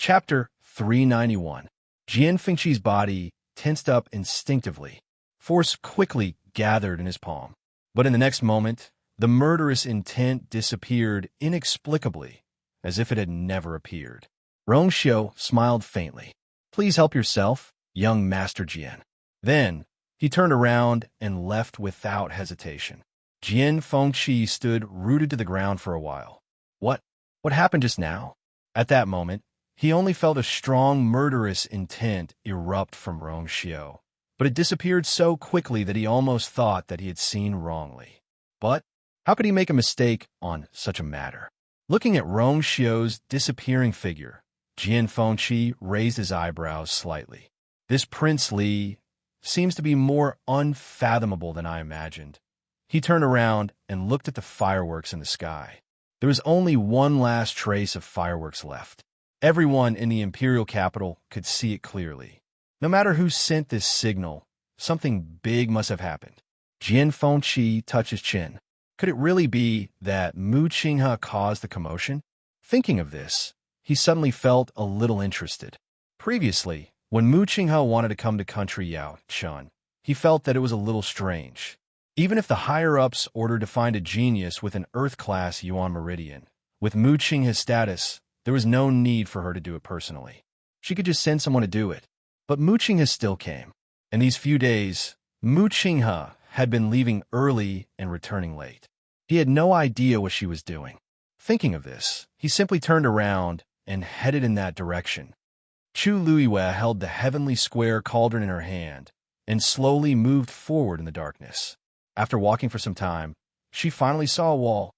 Chapter 391. Jian Fengqi's body tensed up instinctively. Force quickly gathered in his palm. But in the next moment, the murderous intent disappeared inexplicably, as if it had never appeared. Rongxiu smiled faintly. "Please help yourself, young Master Jian." Then, he turned around and left without hesitation. Jian Fengqi stood rooted to the ground for a while. What happened just now? At that moment, he only felt a strong murderous intent erupt from Rongxiu, but it disappeared so quickly that he almost thought that he had seen wrongly. But how could he make a mistake on such a matter? Looking at Rongxiu's disappearing figure, Jian Fengqi raised his eyebrows slightly. This Prince Li seems to be more unfathomable than I imagined. He turned around and looked at the fireworks in the sky. There was only one last trace of fireworks left. Everyone in the Imperial capital could see it clearly. No matter who sent this signal, something big must have happened. Jian Fengqi touched his chin. Could it really be that Mu Qinghe caused the commotion? Thinking of this, he suddenly felt a little interested. Previously, when Mu Qinghe wanted to come to country Yao Chun, he felt that it was a little strange. Even if the higher-ups ordered to find a genius with an Earth-class Yuan Meridian, with Mu Qinghe's status, there was no need for her to do it personally. She could just send someone to do it. But Mu Qinghe still came. In these few days, Mu Qinghe had been leaving early and returning late. He had no idea what she was doing. Thinking of this, he simply turned around and headed in that direction. Chu Luiyue held the heavenly square cauldron in her hand and slowly moved forward in the darkness. After walking for some time, she finally saw a wall.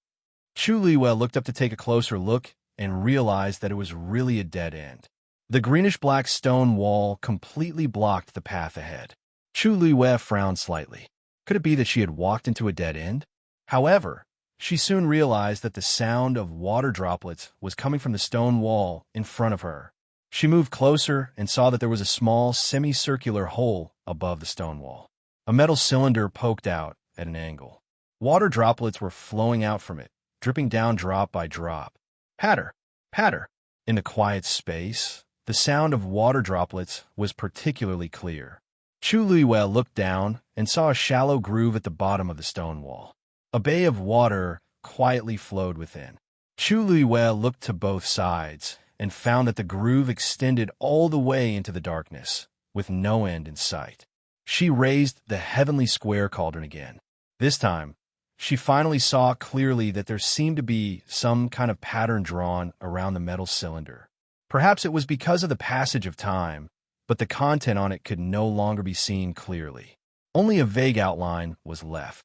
Chu Luiyue looked up to take a closer look and realized that it was really a dead end. The greenish-black stone wall completely blocked the path ahead. Chu Luiyue frowned slightly. Could it be that she had walked into a dead end? However, she soon realized that the sound of water droplets was coming from the stone wall in front of her. She moved closer and saw that there was a small semicircular hole above the stone wall. A metal cylinder poked out at an angle. Water droplets were flowing out from it, dripping down drop by drop. Patter, patter. In the quiet space, the sound of water droplets was particularly clear. Chu Luiyue looked down and saw a shallow groove at the bottom of the stone wall. A bay of water quietly flowed within. Chu Luiyue looked to both sides and found that the groove extended all the way into the darkness, with no end in sight. She raised the heavenly square cauldron again. This time, she finally saw clearly that there seemed to be some kind of pattern drawn around the metal cylinder. Perhaps it was because of the passage of time, but the content on it could no longer be seen clearly. Only a vague outline was left.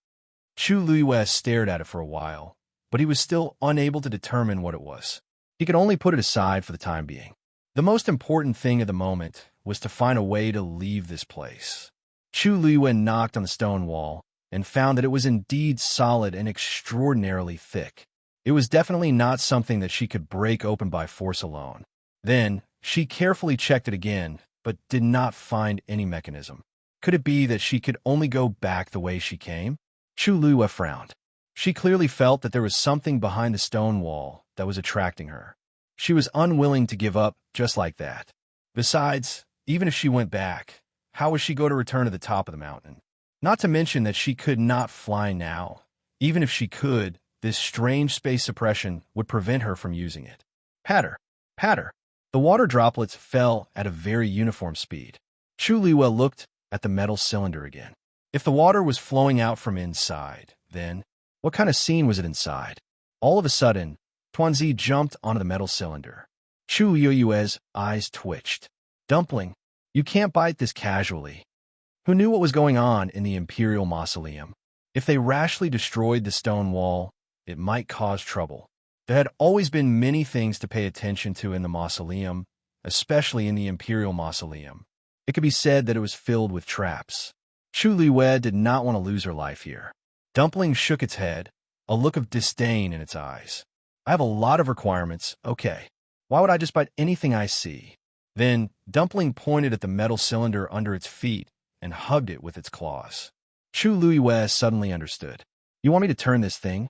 Chu Luiyue stared at it for a while, but he was still unable to determine what it was. He could only put it aside for the time being. The most important thing at the moment was to find a way to leave this place. Chu Luiyue knocked on the stone wall and found that it was indeed solid and extraordinarily thick. It was definitely not something that she could break open by force alone. Then, she carefully checked it again, but did not find any mechanism. Could it be that she could only go back the way she came? Chu Luiyue frowned. She clearly felt that there was something behind the stone wall that was attracting her. She was unwilling to give up just like that. Besides, even if she went back, how was she going to return to the top of the mountain? Not to mention that she could not fly now. Even if she could, this strange space suppression would prevent her from using it. Patter, patter. The water droplets fell at a very uniform speed. Chu Luiyue looked at the metal cylinder again. If the water was flowing out from inside, then what kind of scene was it inside? All of a sudden, Tuanzi jumped onto the metal cylinder. Chu Luiyue's eyes twitched. Dumpling, you can't bite this casually. Who knew what was going on in the Imperial mausoleum? If they rashly destroyed the stone wall, it might cause trouble. There had always been many things to pay attention to in the mausoleum, especially in the Imperial mausoleum. It could be said that it was filled with traps. Chu Luiyue did not want to lose her life here. Dumpling shook its head, a look of disdain in its eyes. I have a lot of requirements, okay. Why would I just bite anything I see? Then, Dumpling pointed at the metal cylinder under its feet and hugged it with its claws. Chu Luiyue suddenly understood. You want me to turn this thing?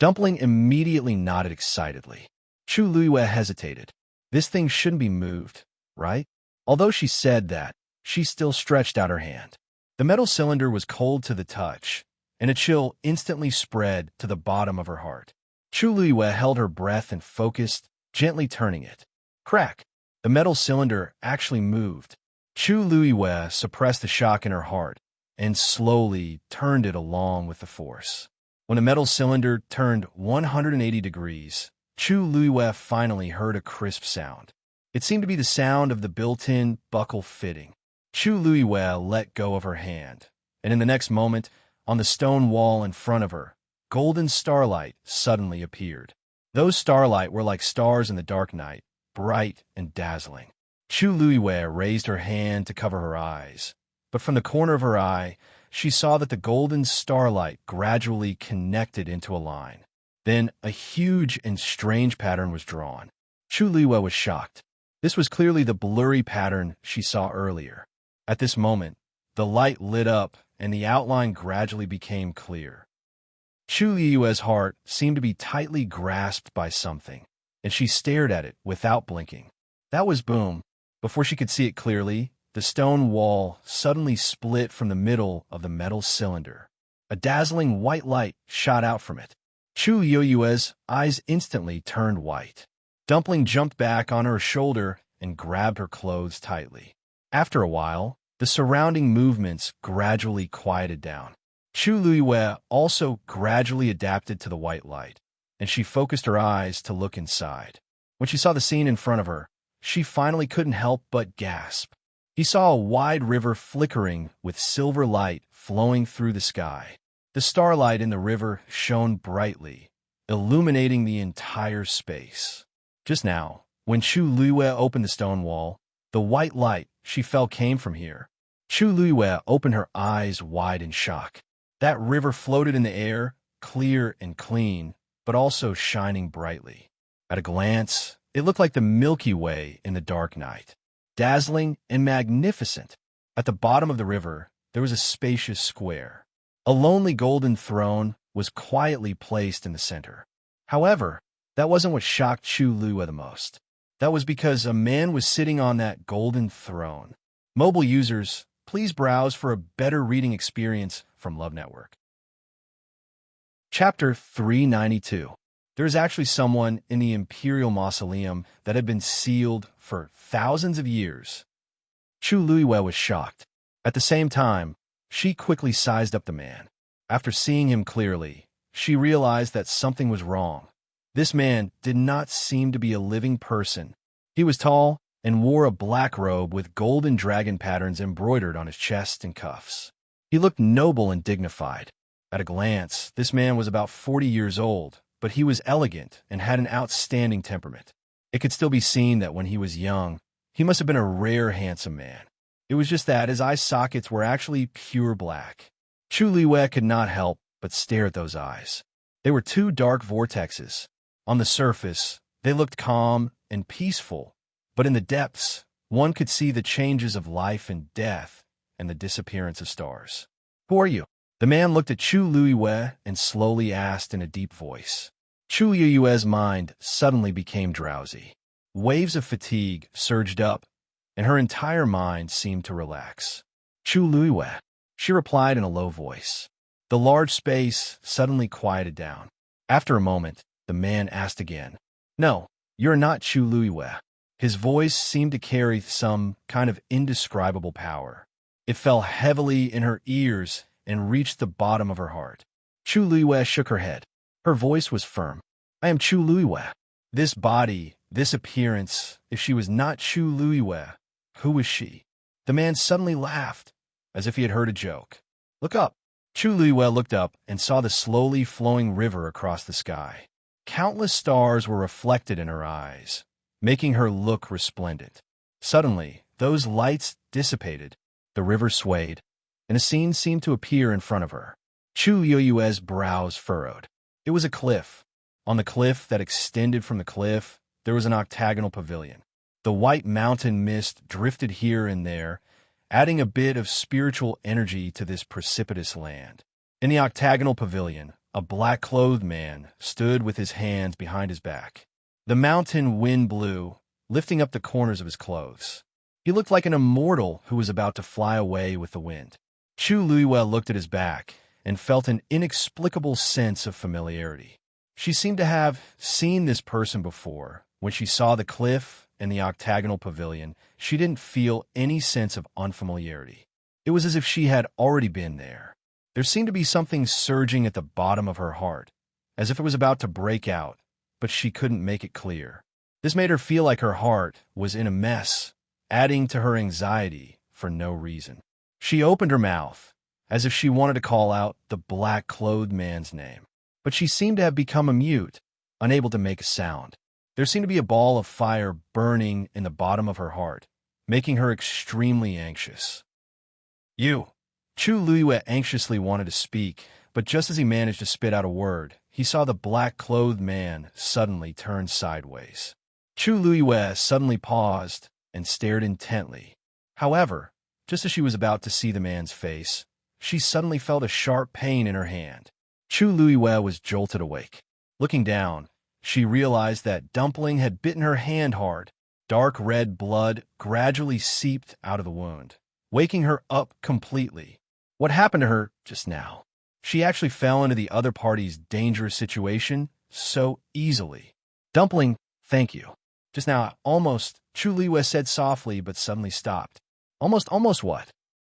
Dumpling immediately nodded excitedly. Chu Luiyue hesitated. This thing shouldn't be moved, right? Although she said that, she still stretched out her hand. The metal cylinder was cold to the touch, and a chill instantly spread to the bottom of her heart. Chu Luiyue held her breath and focused, gently turning it. Crack! The metal cylinder actually moved. Chu Luiyue suppressed the shock in her heart and slowly turned it along with the force. When the metal cylinder turned 180 degrees, Chu Luiyue finally heard a crisp sound. It seemed to be the sound of the built-in buckle fitting. Chu Luiyue let go of her hand, and in the next moment, on the stone wall in front of her, golden starlight suddenly appeared. Those starlight were like stars in the dark night, bright and dazzling. Chu Luiyue raised her hand to cover her eyes, but from the corner of her eye, she saw that the golden starlight gradually connected into a line. Then a huge and strange pattern was drawn. Chu Luiyue was shocked. This was clearly the blurry pattern she saw earlier. At this moment, the light lit up and the outline gradually became clear. Chu Luiyue's heart seemed to be tightly grasped by something, and she stared at it without blinking. That was boom. Before she could see it clearly, the stone wall suddenly split from the middle of the metal cylinder. A dazzling white light shot out from it. Chu Luiyue's eyes instantly turned white. Dumpling jumped back on her shoulder and grabbed her clothes tightly. After a while, the surrounding movements gradually quieted down. Chu Luiyue also gradually adapted to the white light, and she focused her eyes to look inside. When she saw the scene in front of her, she finally couldn't help but gasp. He saw a wide river flickering with silver light flowing through the sky. The starlight in the river shone brightly, illuminating the entire space. Just now, when Chu Luiyue opened the stone wall, the white light she felt came from here. Chu Luiyue opened her eyes wide in shock. That river floated in the air, clear and clean, but also shining brightly. At a glance, it looked like the Milky Way in the dark night, dazzling and magnificent. At the bottom of the river, there was a spacious square. A lonely golden throne was quietly placed in the center. However, that wasn't what shocked Chu Luiyue the most. That was because a man was sitting on that golden throne. Mobile users, please browse for a better reading experience from Love Network. Chapter 392. There is actually someone in the Imperial Mausoleum that had been sealed for thousands of years. Chu Luiyue was shocked. At the same time, she quickly sized up the man. After seeing him clearly, she realized that something was wrong. This man did not seem to be a living person. He was tall and wore a black robe with golden dragon patterns embroidered on his chest and cuffs. He looked noble and dignified. At a glance, this man was about 40 years old, but he was elegant and had an outstanding temperament. It could still be seen that when he was young, he must have been a rare handsome man. It was just that his eye sockets were actually pure black. Chu Luiyue could not help but stare at those eyes. They were two dark vortexes. On the surface, they looked calm and peaceful, but in the depths, one could see the changes of life and death and the disappearance of stars. "Who are you?" The man looked at Chu Luiyue and slowly asked in a deep voice. Chu Luiyue's mind suddenly became drowsy. Waves of fatigue surged up, and her entire mind seemed to relax. "Chu Luiyue," she replied in a low voice. The large space suddenly quieted down. After a moment, the man asked again, "No, you're not Chu Luiyue." His voice seemed to carry some kind of indescribable power. It fell heavily in her ears and reached the bottom of her heart. Chu Luiyue shook her head. Her voice was firm. "I am Chu Luiyue." This body, this appearance, if she was not Chu Luiyue, who was she? The man suddenly laughed, as if he had heard a joke. "Look up." Chu Luiyue looked up and saw the slowly flowing river across the sky. Countless stars were reflected in her eyes, making her look resplendent. Suddenly, those lights dissipated, the river swayed, and a scene seemed to appear in front of her. Chu Luiyue's brows furrowed. It was a cliff. On the cliff that extended from the cliff, there was an octagonal pavilion. The white mountain mist drifted here and there, adding a bit of spiritual energy to this precipitous land. In the octagonal pavilion, a black-clothed man stood with his hands behind his back. The mountain wind blew, lifting up the corners of his clothes. He looked like an immortal who was about to fly away with the wind. Chu Luiwe looked at his back and felt an inexplicable sense of familiarity. She seemed to have seen this person before. When she saw the cliff and the octagonal pavilion, she didn't feel any sense of unfamiliarity. It was as if she had already been there. There seemed to be something surging at the bottom of her heart, as if it was about to break out, but she couldn't make it clear. This made her feel like her heart was in a mess, adding to her anxiety for no reason. She opened her mouth, as if she wanted to call out the black-clothed man's name, but she seemed to have become a mute, unable to make a sound. There seemed to be a ball of fire burning in the bottom of her heart, making her extremely anxious. You! Chu Luiwe anxiously wanted to speak, but just as he managed to spit out a word, he saw the black-clothed man suddenly turn sideways. Chu Luiwe suddenly paused and stared intently. However, just as she was about to see the man's face, she suddenly felt a sharp pain in her hand. Chu Luiwe was jolted awake. Looking down, she realized that Dumpling had bitten her hand hard. Dark red blood gradually seeped out of the wound, waking her up completely. What happened to her just now? She actually fell into the other party's dangerous situation so easily. Dumpling, thank you. Just now, Chu Luiwe said softly but suddenly stopped. Almost what?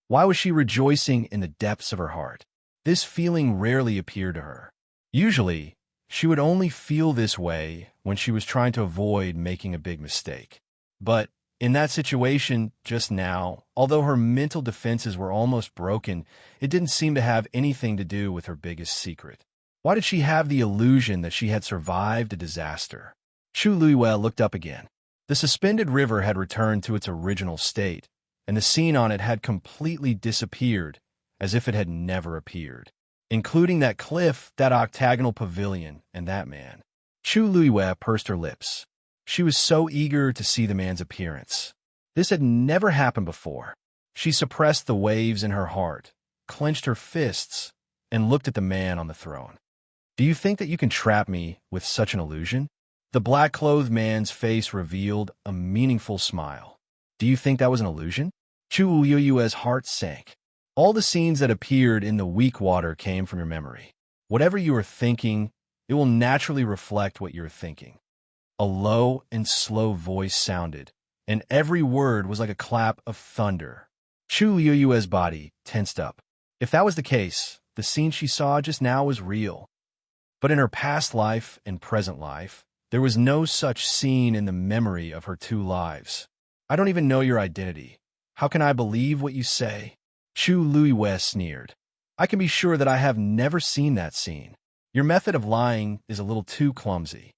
Why was she rejoicing in the depths of her heart? This feeling rarely appeared to her. Usually, she would only feel this way when she was trying to avoid making a big mistake. But in that situation just now, although her mental defenses were almost broken, it didn't seem to have anything to do with her biggest secret. Why did she have the illusion that she had survived a disaster? Chu Luiwe looked up again. The suspended river had returned to its original state, and the scene on it had completely disappeared, as if it had never appeared, including that cliff, that octagonal pavilion, and that man. Chu Luiwe pursed her lips. She was so eager to see the man's appearance. This had never happened before. She suppressed the waves in her heart, clenched her fists, and looked at the man on the throne. Do you think that you can trap me with such an illusion? The black-clothed man's face revealed a meaningful smile. Do you think that was an illusion? Chu Luiwe's heart sank. All the scenes that appeared in the weak water came from your memory. Whatever you are thinking, it will naturally reflect what you are thinking. A low and slow voice sounded, and every word was like a clap of thunder. Chu Luiwe's body tensed up. If that was the case, the scene she saw just now was real. But in her past life and present life, there was no such scene in the memory of her two lives. I don't even know your identity. How can I believe what you say? Chu Luiwe sneered. I can be sure that I have never seen that scene. Your method of lying is a little too clumsy.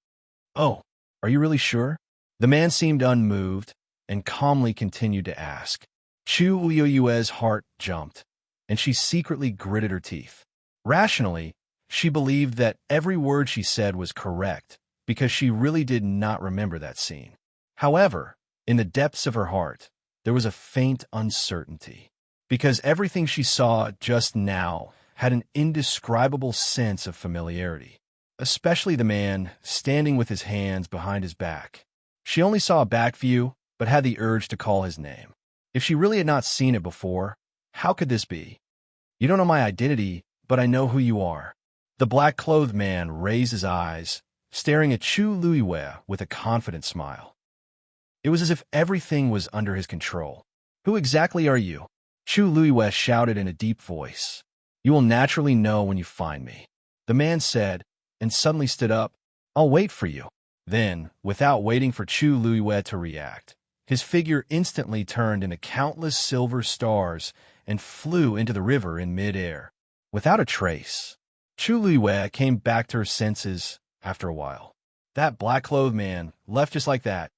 Oh, are you really sure? The man seemed unmoved and calmly continued to ask. Chu Luiwe's heart jumped, and she secretly gritted her teeth. Rationally, she believed that every word she said was correct, because she really did not remember that scene. However, in the depths of her heart, there was a faint uncertainty, because everything she saw just now had an indescribable sense of familiarity, especially the man standing with his hands behind his back. She only saw a back view, but had the urge to call his name. If she really had not seen it before, how could this be? You don't know my identity, but I know who you are. The black-clothed man raised his eyes, staring at Chu Luiwe with a confident smile. It was as if everything was under his control. Who exactly are you? Chu Luiwe shouted in a deep voice. You will naturally know when you find me. The man said, and suddenly stood up. I'll wait for you. Then, without waiting for Chu Luiwe to react, his figure instantly turned into countless silver stars and flew into the river in mid-air. Without a trace, Chu Luiwe came back to her senses after a while. That black-clothed man left just like that.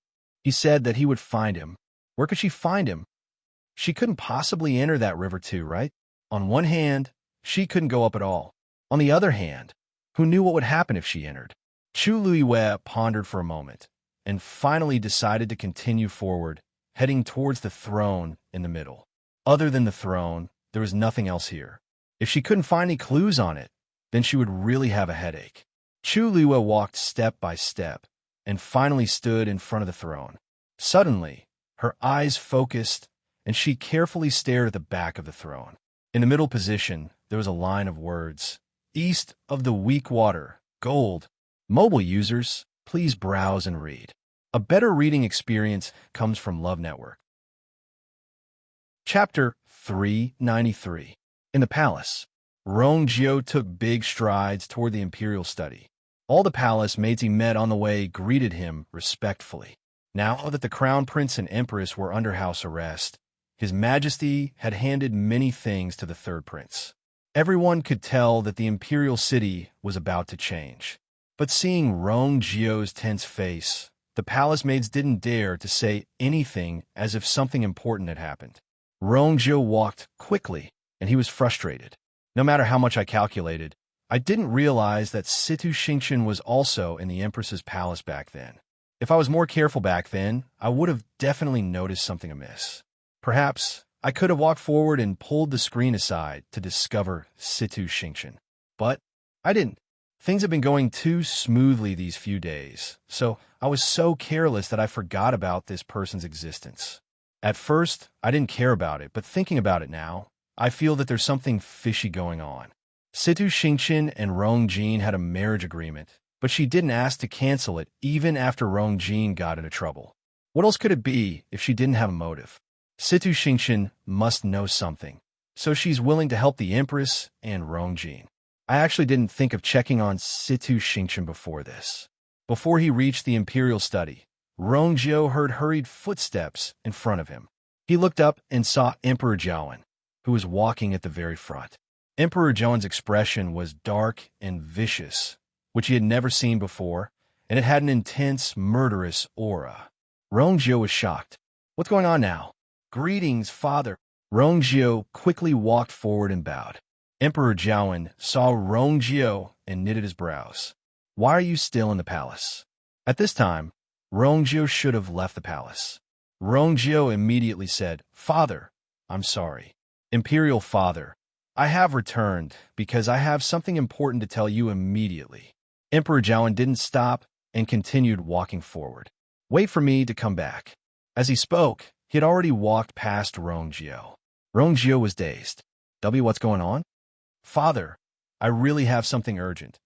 He said that he would find him. Where could she find him? She couldn't possibly enter that river too, right? On one hand, she couldn't go up at all. On the other hand, who knew what would happen if she entered? Chu Luiwe pondered for a moment, and finally decided to continue forward, heading towards the throne in the middle. Other than the throne, there was nothing else here. If she couldn't find any clues on it, then she would really have a headache. Chu Luiwe walked step by step, and finally stood in front of the throne. Suddenly, her eyes focused, and she carefully stared at the back of the throne. In the middle position, there was a line of words. East of the weak water, gold. Mobile users, please browse and read. A better reading experience comes from Love Network. Chapter 393. In the palace, Rongjio took big strides toward the Imperial study. All the palace mates he met on the way greeted him respectfully. Now that the Crown Prince and Empress were under house arrest, His Majesty had handed many things to the third prince. Everyone could tell that the Imperial city was about to change. But seeing Rongjio's tense face, the palace maids didn't dare to say anything as if something important had happened. Rongjio walked quickly, and he was frustrated. No matter how much I calculated, I didn't realize that Situ Xingqian was also in the Empress's palace back then. If I was more careful back then, I would have definitely noticed something amiss. Perhaps I could have walked forward and pulled the screen aside to discover Situ Xingqian. But I didn't. Things have been going too smoothly these few days, so I was so careless that I forgot about this person's existence. At first, I didn't care about it, but thinking about it now, I feel that there's something fishy going on. Situ Xingqian and Rongjin had a marriage agreement, but she didn't ask to cancel it even after Rongjin got into trouble. What else could it be if she didn't have a motive? Situ Xingqian must know something, so she's willing to help the Empress and Rongjin. I actually didn't think of checking on Situ Xingqian before this. Before he reached the Imperial study, Rongjio heard hurried footsteps in front of him. He looked up and saw Emperor Jiawen, who was walking at the very front. Emperor Jiawen's expression was dark and vicious, which he had never seen before, and it had an intense, murderous aura. Rongjio was shocked. What's going on now? Greetings, father. Rongjio quickly walked forward and bowed. Emperor Jiawen saw Rongjio and knitted his brows. Why are you still in the palace? At this time, Rongjio should have left the palace. Rongjio immediately said, Father, I'm sorry. Imperial father, I have returned because I have something important to tell you immediately. Emperor Jiawen didn't stop and continued walking forward. Wait for me to come back. As he spoke, he had already walked past Rongjio. Rongjio was dazed. What's going on? Father, I really have something urgent.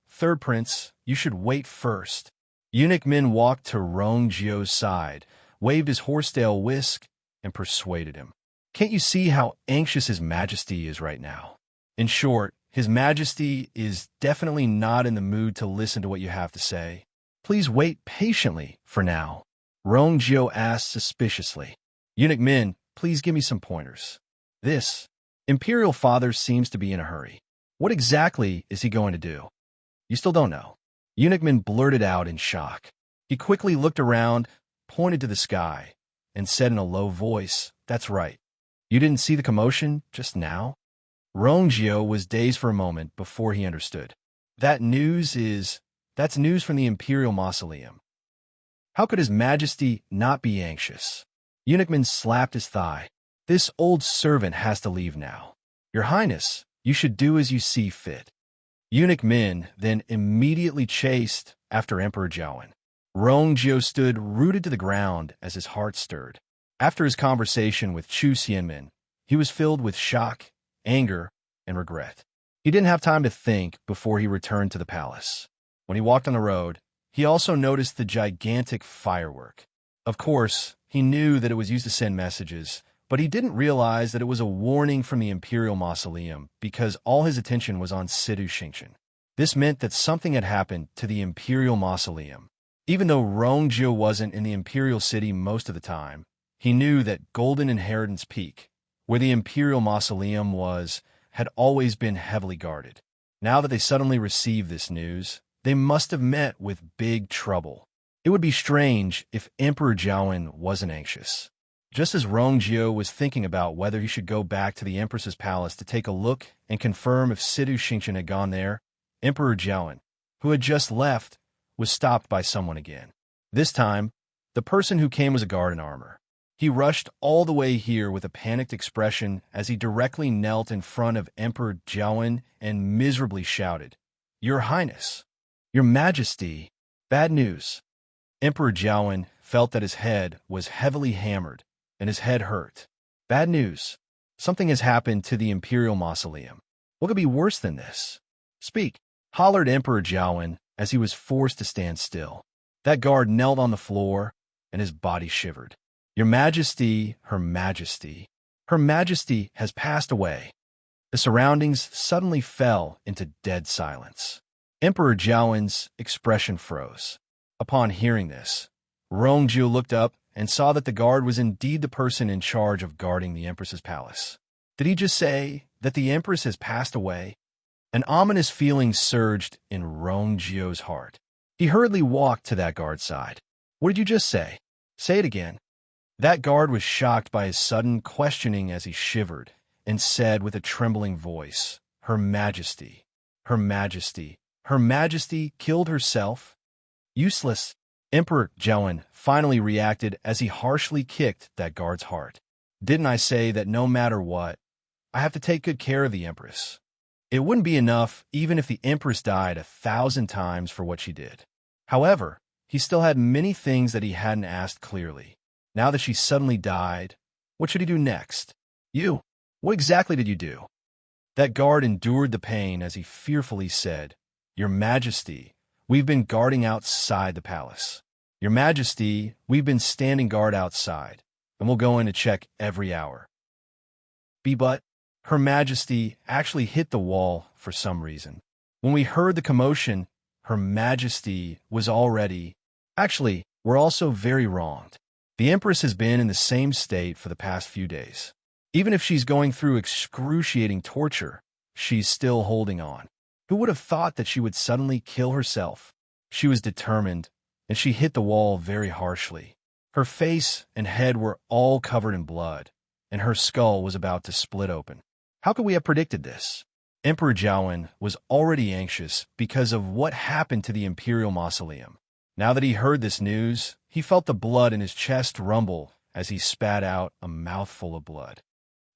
Third prince, you should wait first. Eunuch Min walked to Rongjio's side, waved his horsetail whisk, and persuaded him. Can't you see how anxious His Majesty is right now? In short, His Majesty is definitely not in the mood to listen to what you have to say. Please wait patiently for now. Rongjio asked suspiciously. Eunuch Min, please give me some pointers. This Imperial father seems to be in a hurry. What exactly is he going to do? You still don't know. Eunuch Min blurted out in shock. He quickly looked around, pointed to the sky, and said in a low voice, That's right. You didn't see the commotion just now? Rongjio was dazed for a moment before he understood. That's news from the Imperial Mausoleum. How could His Majesty not be anxious? Eunuch Min slapped his thigh. This old servant has to leave now. Your Highness, you should do as you see fit. Eunuch Min then immediately chased after Emperor Jiawen. Rongjio stood rooted to the ground as his heart stirred. After his conversation with Chu Xianmin, he was filled with shock, anger, and regret. He didn't have time to think before he returned to the palace. When he walked on the road, he also noticed the gigantic firework. Of course, he knew that it was used to send messages, but he didn't realize that it was a warning from the Imperial Mausoleum because all his attention was on Situ Xingqian. This meant that something had happened to the Imperial Mausoleum. Even though Rongjio wasn't in the Imperial City most of the time, he knew that Golden Inheritance Peak, where the Imperial Mausoleum was, had always been heavily guarded. Now that they suddenly received this news, they must have met with big trouble. It would be strange if Emperor Jiawen wasn't anxious. Just as Rongjio was thinking about whether he should go back to the Empress's palace to take a look and confirm if Situ Xingqian had gone there, Emperor Jiawen, who had just left, was stopped by someone again. This time, the person who came was a guard in armor. He rushed all the way here with a panicked expression as he directly knelt in front of Emperor Jiawen and miserably shouted, Your Highness, Your Majesty, bad news. Emperor Jiawen felt that his head was heavily hammered, and his head hurt. Bad news. Something has happened to the Imperial Mausoleum. What could be worse than this? Speak, hollered Emperor Jiawen as he was forced to stand still. That guard knelt on the floor, and his body shivered. Your Majesty, Her Majesty. Her Majesty has passed away. The surroundings suddenly fell into dead silence. Emperor Jiawen's expression froze. Upon hearing this, Rongjiu looked up and saw that the guard was indeed the person in charge of guarding the Empress's palace. Did he just say that the Empress has passed away? An ominous feeling surged in Rongjiu's heart. He hurriedly walked to that guard's side. What did you just say? Say it again. That guard was shocked by his sudden questioning as he shivered and said with a trembling voice, Her Majesty, Her Majesty, Her Majesty killed herself? Useless. Emperor Jiawen finally reacted as he harshly kicked that guard's heart. Didn't I say that no matter what, I have to take good care of the Empress? It wouldn't be enough even if the Empress died 1,000 times for what she did. However, he still had many things that he hadn't asked clearly. Now that she suddenly died, what should he do next? You, what exactly did you do? That guard endured the pain as he fearfully said, Your Majesty, we've been guarding outside the palace. Your Majesty, we've been standing guard outside, and we'll go in to check every hour. But Her Majesty actually hit the wall for some reason. When we heard the commotion, Her Majesty was already... Actually, we're also very wronged. The Empress has been in the same state for the past few days. Even if she's going through excruciating torture, she's still holding on. Who would have thought that she would suddenly kill herself? She was determined, and she hit the wall very harshly. Her face and head were all covered in blood, and her skull was about to split open. How could we have predicted this? Emperor Jiawen was already anxious because of what happened to the Imperial Mausoleum. Now that he heard this news, he felt the blood in his chest rumble as he spat out a mouthful of blood.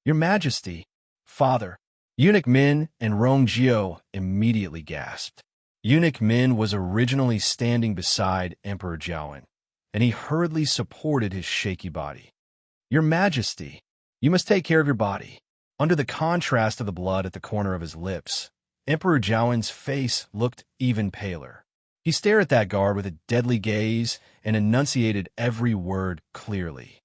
Your Majesty, Father. Eunuch Min and Rongjiu immediately gasped. Eunuch Min was originally standing beside Emperor Jiawen, and he hurriedly supported his shaky body. Your Majesty, you must take care of your body. Under the contrast of the blood at the corner of his lips, Emperor Jiawen's face looked even paler. He stared at that guard with a deadly gaze and enunciated every word clearly.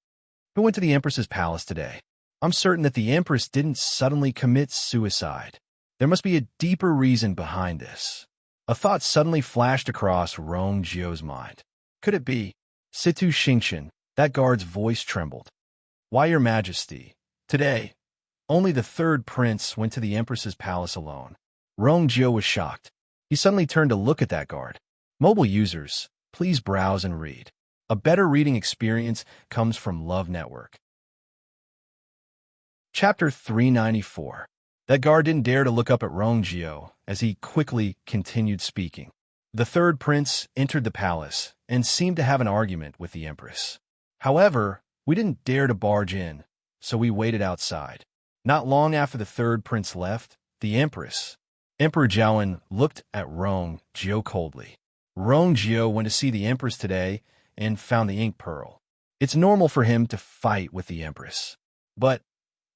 Who went to the Empress's palace today? I'm certain that the Empress didn't suddenly commit suicide. There must be a deeper reason behind this. A thought suddenly flashed across Rongjiu's mind. Could it be Situ Xingqian? That guard's voice trembled. Why, Your Majesty? Today, only the third prince went to the Empress's palace alone. Rongjiu was shocked. He suddenly turned to look at that guard. Mobile users, please browse and read. A better reading experience comes from Love Network. Chapter 394. That guard didn't dare to look up at Rongjiu as he quickly continued speaking. The third prince entered the palace and seemed to have an argument with the Empress. However, we didn't dare to barge in, so we waited outside. Not long after the third prince left, the Empress, Emperor Jiawen, looked at Rongjiu coldly. Rongjiu went to see the Empress today and found the ink pearl. It's normal for him to fight with the Empress. But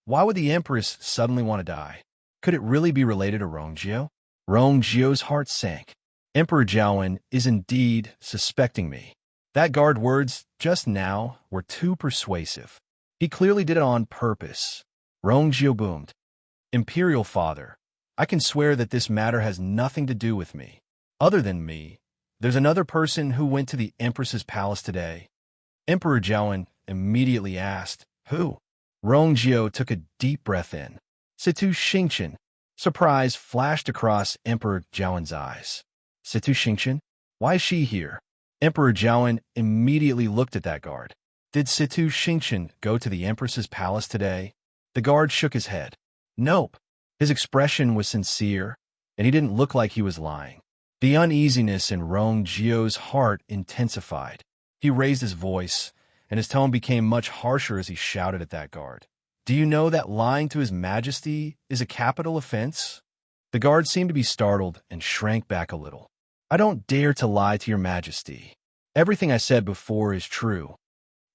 why would the Empress suddenly want to die? Could it really be related to Rongjiu? Rongjiu's heart sank. Emperor Jiawen is indeed suspecting me. That guard words just now were too persuasive. He clearly did it on purpose. Rongjiu boomed. Imperial Father, I can swear that this matter has nothing to do with me. Other than me, there's another person who went to the Empress's palace today. Emperor Jiawen immediately asked, Who? Rongjiu took a deep breath in. Situ Xingqian. Surprise flashed across Emperor Jiawen's eyes. Situ Xingqian? Why is she here? Emperor Jiawen immediately looked at that guard. Did Situ Xingqian go to the Empress's palace today? The guard shook his head. Nope. His expression was sincere, and he didn't look like he was lying. The uneasiness in Rongjiu's heart intensified. He raised his voice, and his tone became much harsher as he shouted at that guard. Do you know that lying to His Majesty is a capital offense? The guard seemed to be startled and shrank back a little. I don't dare to lie to Your Majesty. Everything I said before is true.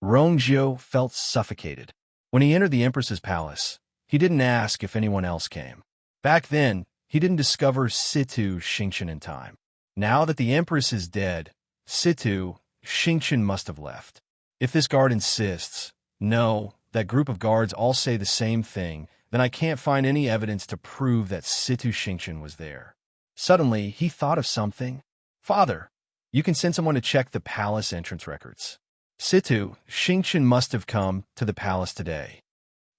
Rongzhou felt suffocated. When he entered the Empress's palace, he didn't ask if anyone else came. Back then, he didn't discover Situ Xingqian in time. Now that the Empress is dead, Situ Xingqian must have left. If this guard insists, no, that group of guards all say the same thing, then I can't find any evidence to prove that Situ Xingqian was there. Suddenly, he thought of something. Father, you can send someone to check the palace entrance records. Situ Xingqian must have come to the palace today.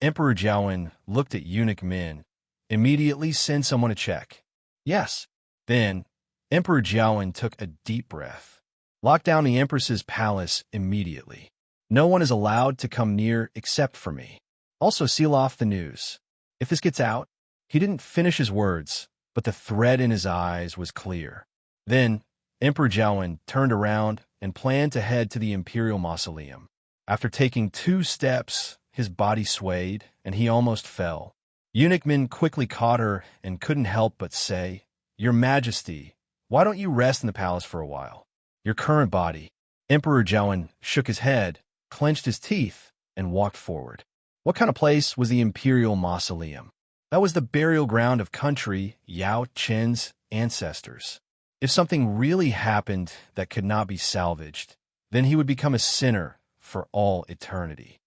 Emperor Jiawen looked at eunuch Min. Immediately send someone to check. Yes. Then, Emperor Jiawen took a deep breath. Lock down the Empress's palace immediately. No one is allowed to come near except for me. Also seal off the news. If this gets out, he didn't finish his words, but the thread in his eyes was clear. Then, Emperor Jiawen turned around and planned to head to the Imperial Mausoleum. After taking 2 steps, his body swayed, and he almost fell. Eunuch Min quickly caught her and couldn't help but say, "Your Majesty, why don't you rest in the palace for a while? Your current body." Emperor Jiawen shook his head, clenched his teeth, and walked forward. What kind of place was the Imperial Mausoleum? That was the burial ground of country Yao Qin's ancestors. If something really happened that could not be salvaged, then he would become a sinner for all eternity.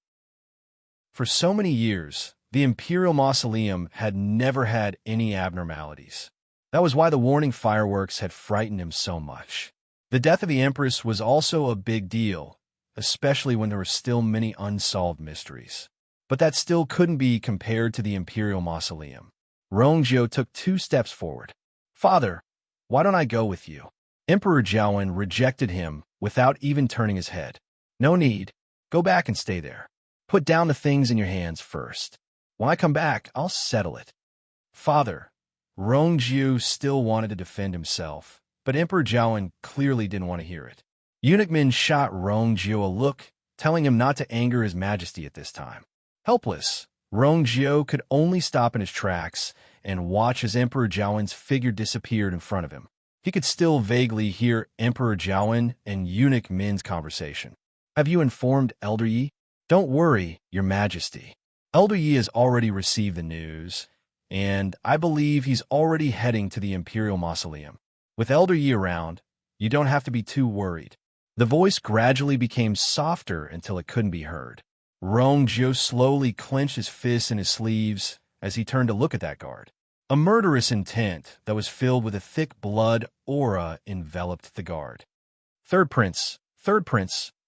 For so many years, the Imperial Mausoleum had never had any abnormalities. That was why the warning fireworks had frightened him so much. The death of the Empress was also a big deal, especially when there were still many unsolved mysteries. But that still couldn't be compared to the Imperial Mausoleum. Rongzhou took 2 steps forward. "Father, why don't I go with you?" Emperor Jiawen rejected him without even turning his head. "No need. Go back and stay there. Put down the things in your hands first. When I come back, I'll settle it." "Father," Rongzhou still wanted to defend himself, but Emperor Jiawen clearly didn't want to hear it. Eunuch Min shot Rongzhou a look, telling him not to anger his majesty at this time. Helpless, Rongzhou could only stop in his tracks and watch as Emperor Jiawen's figure disappeared in front of him. He could still vaguely hear Emperor Jiawen and Eunuch Min's conversation. "Have you informed Elder Yi?" "Don't worry, Your Majesty. Elder Yi has already received the news, and I believe he's already heading to the Imperial Mausoleum. With Elder Yi around, you don't have to be too worried." The voice gradually became softer until it couldn't be heard. Rongzhou slowly clenched his fists in his sleeves as he turned to look at that guard. A murderous intent that was filled with a thick blood aura enveloped the guard. Third Prince,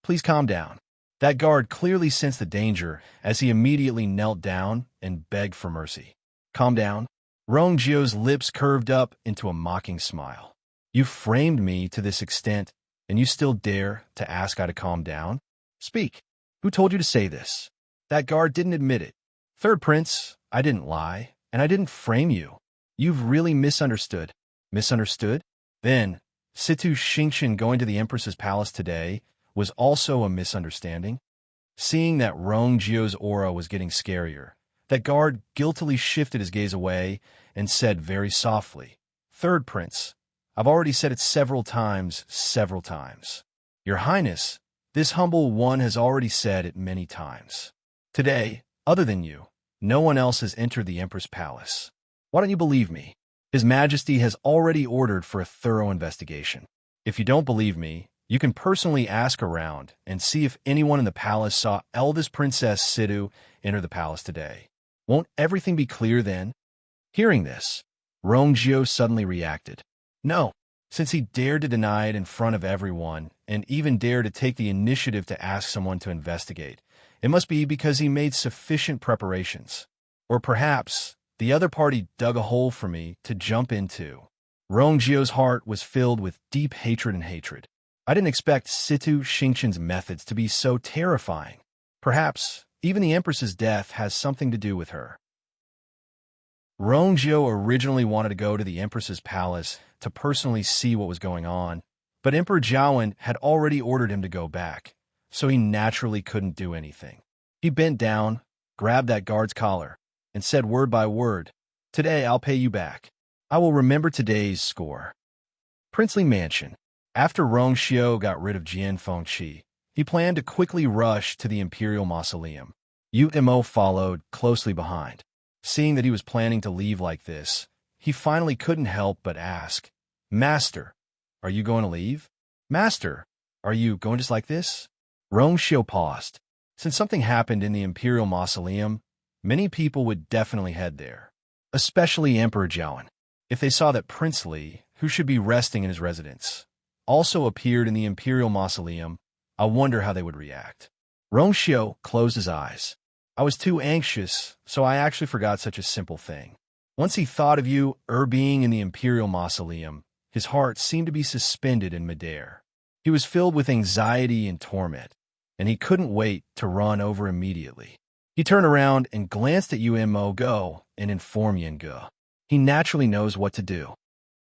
please calm down." That guard clearly sensed the danger as he immediately knelt down and begged for mercy. "Calm down?" Rongzhou's lips curved up into a mocking smile. "You framed me to this extent, and you still dare to ask I to calm down? Speak. Who told you to say this?" That guard didn't admit it. "Third Prince, I didn't lie, and I didn't frame you. You've really misunderstood." "Misunderstood?" Then, Situ Xingqian going to the Empress's palace today was also a misunderstanding. Seeing that Rongzhou's aura was getting scarier, that guard guiltily shifted his gaze away and said very softly, "Third Prince, I've already said it several times. Your Highness, this humble one has already said it many times. Today, other than you, no one else has entered the Empress Palace. Why don't you believe me? His Majesty has already ordered for a thorough investigation. If you don't believe me, you can personally ask around and see if anyone in the palace saw eldest Princess Situ enter the palace today. Won't everything be clear then?" Hearing this, Rongzhou suddenly reacted. No, since he dared to deny it in front of everyone and even dared to take the initiative to ask someone to investigate, it must be because he made sufficient preparations. Or perhaps the other party dug a hole for me to jump into. Rongzhou's heart was filled with deep hatred and hatred. I didn't expect Situ Xingqian's methods to be so terrifying. Perhaps even the Empress's death has something to do with her. Rongzhou originally wanted to go to the Empress's palace to personally see what was going on, but Emperor Jiawen had already ordered him to go back, so he naturally couldn't do anything. He bent down, grabbed that guard's collar, and said word by word, "Today I'll pay you back. I will remember today's score." Princely Mansion. After Rongxiu got rid of Jian Fengqi, he planned to quickly rush to the Imperial Mausoleum. Umo followed closely behind. Seeing that he was planning to leave like this, he finally couldn't help but ask, "Master, are you going to leave? Master, are you going just like this?" Rongxiu paused. Since something happened in the Imperial Mausoleum, many people would definitely head there, especially Emperor Jiawen. If they saw that Prince Li, who should be resting in his residence, also appeared in the Imperial Mausoleum, I wonder how they would react. Rongxiu closed his eyes. "I was too anxious, so I actually forgot such a simple thing." Once he thought of you being in the Imperial Mausoleum, his heart seemed to be suspended in midair. He was filled with anxiety and torment, and he couldn't wait to run over immediately. He turned around and glanced at Umo Go and informed Yenge. He naturally knows what to do.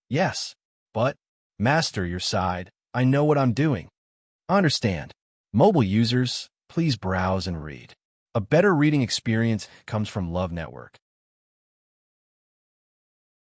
"Yes, but, Master, your side, I know what I'm doing." "I understand. Mobile users, please browse and read. A better reading experience comes from Love Network."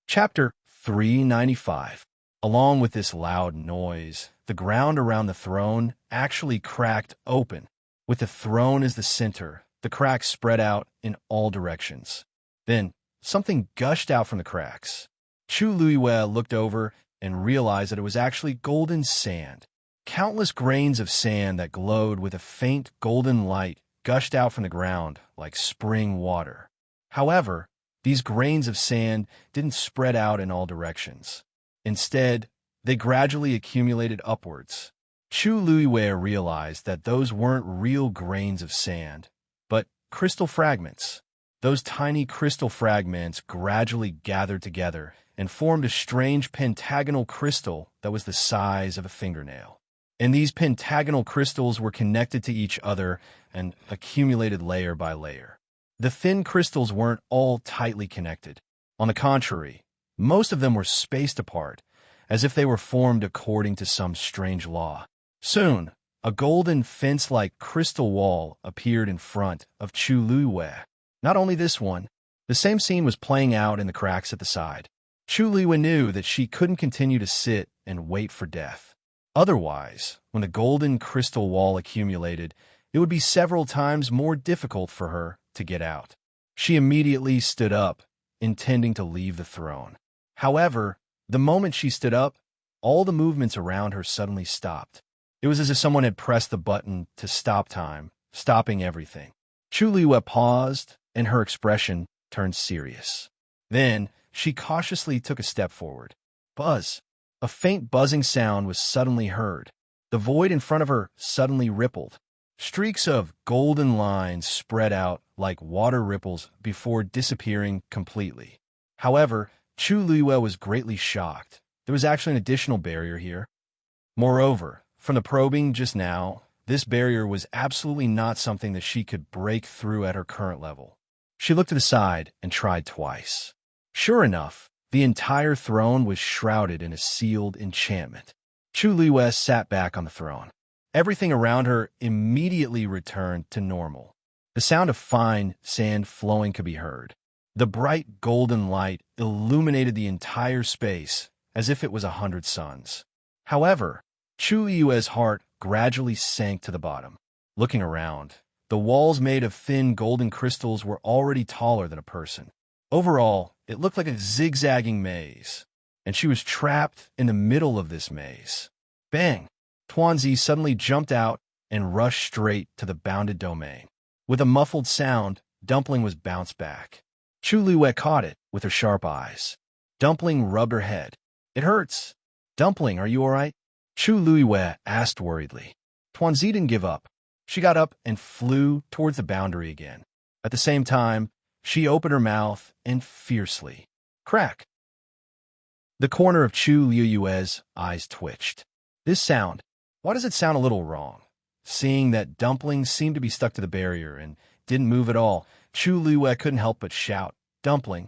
Chapter 395. Along with this loud noise, the ground around the throne actually cracked open. With the throne as the center, the cracks spread out in all directions. Then, something gushed out from the cracks. Chu Luiyue looked over and realized that it was actually golden sand. Countless grains of sand that glowed with a faint golden light gushed out from the ground like spring water. However, these grains of sand didn't spread out in all directions. Instead, they gradually accumulated upwards. Chu Luiyue realized that those weren't real grains of sand, but crystal fragments. Those tiny crystal fragments gradually gathered together and formed a strange pentagonal crystal that was the size of a fingernail. And these pentagonal crystals were connected to each other and accumulated layer by layer. The thin crystals weren't all tightly connected. On the contrary, most of them were spaced apart, as if they were formed according to some strange law. Soon, a golden fence-like crystal wall appeared in front of Chu Luiyue. Not only this one, the same scene was playing out in the cracks at the side. Chu Luiyue knew that she couldn't continue to sit and wait for death. Otherwise, when the golden crystal wall accumulated, it would be several times more difficult for her to get out. She immediately stood up, intending to leave the throne. However, the moment she stood up, all the movements around her suddenly stopped. It was as if someone had pressed the button to stop time, stopping everything. Chu Luiyue paused, and her expression turned serious. Then, she cautiously took a step forward. Buzz! A faint buzzing sound was suddenly heard. The void in front of her suddenly rippled. Streaks of golden lines spread out like water ripples before disappearing completely. However, Chu Luiyue was greatly shocked. There was actually an additional barrier here. Moreover, from the probing just now, this barrier was absolutely not something that she could break through at her current level. She looked to the side and tried twice. Sure enough, the entire throne was shrouded in a sealed enchantment. Chu Luiyue sat back on the throne. Everything around her immediately returned to normal. The sound of fine sand flowing could be heard. The bright golden light illuminated the entire space as if it was 100 suns. However, Chu Luiyue's heart gradually sank to the bottom. Looking around, the walls made of thin golden crystals were already taller than a person. Overall, it looked like a zigzagging maze, and she was trapped in the middle of this maze. Bang! Tuanzi suddenly jumped out and rushed straight to the bounded domain. With a muffled sound, Dumpling was bounced back. Chu Luiyue caught it with her sharp eyes. Dumpling rubbed her head. "It hurts. Dumpling, are you all right?" Chu Luiyue asked worriedly. Tuanzi didn't give up. She got up and flew towards the boundary again. At the same time, she opened her mouth and fiercely. Crack! The corner of Chu Luiyue's eyes twitched. This sound, why does it sound a little wrong? Seeing that Dumpling seemed to be stuck to the barrier and didn't move at all, Chu Luiyue couldn't help but shout, "Dumpling!"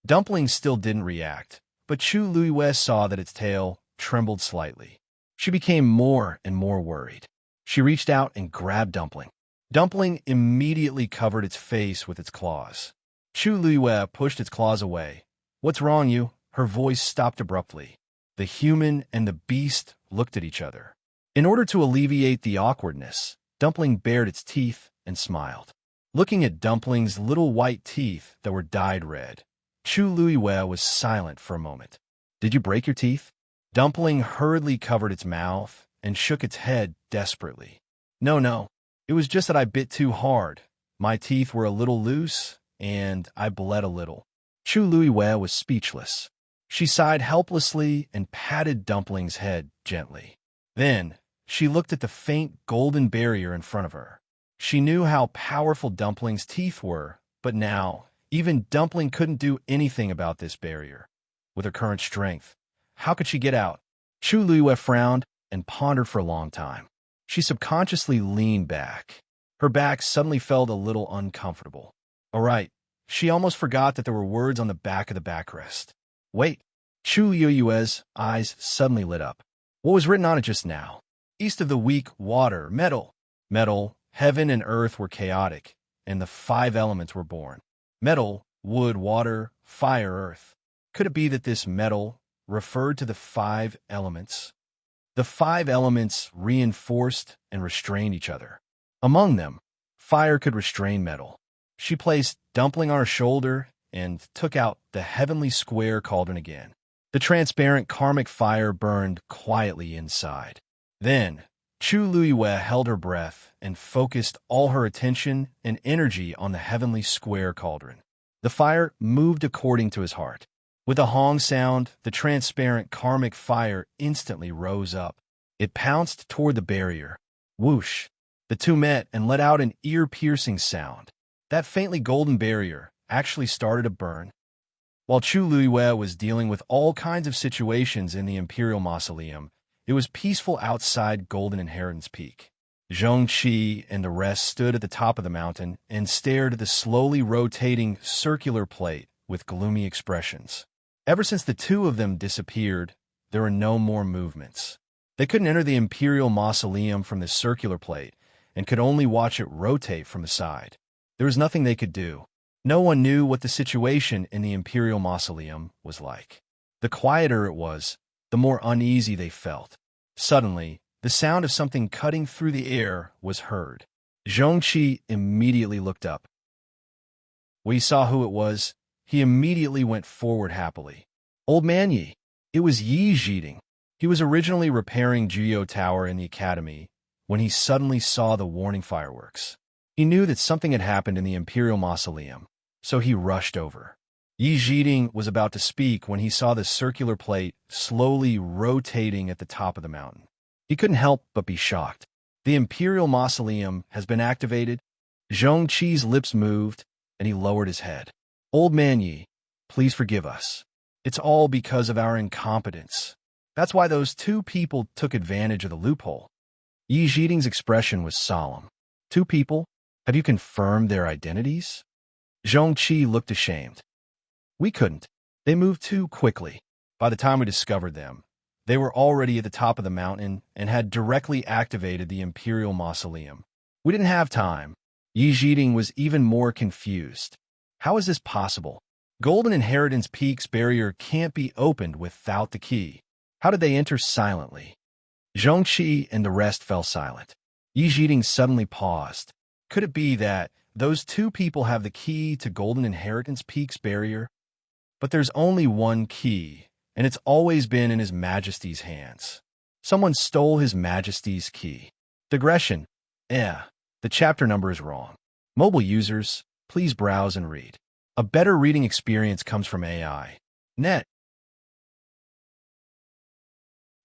Dumpling still didn't react, but Chu Luiyue saw that its tail trembled slightly. She became more and more worried. She reached out and grabbed Dumpling. Dumpling immediately covered its face with its claws. Chu Luiyue pushed its claws away. "What's wrong, you?" Her voice stopped abruptly. The human and the beast looked at each other. In order to alleviate the awkwardness, Dumpling bared its teeth and smiled. Looking at Dumpling's little white teeth that were dyed red, Chu Luiwe was silent for a moment. "Did you break your teeth?" Dumpling hurriedly covered its mouth and shook its head desperately. No. It was just that I bit too hard. My teeth were a little loose, and I bled a little." Chu Luiwe was speechless. She sighed helplessly and patted Dumpling's head gently. Then, she looked at the faint golden barrier in front of her. She knew how powerful Dumpling's teeth were, but now, even Dumpling couldn't do anything about this barrier. With her current strength, how could she get out? Chu Luiwe frowned and pondered for a long time. She subconsciously leaned back. Her back suddenly felt a little uncomfortable. All right, she almost forgot that there were words on the back of the backrest. Wait, Chu Luiwe's eyes suddenly lit up. What was written on it just now? East of the weak, water, metal. Metal, heaven and earth were chaotic, and the 5 elements were born. Metal, wood, water, fire, earth. Could it be that this metal referred to the 5 elements? The 5 elements reinforced and restrained each other. Among them, fire could restrain metal. She placed Dumpling on her shoulder and took out the heavenly square cauldron again. The transparent karmic fire burned quietly inside. Then, Chu Luiwe held her breath and focused all her attention and energy on the heavenly square cauldron. The fire moved according to his heart. With a hong sound, the transparent karmic fire instantly rose up. It pounced toward the barrier. Whoosh! The two met and let out an ear-piercing sound. That faintly golden barrier actually started to burn. While Chu Luiwe was dealing with all kinds of situations in the Imperial Mausoleum, it was peaceful outside Golden Inheritance Peak. Zhongqi and the rest stood at the top of the mountain and stared at the slowly rotating circular plate with gloomy expressions. Ever since the two of them disappeared, there were no more movements. They couldn't enter the Imperial Mausoleum from the circular plate and could only watch it rotate from the side. There was nothing they could do. No one knew what the situation in the Imperial Mausoleum was like. The quieter it was, the more uneasy they felt. Suddenly, the sound of something cutting through the air was heard. Zhongqi immediately looked up. When he saw who it was, he immediately went forward happily. Old Man Yi. It was Yi Zhiding. He was originally repairing Jiyo Tower in the academy when he suddenly saw the warning fireworks. He knew that something had happened in the Imperial Mausoleum, so he rushed over. Yi Zhiding was about to speak when he saw the circular plate slowly rotating at the top of the mountain. He couldn't help but be shocked. The Imperial Mausoleum has been activated. Zhongqi's lips moved, and he lowered his head. Old Man Yi, please forgive us. It's all because of our incompetence. That's why those two people took advantage of the loophole. Yi Zhiding's expression was solemn. 2 people? Have you confirmed their identities? Zhongqi looked ashamed. We couldn't. They moved too quickly. By the time we discovered them, they were already at the top of the mountain and had directly activated the Imperial Mausoleum. We didn't have time. Yi Zhiding was even more confused. How is this possible? Golden Inheritance Peak's barrier can't be opened without the key. How did they enter silently? Zhongqi and the rest fell silent. Yi Zhiding suddenly paused. Could it be that those 2 people have the key to Golden Inheritance Peak's barrier? But there's only one key, and it's always been in His Majesty's hands. Someone stole His Majesty's key. Digression. The chapter number is wrong. Mobile users, please browse and read. A better reading experience comes from AI. Net.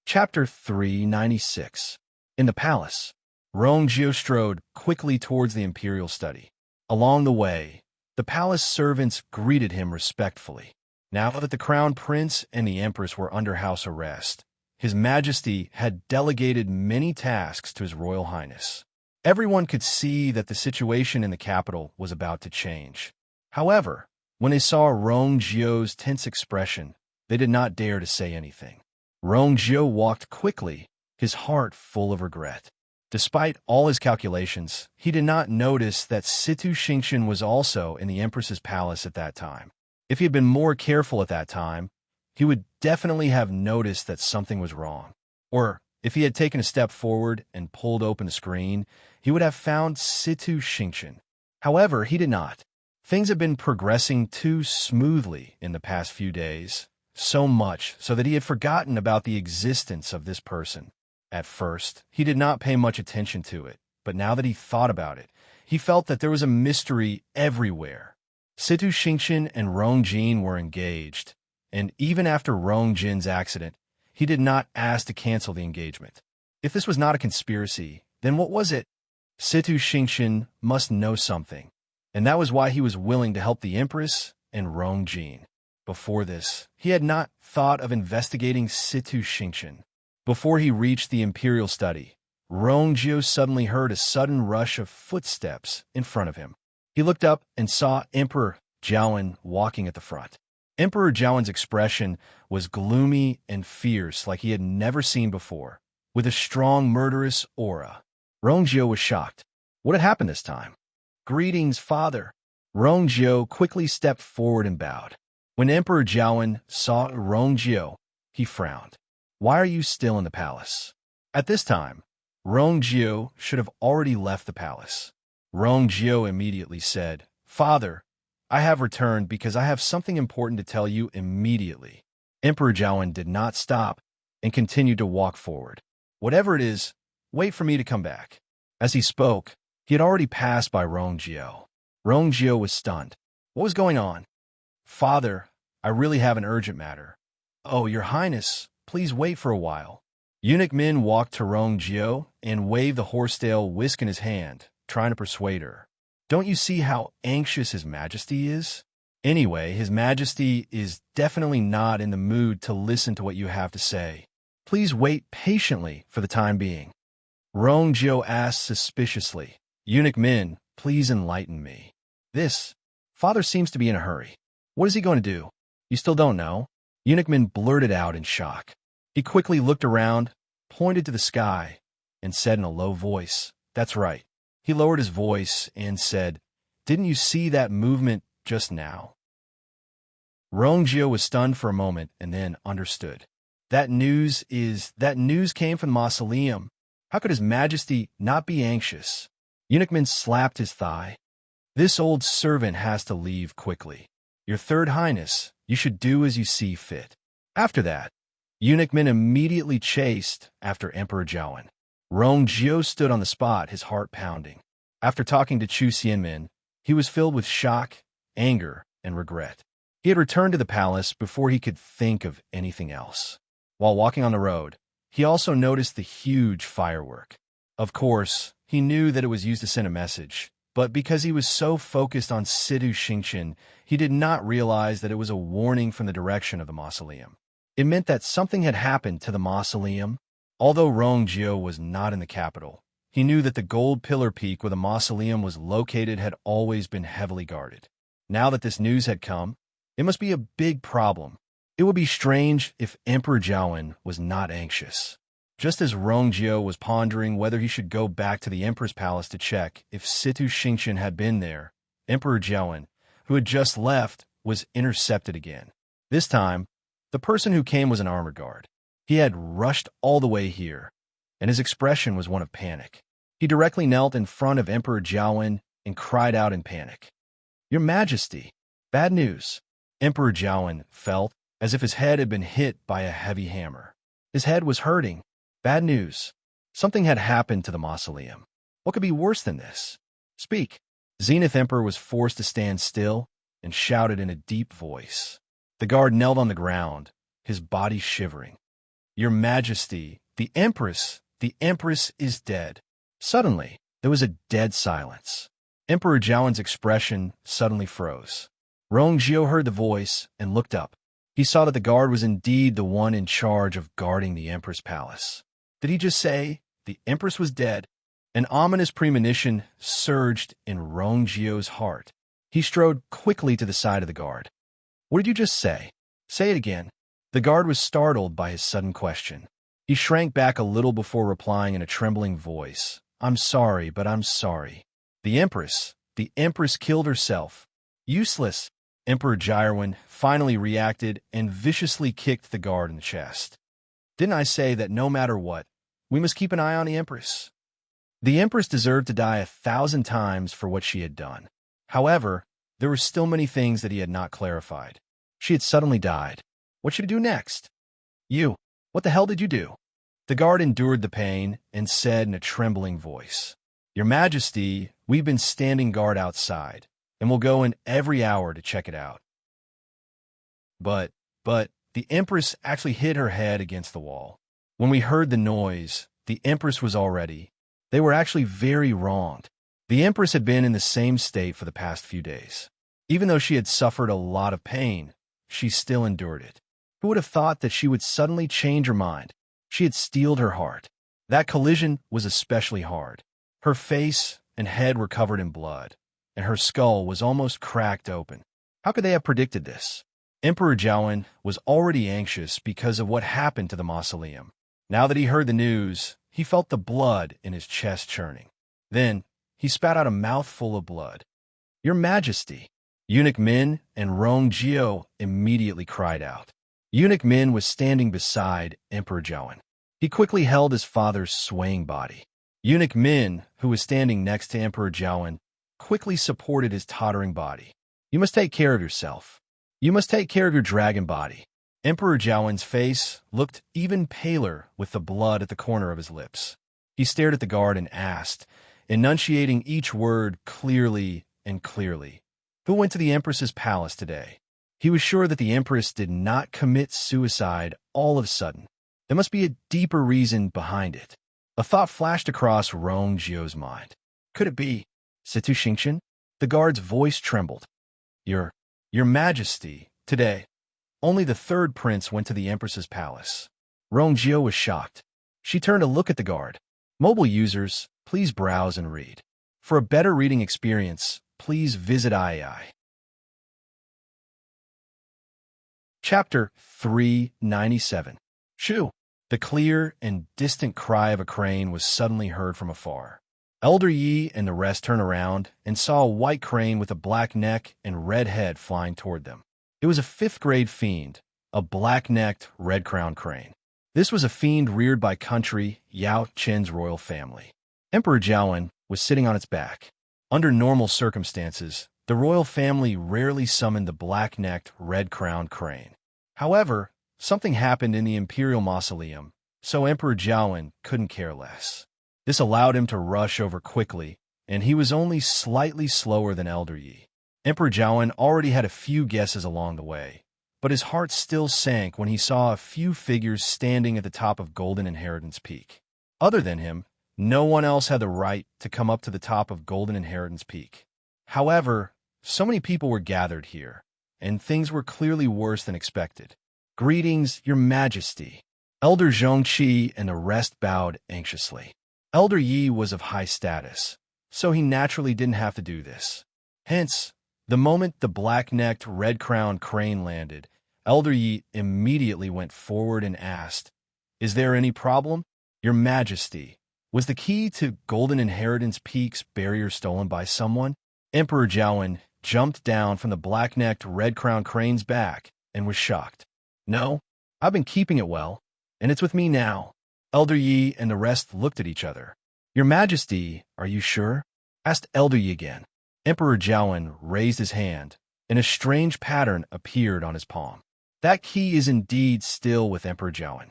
Chapter 396. In the palace, Rongjio strode quickly towards the imperial study. Along the way, the palace servants greeted him respectfully. Now that the crown prince and the empress were under house arrest, His Majesty had delegated many tasks to His Royal Highness. Everyone could see that the situation in the capital was about to change. However, when they saw Rongjio's tense expression, they did not dare to say anything. Rongjio walked quickly, his heart full of regret. Despite all his calculations, he did not notice that Situ Xingqian was also in the Empress's palace at that time. If he had been more careful at that time, he would definitely have noticed that something was wrong. Or, if he had taken a step forward and pulled open the screen, he would have found Situ Xingqian. However, he did not. Things had been progressing too smoothly in the past few days, so much so that he had forgotten about the existence of this person. At first, he did not pay much attention to it, but now that he thought about it, he felt that there was a mystery everywhere. Situ Xingqian and Rong Jin were engaged, and even after Rong Jin's accident, he did not ask to cancel the engagement. If this was not a conspiracy, then what was it? Situ Xingqian must know something, and that was why he was willing to help the Empress and Rong Jin. Before this, he had not thought of investigating Situ Xingqian. Before he reached the Imperial study, Rong Jio suddenly heard a sudden rush of footsteps in front of him. He looked up and saw Emperor Jiawen walking at the front. Emperor Jiawen's expression was gloomy and fierce like he had never seen before, with a strong murderous aura. Rong Jio was shocked. What had happened this time? Greetings, father. Rong Jio quickly stepped forward and bowed. When Emperor Jiawen saw Rong Jio, he frowned. Why are you still in the palace? At this time, Rong Jio should have already left the palace. Rong Jio immediately said, Father, I have returned because I have something important to tell you immediately. Emperor Jiawen did not stop and continued to walk forward. Whatever it is, wait for me to come back. As he spoke, he had already passed by Rong Jio. Rong Jio was stunned. What was going on? Father, I really have an urgent matter. Oh, Your Highness, please wait for a while. Eunuch Min walked to Rong Jio and waved the horsetail whisk in his hand, trying to persuade her. Don't you see how anxious His Majesty is? Anyway, His Majesty is definitely not in the mood to listen to what you have to say. Please wait patiently for the time being. Rong Jio asked suspiciously, Eunuch Min, please enlighten me. This father seems to be in a hurry. What is he going to do? You still don't know? Eunuch Min blurted out in shock. He quickly looked around, pointed to the sky, and said in a low voice, That's right. He lowered his voice and said, Didn't you see that movement just now? Rong Jio was stunned for a moment and then understood. That news came from the mausoleum. How could His Majesty not be anxious? Eunuch Min slapped his thigh. This old servant has to leave quickly. Your Third Highness, you should do as you see fit. After that, Eunuch Min immediately chased after Emperor Jiawen. Rong Jio stood on the spot, his heart pounding. After talking to Chu Xianmin, he was filled with shock, anger, and regret. He had returned to the palace before he could think of anything else. While walking on the road, he also noticed the huge firework. Of course, he knew that it was used to send a message, but because he was so focused on Situ Xingqian, he did not realize that it was a warning from the direction of the mausoleum. It meant that something had happened to the mausoleum. Although Rong Jio was not in the capital, he knew that the gold pillar peak where the mausoleum was located had always been heavily guarded. Now that this news had come, it must be a big problem. It would be strange if Emperor Jiawen was not anxious. Just as Rong Jio was pondering whether he should go back to the Emperor's palace to check if Situ Xingqian had been there, Emperor Jiawen, who had just left, was intercepted again. This time, the person who came was an armored guard. He had rushed all the way here, and his expression was one of panic. He directly knelt in front of Emperor Jiawen and cried out in panic. Your Majesty, bad news. Emperor Jiawen felt as if his head had been hit by a heavy hammer. His head was hurting. Bad news. Something had happened to the mausoleum. What could be worse than this? Speak. Zenith Emperor was forced to stand still and shouted in a deep voice. The guard knelt on the ground, his body shivering. Your Majesty, the Empress is dead. Suddenly, there was a dead silence. Emperor Jiawen's expression suddenly froze. Rong Jio heard the voice and looked up. He saw that the guard was indeed the one in charge of guarding the Emperor's palace. Did he just say the Empress was dead? An ominous premonition surged in Rong Jio's heart. He strode quickly to the side of the guard. What did you just say? Say it again. The guard was startled by his sudden question. He shrank back a little before replying in a trembling voice. I'm sorry, but I'm sorry. The Empress killed herself. Useless. Emperor Gyrwin finally reacted and viciously kicked the guard in the chest. Didn't I say that no matter what, we must keep an eye on the Empress? The Empress deserved to die 1,000 times for what she had done. However, there were still many things that he had not clarified. She had suddenly died. What should he do next? You, what the hell did you do? The guard endured the pain and said in a trembling voice, Your Majesty, we've been standing guard outside, and we'll go in every hour to check it out. But, the Empress actually hit her head against the wall. When we heard the noise, the Empress was already. They were actually very wronged. The Empress had been in the same state for the past few days. Even though she had suffered a lot of pain, she still endured it. Who would have thought that she would suddenly change her mind? She had steeled her heart. That collision was especially hard. Her face and head were covered in blood, and her skull was almost cracked open. How could they have predicted this? Emperor Gyrwin was already anxious because of what happened to the mausoleum. Now that he heard the news, he felt the blood in his chest churning. Then, he spat out a mouthful of blood. Your Majesty! Eunuch Min and Rong Jio immediately cried out. Eunuch Min was standing beside Emperor Gyrwin. He quickly held his father's swaying body. Eunuch Min, who was standing next to Emperor Gyrwin, quickly supported his tottering body. You must take care of yourself. You must take care of your dragon body. Emperor Gyrwin's face looked even paler with the blood at the corner of his lips. He stared at the guard and asked, enunciating each word clearly and clearly, Who went to the Empress's palace today? He was sure that the Empress did not commit suicide all of a sudden. There must be a deeper reason behind it. A thought flashed across Rong Jio's mind. Could it be Situ Xingqian? The guard's voice trembled. Your Majesty, today, only the third prince went to the Empress's palace. Rong Jio was shocked. She turned to look at the guard. Mobile users, please browse and read. For a better reading experience, please visit IAI. Chapter 397. Shoo! The clear and distant cry of a crane was suddenly heard from afar. Elder Yi and the rest turned around and saw a white crane with a black neck and red head flying toward them. It was a 5th-grade fiend, a black-necked, red-crowned crane. This was a fiend reared by country Yao Qin's royal family. Emperor Gyrwin was sitting on its back. Under normal circumstances, the royal family rarely summoned the black-necked, red-crowned crane. However, something happened in the Imperial mausoleum, so Emperor Gyrwin couldn't care less. This allowed him to rush over quickly, and he was only slightly slower than Elder Yi. Emperor Gyrwin already had a few guesses along the way, but his heart still sank when he saw a few figures standing at the top of Golden Inheritance Peak. Other than him, no one else had the right to come up to the top of Golden Inheritance Peak. However, so many people were gathered here, and things were clearly worse than expected. Greetings, Your Majesty. Elder Zhongqi and the rest bowed anxiously. Elder Yi was of high status, so he naturally didn't have to do this. Hence, the moment the black-necked, red-crowned crane landed, Elder Yi immediately went forward and asked, Is there any problem? Your Majesty, was the key to Golden Inheritance Peak's barrier stolen by someone? Emperor Gyrwin jumped down from the black-necked, red-crowned crane's back and was shocked. No, I've been keeping it well, and it's with me now. Elder Yi and the rest looked at each other. Your Majesty, are you sure? Asked Elder Yi again. Emperor Gyrwin raised his hand, and a strange pattern appeared on his palm. That key is indeed still with Emperor Gyrwin.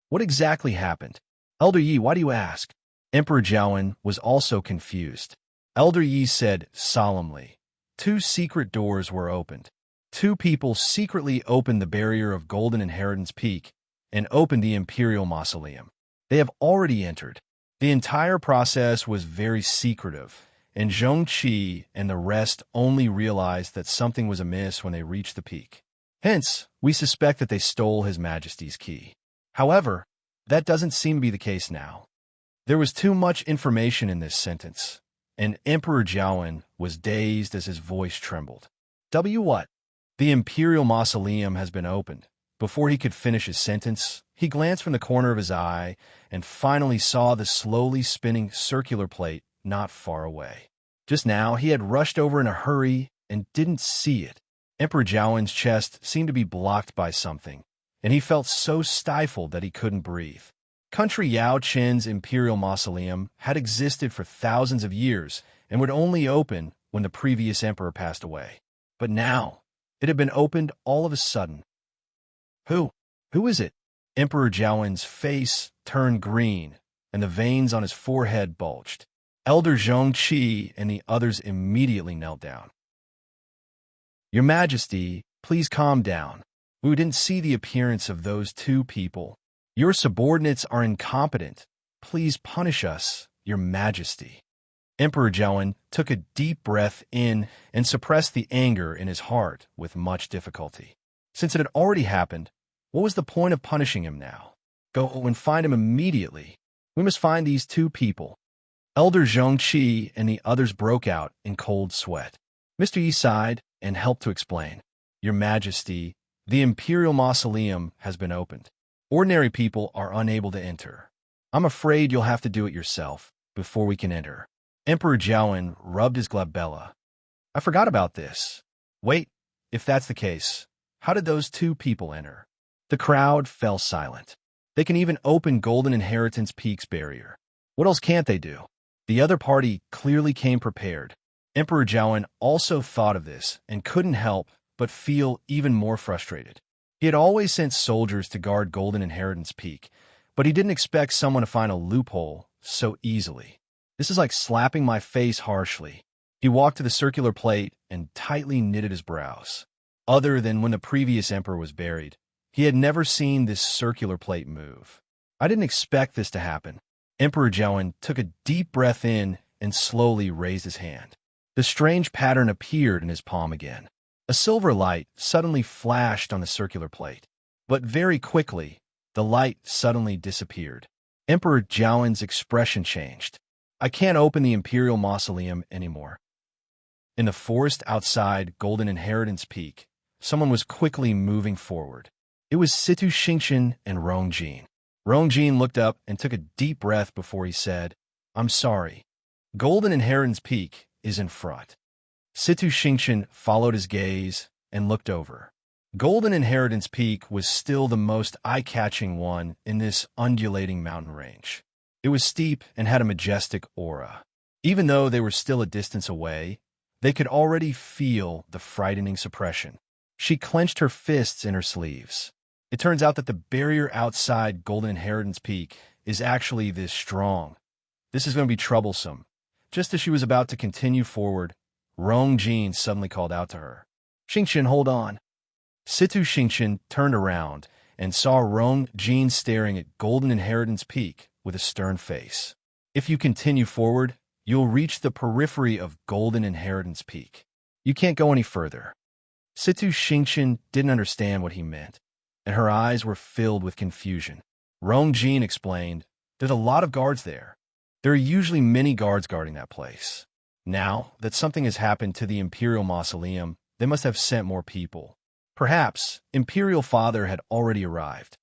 What exactly happened? Elder Yi, why do you ask? Emperor Gyrwin was also confused. Elder Yi said solemnly, 2 secret doors were opened. 2 people secretly opened the barrier of Golden Inheritance Peak and opened the Imperial Mausoleum. They have already entered. The entire process was very secretive, and Zhongqi and the rest only realized that something was amiss when they reached the peak. Hence, we suspect that they stole His Majesty's key. However, that doesn't seem to be the case now. There was too much information in this sentence, and Emperor Gyrwin was dazed as his voice trembled. What? The Imperial Mausoleum has been opened. Before he could finish his sentence, he glanced from the corner of his eye and finally saw the slowly spinning circular plate not far away. Just now, he had rushed over in a hurry and didn't see it. Emperor Jiawen's chest seemed to be blocked by something, and he felt so stifled that he couldn't breathe. Country Yao Qin's Imperial Mausoleum had existed for thousands of years and would only open when the previous emperor passed away. But now, it had been opened all of a sudden. Who? Who is it? Emperor Jiawen's face turned green, and the veins on his forehead bulged. Elder Zhongqi and the others immediately knelt down. Your Majesty, please calm down. We didn't see the appearance of those two people. Your subordinates are incompetent. Please punish us, Your Majesty. Emperor Jiawen took a deep breath in and suppressed the anger in his heart with much difficulty. Since it had already happened, what was the point of punishing him now? Go and find him immediately. We must find these two people. Elder Zhongqi and the others broke out in cold sweat. Mr. Yi sighed and helped to explain. Your Majesty, the Imperial Mausoleum has been opened. Ordinary people are unable to enter. I'm afraid you'll have to do it yourself before we can enter. Emperor Jiawen rubbed his glabella. I forgot about this. Wait, if that's the case, how did those two people enter? The crowd fell silent. They can even open Golden Inheritance Peak's barrier. What else can't they do? The other party clearly came prepared. Emperor Jiawen also thought of this and couldn't help but feel even more frustrated. He had always sent soldiers to guard Golden Inheritance Peak, but he didn't expect someone to find a loophole so easily. This is like slapping my face harshly. He walked to the circular plate and tightly knitted his brows. Other than when the previous emperor was buried, he had never seen this circular plate move. I didn't expect this to happen. Emperor Jiawen took a deep breath in and slowly raised his hand. The strange pattern appeared in his palm again. A silver light suddenly flashed on the circular plate. But very quickly, the light suddenly disappeared. Emperor Jiawen's expression changed. I can't open the Imperial Mausoleum anymore. In the forest outside Golden Inheritance Peak, someone was quickly moving forward. It was Situ Xingqian and Rongjin. Rongjin looked up and took a deep breath before he said, I'm sorry. Golden Inheritance Peak is in front. Situ Xingqian followed his gaze and looked over. Golden Inheritance Peak was still the most eye-catching one in this undulating mountain range. It was steep and had a majestic aura. Even though they were still a distance away, they could already feel the frightening suppression. She clenched her fists in her sleeves. It turns out that the barrier outside Golden Inheritance Peak is actually this strong. This is going to be troublesome. Just as she was about to continue forward, Rongjin suddenly called out to her. Xingqian, hold on. Situ Xingqian turned around and saw Rongjin staring at Golden Inheritance Peak with a stern face. If you continue forward, you'll reach the periphery of Golden Inheritance Peak. You can't go any further. Situ Xingqian didn't understand what he meant, and her eyes were filled with confusion. Rongjin explained, there's a lot of guards there. There are usually many guards guarding that place. Now that something has happened to the Imperial Mausoleum, they must have sent more people. Perhaps Imperial Father had already arrived.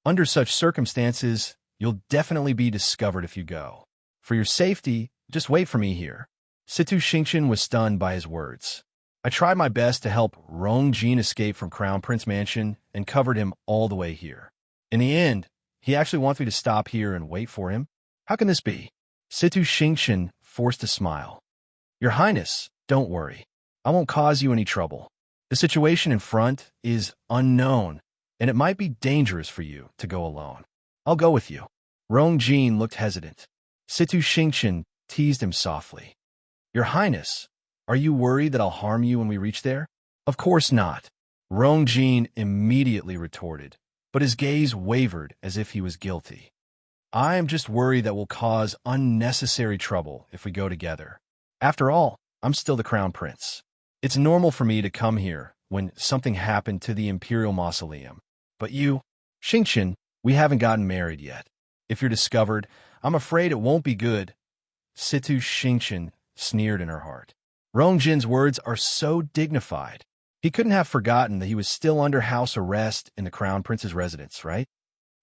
Under such circumstances, you'll definitely be discovered if you go. For your safety, just wait for me here. Situ Xingqian was stunned by his words. I tried my best to help Rongjin escape from Crown Prince Mansion and covered him all the way here. In the end, he actually wants me to stop here and wait for him? How can this be? Situ Xingqian forced a smile. Your Highness, don't worry. I won't cause you any trouble. The situation in front is unknown, and it might be dangerous for you to go alone. I'll go with you. Rongjin looked hesitant. Situ Xingqian teased him softly. Your Highness, are you worried that I'll harm you when we reach there? Of course not. Rongjin immediately retorted, but his gaze wavered as if he was guilty. I am just worried that we'll cause unnecessary trouble if we go together. After all, I'm still the Crown Prince. It's normal for me to come here when something happened to the Imperial Mausoleum. But you, Xingqian, we haven't gotten married yet. If you're discovered, I'm afraid it won't be good. Situ Xingqian sneered in her heart. Rongjin's words are so dignified. He couldn't have forgotten that he was still under house arrest in the Crown Prince's residence, right?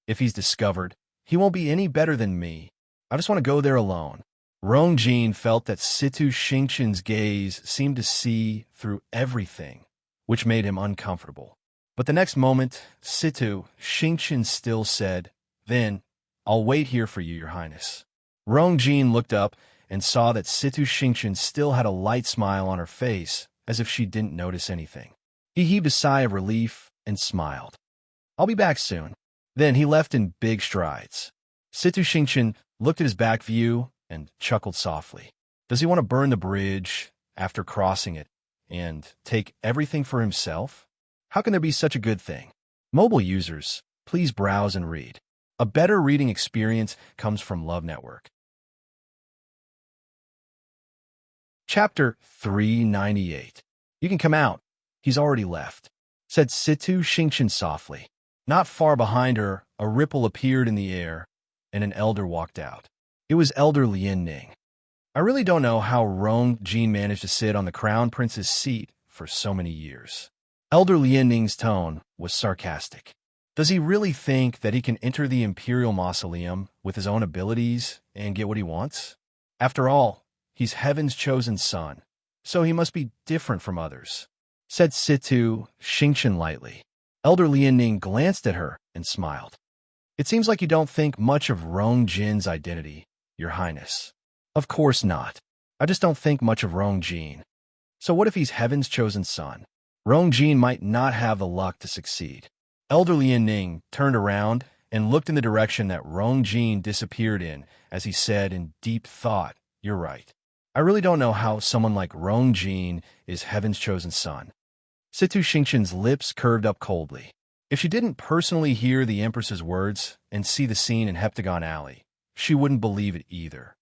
If he's discovered, he won't be any better than me. I just want to go there alone. Rong Jin felt that Situ Xingqian's gaze seemed to see through everything, which made him uncomfortable. But the next moment, Situ Xingqian still said, "Then, I'll wait here for you, Your Highness." Rong Jin looked up and saw that Situ Xingqian still had a light smile on her face, as if she didn't notice anything. He heaved a sigh of relief and smiled. "I'll be back soon." Then he left in big strides. Situ Xingqian looked at his back view and chuckled softly. Does he want to burn the bridge after crossing it and take everything for himself? How can there be such a good thing? Mobile users, please browse and read. A better reading experience comes from Love Network. Chapter 398. "You can come out. He's already left," said Situ Xingqian softly. Not far behind her, a ripple appeared in the air, and an elder walked out. It was Elder Lian Ning. I really don't know how Rong Jin managed to sit on the crown prince's seat for so many years. Elder Lian Ning's tone was sarcastic. Does he really think that he can enter the Imperial Mausoleum with his own abilities and get what he wants? After all, he's heaven's chosen son, so he must be different from others, said Situ Xingqian lightly. Elder Lian Ning glanced at her and smiled. It seems like you don't think much of Rong Jin's identity, Your Highness. Of course not. I just don't think much of Rong Jin. So what if he's heaven's chosen son? Rong Jin might not have the luck to succeed. Elder Lian Ning turned around and looked in the direction that Rong Jin disappeared in as he said in deep thought, "You're right. I really don't know how someone like Rong Jin is heaven's chosen son." Situ Xingqian's lips curved up coldly. If she didn't personally hear the Empress's words and see the scene in Heptagon Alley, she wouldn't believe it either.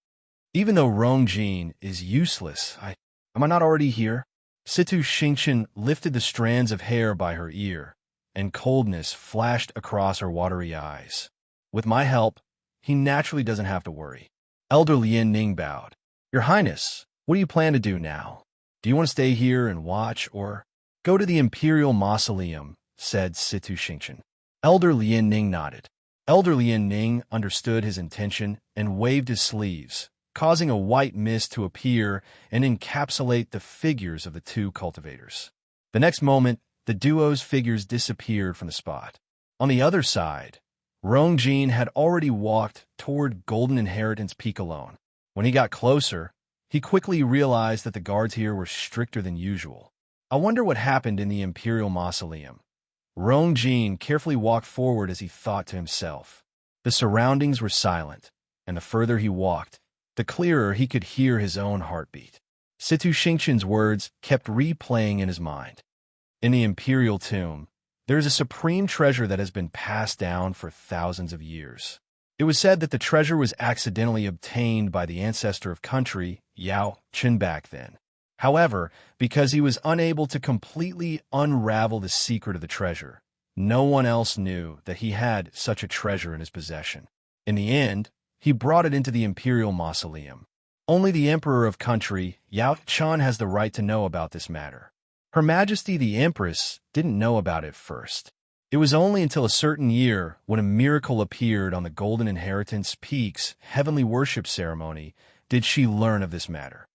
Even though Rong Jin is useless, am I not already here? Situ Xingqian lifted the strands of hair by her ear, and coldness flashed across her watery eyes. With my help, he naturally doesn't have to worry. Elder Lian Ning bowed. Your Highness, what do you plan to do now? Do you want to stay here and watch, or go to the Imperial Mausoleum? Said Situ Xingqian. Elder Lian Ning nodded. Elder Lian Ning understood his intention and waved his sleeves, causing a white mist to appear and encapsulate the figures of the two cultivators. The next moment, the duo's figures disappeared from the spot. On the other side, Rong Jin had already walked toward Golden Inheritance Peak alone. When he got closer, he quickly realized that the guards here were stricter than usual. I wonder what happened in the Imperial Mausoleum. Rong Jin carefully walked forward as he thought to himself. The surroundings were silent, and the further he walked, the clearer he could hear his own heartbeat. Situ Xingqian's words kept replaying in his mind. In the Imperial tomb, there is a supreme treasure that has been passed down for thousands of years. It was said that the treasure was accidentally obtained by the ancestor of country, Yao Chen, back then. However, because he was unable to completely unravel the secret of the treasure, no one else knew that he had such a treasure in his possession. In the end, he brought it into the Imperial Mausoleum. Only the Emperor of country, Yao Chen, has the right to know about this matter. Her Majesty the Empress didn't know about it first. It was only until a certain year when a miracle appeared on the Golden Inheritance Peak's heavenly worship ceremony did she learn of this matter.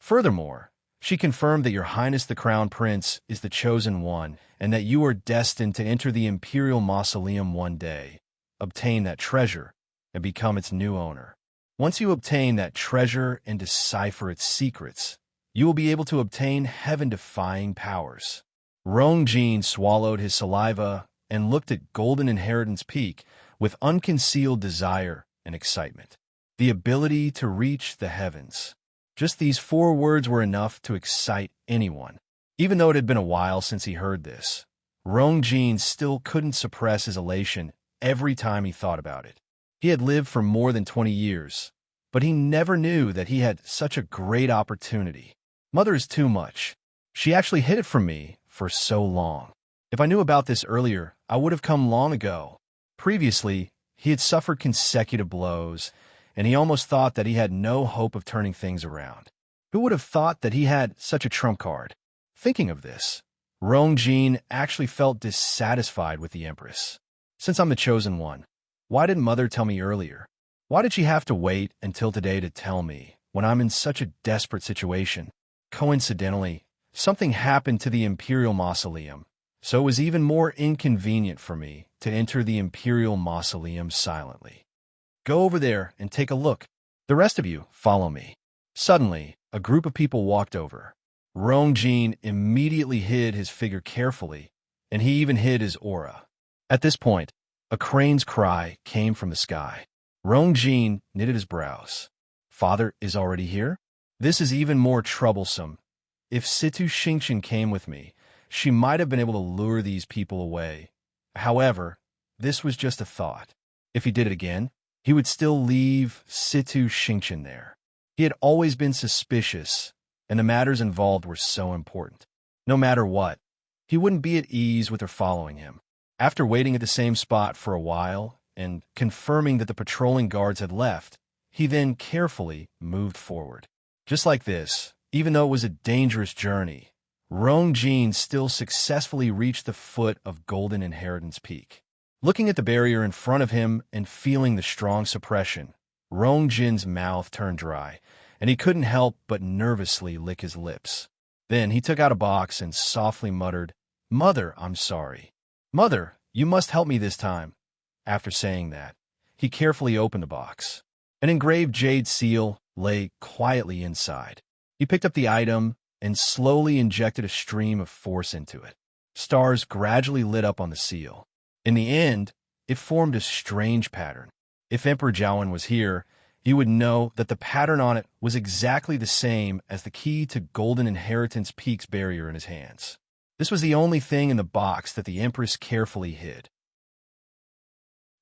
Furthermore, she confirmed that Your Highness the Crown Prince is the chosen one and that you are destined to enter the Imperial Mausoleum one day, obtain that treasure, and become its new owner. Once you obtain that treasure and decipher its secrets, you will be able to obtain heaven-defying powers. Rong Jin swallowed his saliva and looked at Golden Inheritance Peak with unconcealed desire and excitement. The ability to reach the heavens. Just these 4 words were enough to excite anyone. Even though it had been a while since he heard this, Rong Jin still couldn't suppress his elation every time he thought about it. He had lived for more than 20 years, but he never knew that he had such a great opportunity. Mother is too much. She actually hid it from me for so long. If I knew about this earlier, I would have come long ago. Previously, he had suffered consecutive blows, and he almost thought that he had no hope of turning things around. Who would have thought that he had such a trump card? Thinking of this, Rong Jin actually felt dissatisfied with the Empress. Since I'm the chosen one, why didn't Mother tell me earlier? Why did she have to wait until today to tell me when I'm in such a desperate situation? Coincidentally, something happened to the Imperial Mausoleum, so it was even more inconvenient for me to enter the Imperial Mausoleum silently. Go over there and take a look. The rest of you, follow me. Suddenly, a group of people walked over. Rongjin immediately hid his figure carefully, and he even hid his aura. At this point, a crane's cry came from the sky. Rongjin knitted his brows. Father is already here? This is even more troublesome. If Situ Xingqian came with me, she might have been able to lure these people away. However, this was just a thought. If he did it again, he would still leave Situ Xingqian there. He had always been suspicious, and the matters involved were so important. No matter what, he wouldn't be at ease with her following him. After waiting at the same spot for a while and confirming that the patrolling guards had left, he then carefully moved forward. Just like this, even though it was a dangerous journey, Rongjin still successfully reached the foot of Golden Inheritance Peak. Looking at the barrier in front of him and feeling the strong suppression, Rongjin's mouth turned dry, and he couldn't help but nervously lick his lips. Then he took out a box and softly muttered, "Mother, I'm sorry. Mother, you must help me this time." After saying that, he carefully opened the box. An engraved jade seal lay quietly inside. He picked up the item and slowly injected a stream of force into it. Stars gradually lit up on the seal. In the end, it formed a strange pattern. If Emperor Jiawen was here, he would know that the pattern on it was exactly the same as the key to Golden Inheritance Peak's barrier in his hands. This was the only thing in the box that the Empress carefully hid.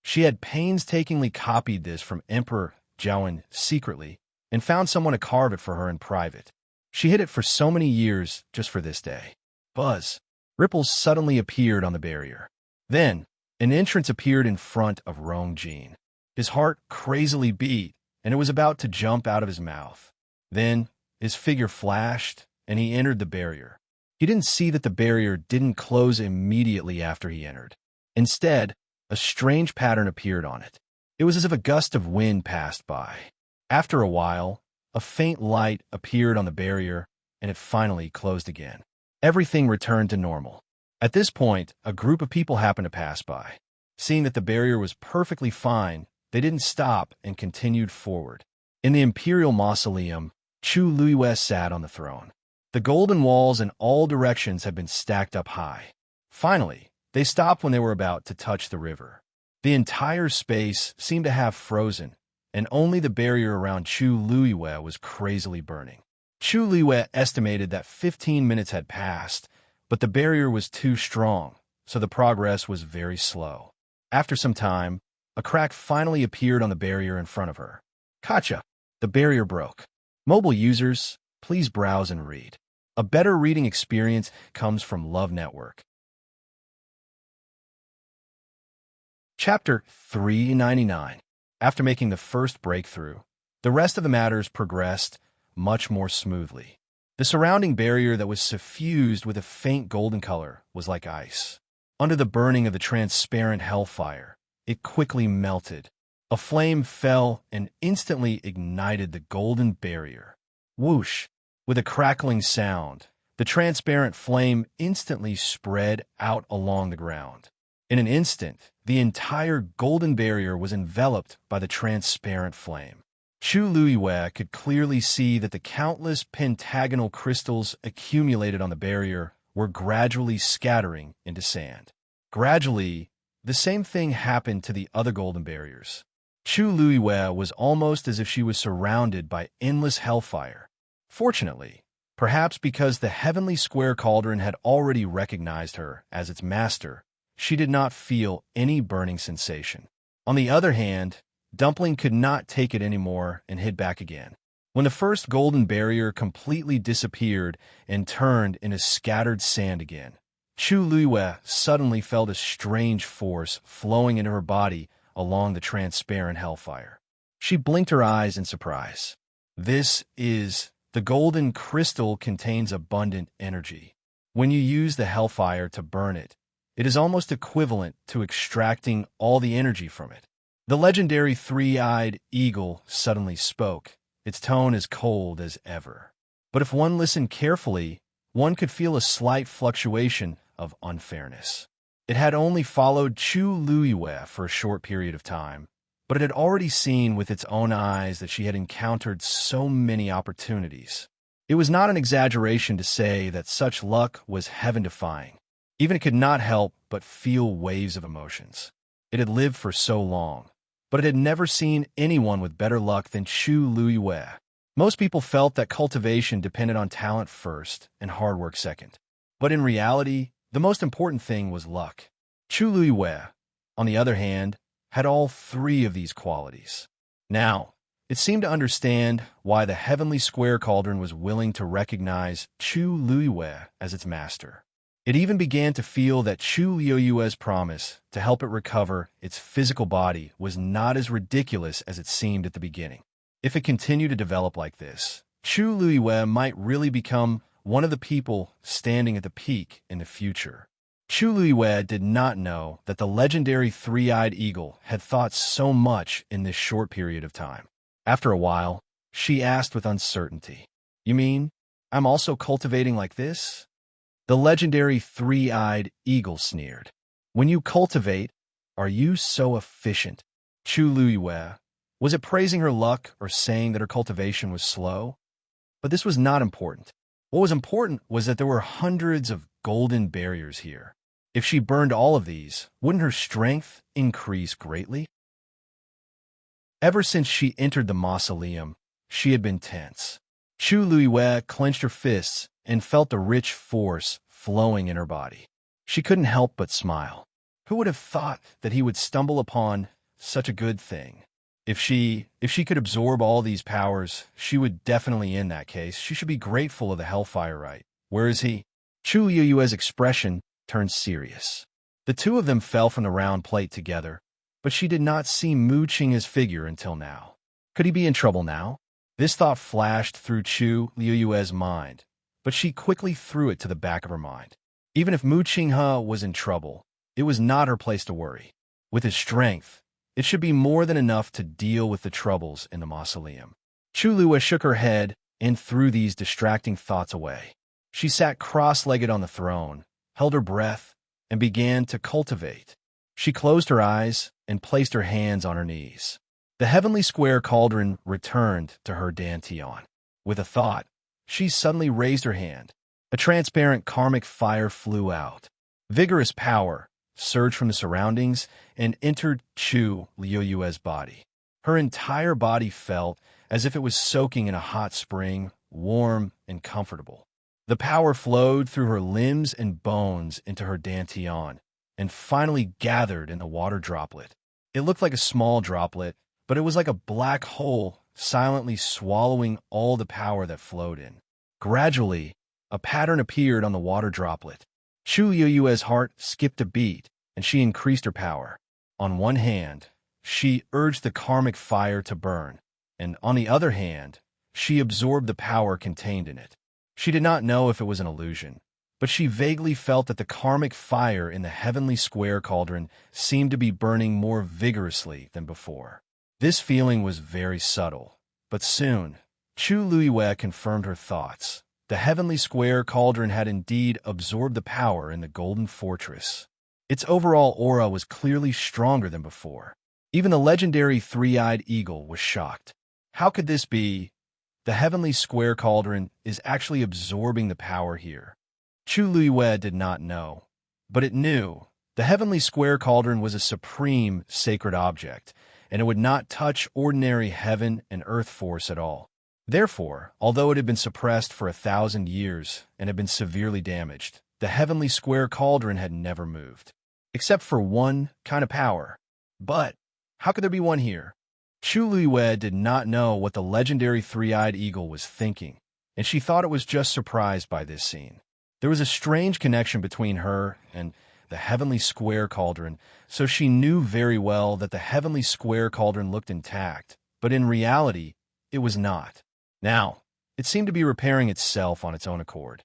She had painstakingly copied this from Emperor Jiawen secretly and found someone to carve it for her in private. She hid it for so many years just for this day. Buzz. Ripples suddenly appeared on the barrier. Then, an entrance appeared in front of Rongjin. His heart crazily beat, and it was about to jump out of his mouth. Then, his figure flashed, and he entered the barrier. He didn't see that the barrier didn't close immediately after he entered. Instead, a strange pattern appeared on it. It was as if a gust of wind passed by. After a while, a faint light appeared on the barrier, and it finally closed again. Everything returned to normal. At this point, a group of people happened to pass by. Seeing that the barrier was perfectly fine, they didn't stop and continued forward. In the Imperial Mausoleum, Chu Luiyue sat on the throne. The golden walls in all directions had been stacked up high. Finally, they stopped when they were about to touch the river. The entire space seemed to have frozen, and only the barrier around Chu Luiyue was crazily burning. Chu Luiyue estimated that 15 minutes had passed, but the barrier was too strong, so the progress was very slow. After some time, a crack finally appeared on the barrier in front of her. Gotcha! The barrier broke. Mobile users, please browse and read. A better reading experience comes from Love Network. Chapter 399. After making the first breakthrough, the rest of the matters progressed much more smoothly. The surrounding barrier that was suffused with a faint golden color was like ice. Under the burning of the transparent hellfire, it quickly melted. A flame fell and instantly ignited the golden barrier. Whoosh! With a crackling sound, the transparent flame instantly spread out along the ground. In an instant, the entire golden barrier was enveloped by the transparent flame. Chu Luiyue could clearly see that the countless pentagonal crystals accumulated on the barrier were gradually scattering into sand. Gradually, the same thing happened to the other golden barriers. Chu Luiyue was almost as if she was surrounded by endless hellfire. Fortunately, perhaps because the heavenly square cauldron had already recognized her as its master, she did not feel any burning sensation. On the other hand, Dumpling could not take it anymore and hid back again. When the first golden barrier completely disappeared and turned into scattered sand again, Chu Luiyue suddenly felt a strange force flowing into her body along the transparent hellfire. She blinked her eyes in surprise. The golden crystal contains abundant energy. When you use the hellfire to burn it, it is almost equivalent to extracting all the energy from it. The legendary three-eyed eagle suddenly spoke, its tone as cold as ever. But if one listened carefully, one could feel a slight fluctuation of unfairness. It had only followed Chu Luiyue for a short period of time, but it had already seen with its own eyes that she had encountered so many opportunities. It was not an exaggeration to say that such luck was heaven-defying. Even it could not help but feel waves of emotions. It had lived for so long, but it had never seen anyone with better luck than Chu Luiyue. Most people felt that cultivation depended on talent first and hard work second. But in reality, the most important thing was luck. Chu Luiyue, on the other hand, had all three of these qualities. Now, it seemed to understand why the heavenly square cauldron was willing to recognize Chu Luiyue as its master. It even began to feel that Chu Luiyue's promise to help it recover its physical body was not as ridiculous as it seemed at the beginning. If it continued to develop like this, Chu Luiyue might really become one of the people standing at the peak in the future. Chu Luiyue did not know that the legendary three-eyed eagle had thought so much in this short period of time. After a while, she asked with uncertainty, "You mean I'm also cultivating like this?" The legendary three-eyed eagle sneered. "When you cultivate, are you so efficient?" Chu Luiyue, was it praising her luck or saying that her cultivation was slow? But this was not important. What was important was that there were hundreds of golden barriers here. If she burned all of these, wouldn't her strength increase greatly? Ever since she entered the mausoleum, she had been tense. Chu Luiyue clenched her fists and felt the rich force flowing in her body. She couldn't help but smile. Who would have thought that he would stumble upon such a good thing? If she could absorb all these powers, she would definitely, in that case, she should be grateful of the Hellfire Rite. Where is he? Chu Luiyue's expression turned serious. The two of them fell from the round plate together, but she did not see Mu Qing's figure until now. Could he be in trouble now? This thought flashed through Chu Luiyue's mind, but she quickly threw it to the back of her mind. Even if Mu Qinghe was in trouble, it was not her place to worry. With his strength, it should be more than enough to deal with the troubles in the mausoleum. Chu Luiyue shook her head and threw these distracting thoughts away. She sat cross-legged on the throne, held her breath, and began to cultivate. She closed her eyes and placed her hands on her knees. The heavenly square cauldron returned to her dantian. With a thought, she suddenly raised her hand. A transparent karmic fire flew out. Vigorous power surged from the surroundings and entered Chu Luiyue's body. Her entire body felt as if it was soaking in a hot spring, warm and comfortable. The power flowed through her limbs and bones into her dantian, and finally gathered in the water droplet. It looked like a small droplet, but it was like a black hole silently swallowing all the power that flowed in. Gradually, a pattern appeared on the water droplet. Chu Luiyue's heart skipped a beat, and she increased her power. On one hand, she urged the karmic fire to burn, and on the other hand, she absorbed the power contained in it. She did not know if it was an illusion, but she vaguely felt that the karmic fire in the heavenly square cauldron seemed to be burning more vigorously than before. This feeling was very subtle, but soon, Chu Luiyue confirmed her thoughts. The heavenly square cauldron had indeed absorbed the power in the golden fortress. Its overall aura was clearly stronger than before. Even the legendary three-eyed eagle was shocked. How could this be? The heavenly square cauldron is actually absorbing the power here. Chu Luiyue did not know, but it knew. The heavenly square cauldron was a supreme sacred object, and it would not touch ordinary heaven and earth force at all. Therefore, although it had been suppressed for 1,000 years and had been severely damaged, the heavenly square cauldron had never moved, except for one kind of power. But how could there be one here? Chu Luiyue did not know what the legendary three-eyed eagle was thinking, and she thought it was just surprised by this scene. There was a strange connection between her and the heavenly square cauldron, so she knew very well that the heavenly square cauldron looked intact, but in reality, it was not. Now, it seemed to be repairing itself on its own accord.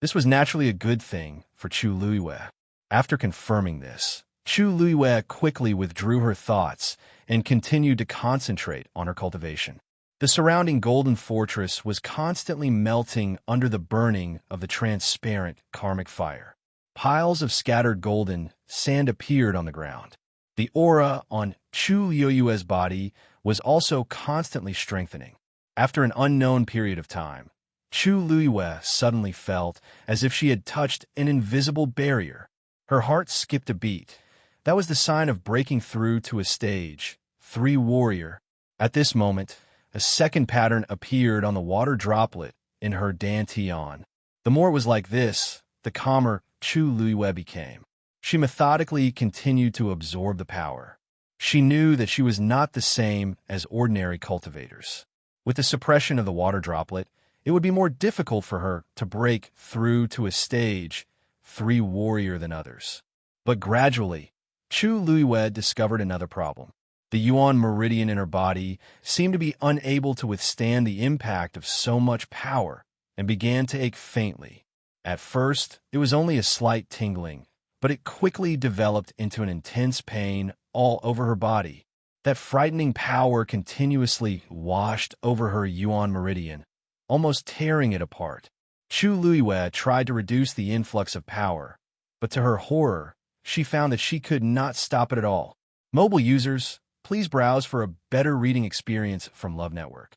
This was naturally a good thing for Chu Luiyue. After confirming this, Chu Luiyue quickly withdrew her thoughts and continued to concentrate on her cultivation. The surrounding golden fortress was constantly melting under the burning of the transparent karmic fire. Piles of scattered golden sand appeared on the ground. The aura on Chu Luiyue's body was also constantly strengthening. After an unknown period of time, Chu Luiyue suddenly felt as if she had touched an invisible barrier. Her heart skipped a beat. That was the sign of breaking through to a stage 3 warrior. At this moment, a second pattern appeared on the water droplet in her dantian. The more it was like this, the calmer Chu Luiyue became. She methodically continued to absorb the power. She knew that she was not the same as ordinary cultivators. With the suppression of the water droplet, it would be more difficult for her to break through to a stage 3 warrior than others. But gradually, Chu Luiyue discovered another problem. The yuan meridian in her body seemed to be unable to withstand the impact of so much power and began to ache faintly. At first, it was only a slight tingling, but it quickly developed into an intense pain all over her body. That frightening power continuously washed over her yuan meridian, almost tearing it apart. Chu Luiyue tried to reduce the influx of power, but to her horror, she found that she could not stop it at all. Mobile users, please browse for a better reading experience from Love Network.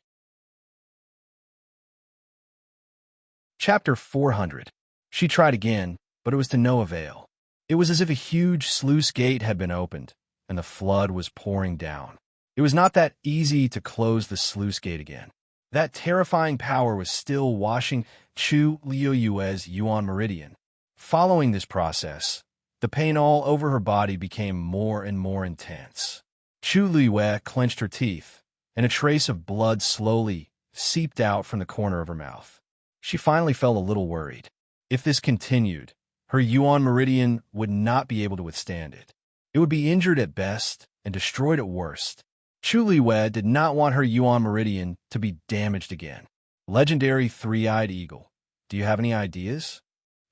Chapter 400. She tried again, but it was to no avail. It was as if a huge sluice gate had been opened, and the flood was pouring down. It was not that easy to close the sluice gate again. That terrifying power was still washing Chu Luiyue's yuan meridian. Following this process, the pain all over her body became more and more intense. Chu Luiyue clenched her teeth, and a trace of blood slowly seeped out from the corner of her mouth. She finally felt a little worried. If this continued, her yuan meridian would not be able to withstand it. It would be injured at best and destroyed at worst. Chu Luiyue did not want her yuan meridian to be damaged again. Legendary Three-Eyed Eagle. Do you have any ideas?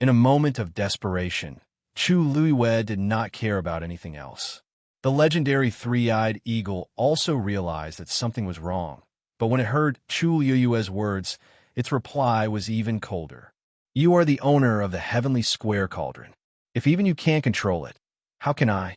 In a moment of desperation, Chu Luiyue did not care about anything else. The legendary Three-Eyed Eagle also realized that something was wrong, but when it heard Chu Luiyue's words, its reply was even colder. You are the owner of the heavenly square cauldron. If even you can't control it, how can I?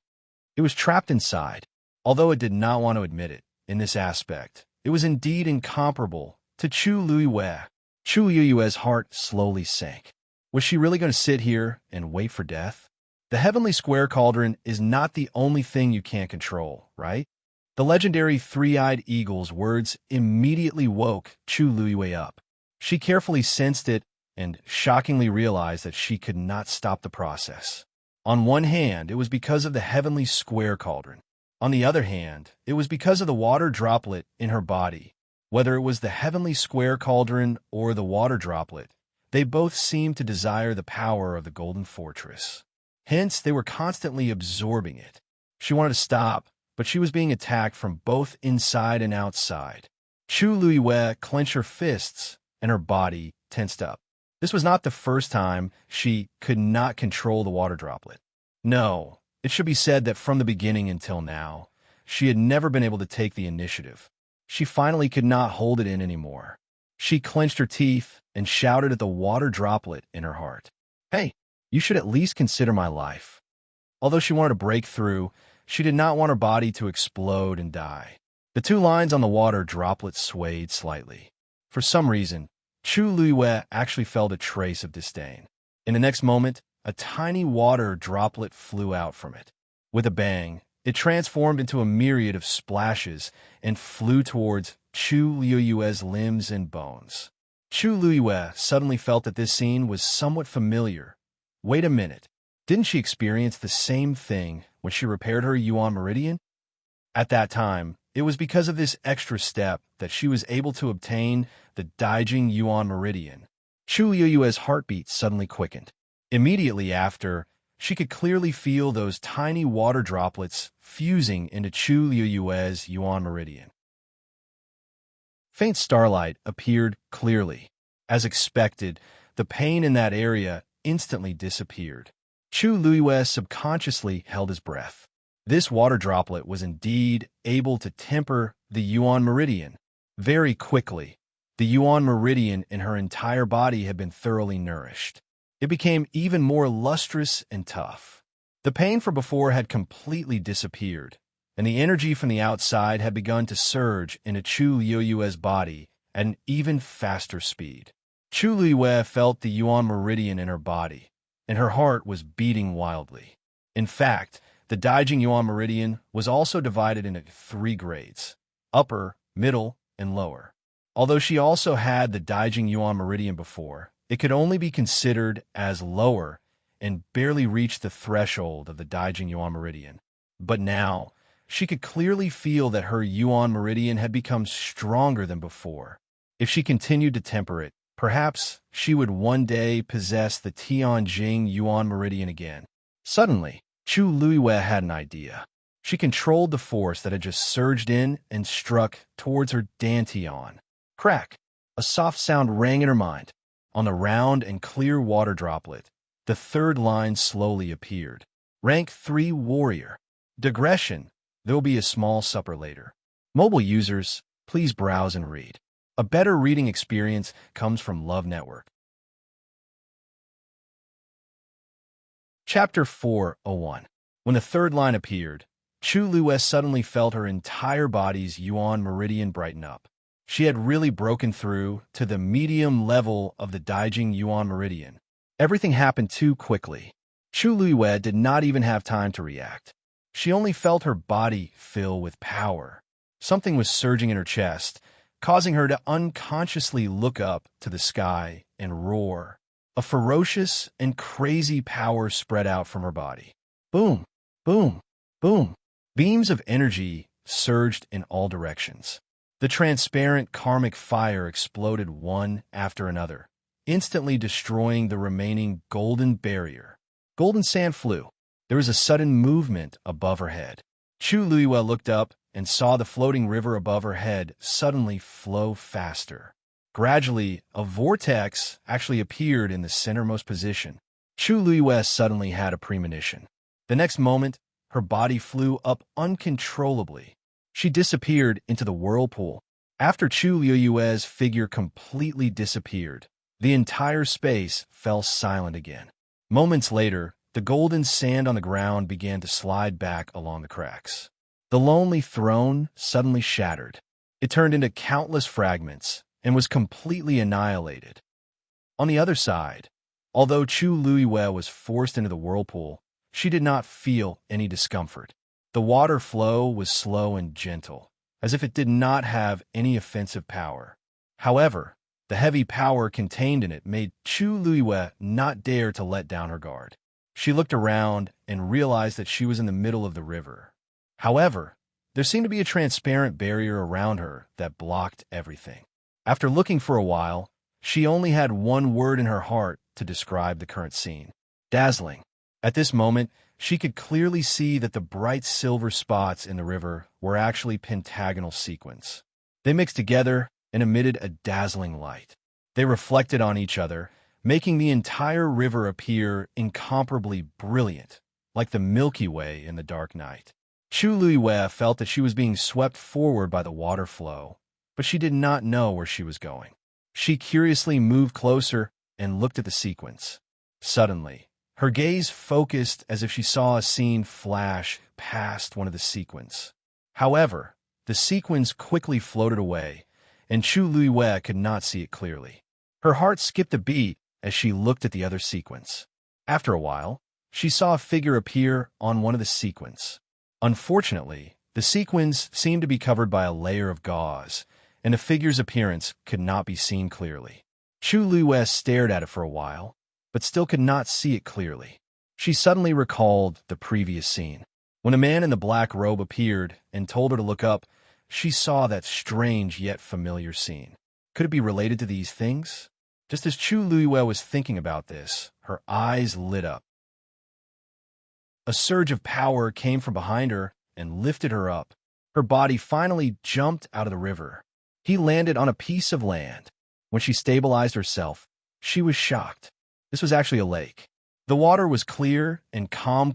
It was trapped inside. Although it did not want to admit it, in this aspect, it was indeed incomparable to Chu Luiyue. Chu Luiyue's heart slowly sank. Was she really going to sit here and wait for death? The heavenly square cauldron is not the only thing you can't control, right? The legendary Three-Eyed Eagle's words immediately woke Chu Luiyue up. She carefully sensed it and shockingly realized that she could not stop the process. On one hand, it was because of the heavenly square cauldron. On the other hand, it was because of the water droplet in her body. Whether it was the heavenly square cauldron or the water droplet, they both seemed to desire the power of the golden fortress. Hence, they were constantly absorbing it. She wanted to stop, but she was being attacked from both inside and outside. Chu Luiyue clenched her fists, and her body tensed up. This was not the first time she could not control the water droplet. No, it should be said that from the beginning until now, she had never been able to take the initiative. She finally could not hold it in anymore. She clenched her teeth and shouted at the water droplet in her heart. Hey, you should at least consider my life. Although she wanted to break through, she did not want her body to explode and die. The 2 lines on the water droplet swayed slightly. For some reason, Chu Luiyue actually felt a trace of disdain. In the next moment, a tiny water droplet flew out from it. With a bang, it transformed into a myriad of splashes and flew towards Chu Luiyue's limbs and bones. Chu Luiyue suddenly felt that this scene was somewhat familiar. Wait a minute. Didn't she experience the same thing when she repaired her yuan meridian? At that time, it was because of this extra step that she was able to obtain the Daijing yuan meridian. Chu Luiyue's heartbeat suddenly quickened. Immediately after, she could clearly feel those tiny water droplets fusing into Chu Luiyue's yuan meridian. Faint starlight appeared clearly. As expected, the pain in that area instantly disappeared. Chu Luiyue subconsciously held his breath. This water droplet was indeed able to temper the Yuan meridian. Very quickly, the Yuan meridian in her entire body had been thoroughly nourished. It became even more lustrous and tough. The pain from before had completely disappeared, and the energy from the outside had begun to surge into Chu Luiyue's body at an even faster speed. Chu Luiyue felt the Yuan meridian in her body, and her heart was beating wildly. In fact, the Daijing Yuan meridian was also divided into 3 grades: upper, middle, and lower. Although she also had the Daijing Yuan meridian before, it could only be considered as lower and barely reach the threshold of the Daijing Yuan meridian. But now, she could clearly feel that her Yuan meridian had become stronger than before. If she continued to temper it, perhaps she would one day possess the Tianjing Yuan meridian again. Suddenly, Chu Luiyue had an idea. She controlled the force that had just surged in and struck towards her dantian. Crack! A soft sound rang in her mind. On the round and clear water droplet, the 3rd line slowly appeared. Rank 3 Warrior. Digression. There will be a small supper later. Mobile users, please browse and read. A better reading experience comes from Love Network. Chapter 4:01. When the 3rd line appeared, Chu Luiyue suddenly felt her entire body's Yuan meridian brighten up. She had really broken through to the medium level of the Daijing Yuan meridian. Everything happened too quickly. Chu Luiyue did not even have time to react. She only felt her body fill with power. Something was surging in her chest, causing her to unconsciously look up to the sky and roar. A ferocious and crazy power spread out from her body. Boom, boom, boom. Beams of energy surged in all directions. The transparent karmic fire exploded one after another, instantly destroying the remaining golden barrier. Golden sand flew. There was a sudden movement above her head. Chu Luiyue looked up and saw the floating river above her head suddenly flow faster. Gradually, a vortex actually appeared in the centermost position. Chu Luiyue suddenly had a premonition. The next moment, her body flew up uncontrollably. She disappeared into the whirlpool. After Chu Luiyue's figure completely disappeared, the entire space fell silent again. Moments later, the golden sand on the ground began to slide back along the cracks. The lonely throne suddenly shattered. It turned into countless fragments and was completely annihilated. On the other side, although Chu Luiyue was forced into the whirlpool, she did not feel any discomfort. The water flow was slow and gentle, as if it did not have any offensive power. However, the heavy power contained in it made Chu Luiyue not dare to let down her guard. She looked around and realized that she was in the middle of the river. However, there seemed to be a transparent barrier around her that blocked everything. After looking for a while, she only had one word in her heart to describe the current scene: dazzling. At this moment, she could clearly see that the bright silver spots in the river were actually pentagonal sequins. They mixed together and emitted a dazzling light. They reflected on each other, making the entire river appear incomparably brilliant, like the Milky Way in the dark night. Chu Luiyue felt that she was being swept forward by the water flow, but she did not know where she was going. She curiously moved closer and looked at the sequence. Suddenly, her gaze focused as if she saw a scene flash past one of the sequins. However, the sequins quickly floated away, and Chu Luiyue could not see it clearly. Her heart skipped a beat as she looked at the other sequence. After a while, she saw a figure appear on one of the sequins. Unfortunately, the sequins seemed to be covered by a layer of gauze, and the figure's appearance could not be seen clearly. Chu Luiyue stared at it for a while, but still could not see it clearly. She suddenly recalled the previous scene. When a man in the black robe appeared and told her to look up, she saw that strange yet familiar scene. Could it be related to these things? Just as Chu Luiyue was thinking about this, her eyes lit up. A surge of power came from behind her and lifted her up. Her body finally jumped out of the river. He landed on a piece of land. When she stabilized herself, she was shocked. This was actually a lake. The water was clear and calm.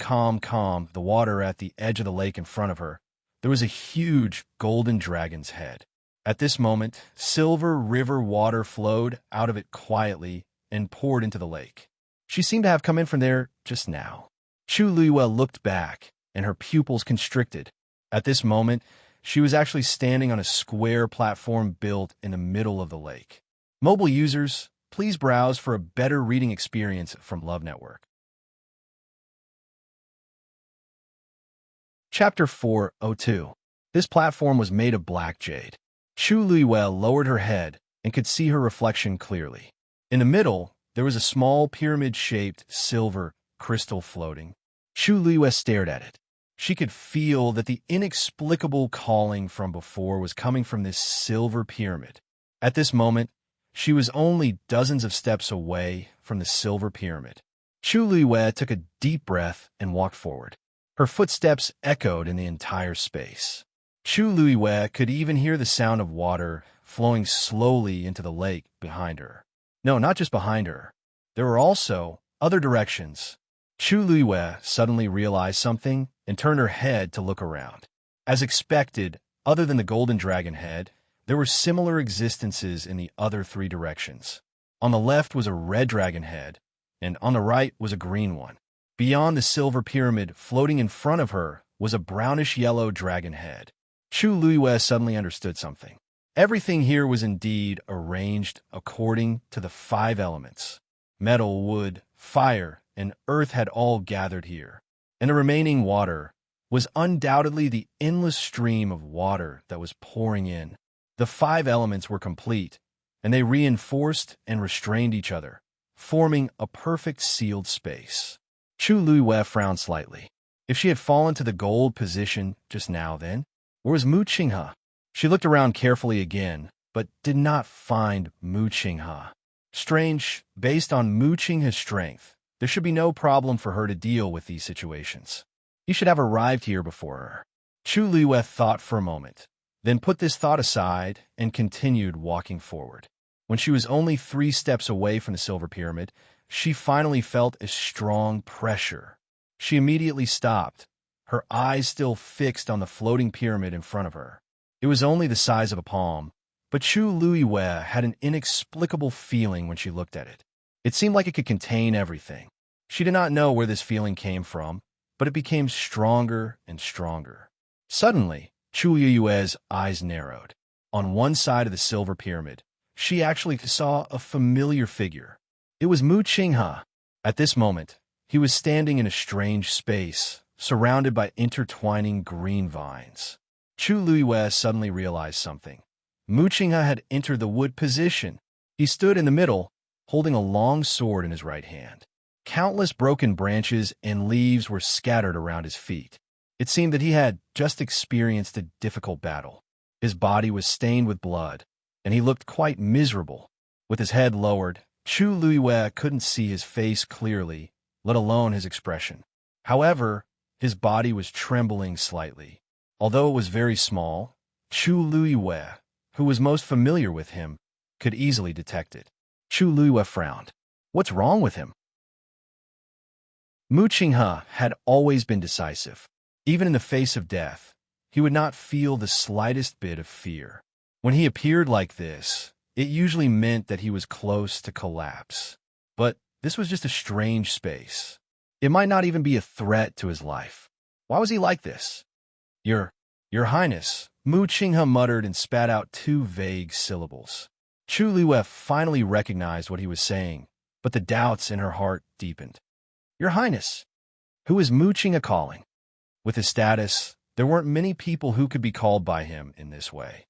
The water at the edge of the lake in front of her. There was a huge golden dragon's head. At this moment, silver river water flowed out of it quietly and poured into the lake. She seemed to have come in from there just now. Chu Luiyue looked back, and her pupils constricted. At this moment, she was actually standing on a square platform built in the middle of the lake. Mobile users, please browse for a better reading experience from Love Network. Chapter 402. This platform was made of black jade. Chu Luiyue lowered her head and could see her reflection clearly. In the middle, there was a small pyramid-shaped silver crystal floating. Chu Luiyue stared at it. She could feel that the inexplicable calling from before was coming from this silver pyramid. At this moment, she was only dozens of steps away from the silver pyramid. Chu Luiyue took a deep breath and walked forward. Her footsteps echoed in the entire space. Chu Luiyue could even hear the sound of water flowing slowly into the lake behind her. No, not just behind her. There were also other directions. Chu Luiyue suddenly realized something and turned her head to look around. As expected, other than the golden dragon head, there were similar existences in the other three directions. On the left was a red dragon head, and on the right was a green one. Beyond the silver pyramid, floating in front of her, was a brownish-yellow dragon head. Chu Luiyue suddenly understood something. Everything here was indeed arranged according to the 5 elements. Metal, wood, fire, and earth had all gathered here. And the remaining water was undoubtedly the endless stream of water that was pouring in. The 5 elements were complete, and they reinforced and restrained each other, forming a perfect sealed space. Chu Luiyue frowned slightly. If she had fallen to the gold position just now then, where was Mu Qinghe? She looked around carefully again, but did not find Mu Qinghe. Strange, based on Mu Qinghe's strength, there should be no problem for her to deal with these situations. He should have arrived here before her. Chu Luiyue thought for a moment, then put this thought aside and continued walking forward. When she was only 3 steps away from the silver pyramid, she finally felt a strong pressure. She immediately stopped, her eyes still fixed on the floating pyramid in front of her. It was only the size of a palm, but Chu Luiyue had an inexplicable feeling when she looked at it. It seemed like it could contain everything. She did not know where this feeling came from, but it became stronger and stronger. Suddenly, Chu Luiyue's eyes narrowed. On one side of the silver pyramid, she actually saw a familiar figure. It was Mu Qinghe. At this moment, he was standing in a strange space, surrounded by intertwining green vines. Chu Luiyue suddenly realized something. Mu Qinghe had entered the wood position. He stood in the middle, holding a long sword in his right hand. Countless broken branches and leaves were scattered around his feet. It seemed that he had just experienced a difficult battle. His body was stained with blood, and he looked quite miserable. With his head lowered, Chu Luiyue couldn't see his face clearly, let alone his expression. However, his body was trembling slightly. Although it was very small, Chu Luiyue, who was most familiar with him, could easily detect it. Chu Luiyue frowned. What's wrong with him? Mu Qinghe had always been decisive. Even in the face of death, he would not feel the slightest bit of fear. When he appeared like this, it usually meant that he was close to collapse. But this was just a strange space. It might not even be a threat to his life. Why was he like this? Your Highness, Mu Qinghe muttered and spat out 2 vague syllables. Chu Luiyue finally recognized what he was saying, but the doubts in her heart deepened. Your Highness, who is Mu Qinghe calling? With his status, there weren't many people who could be called by him in this way.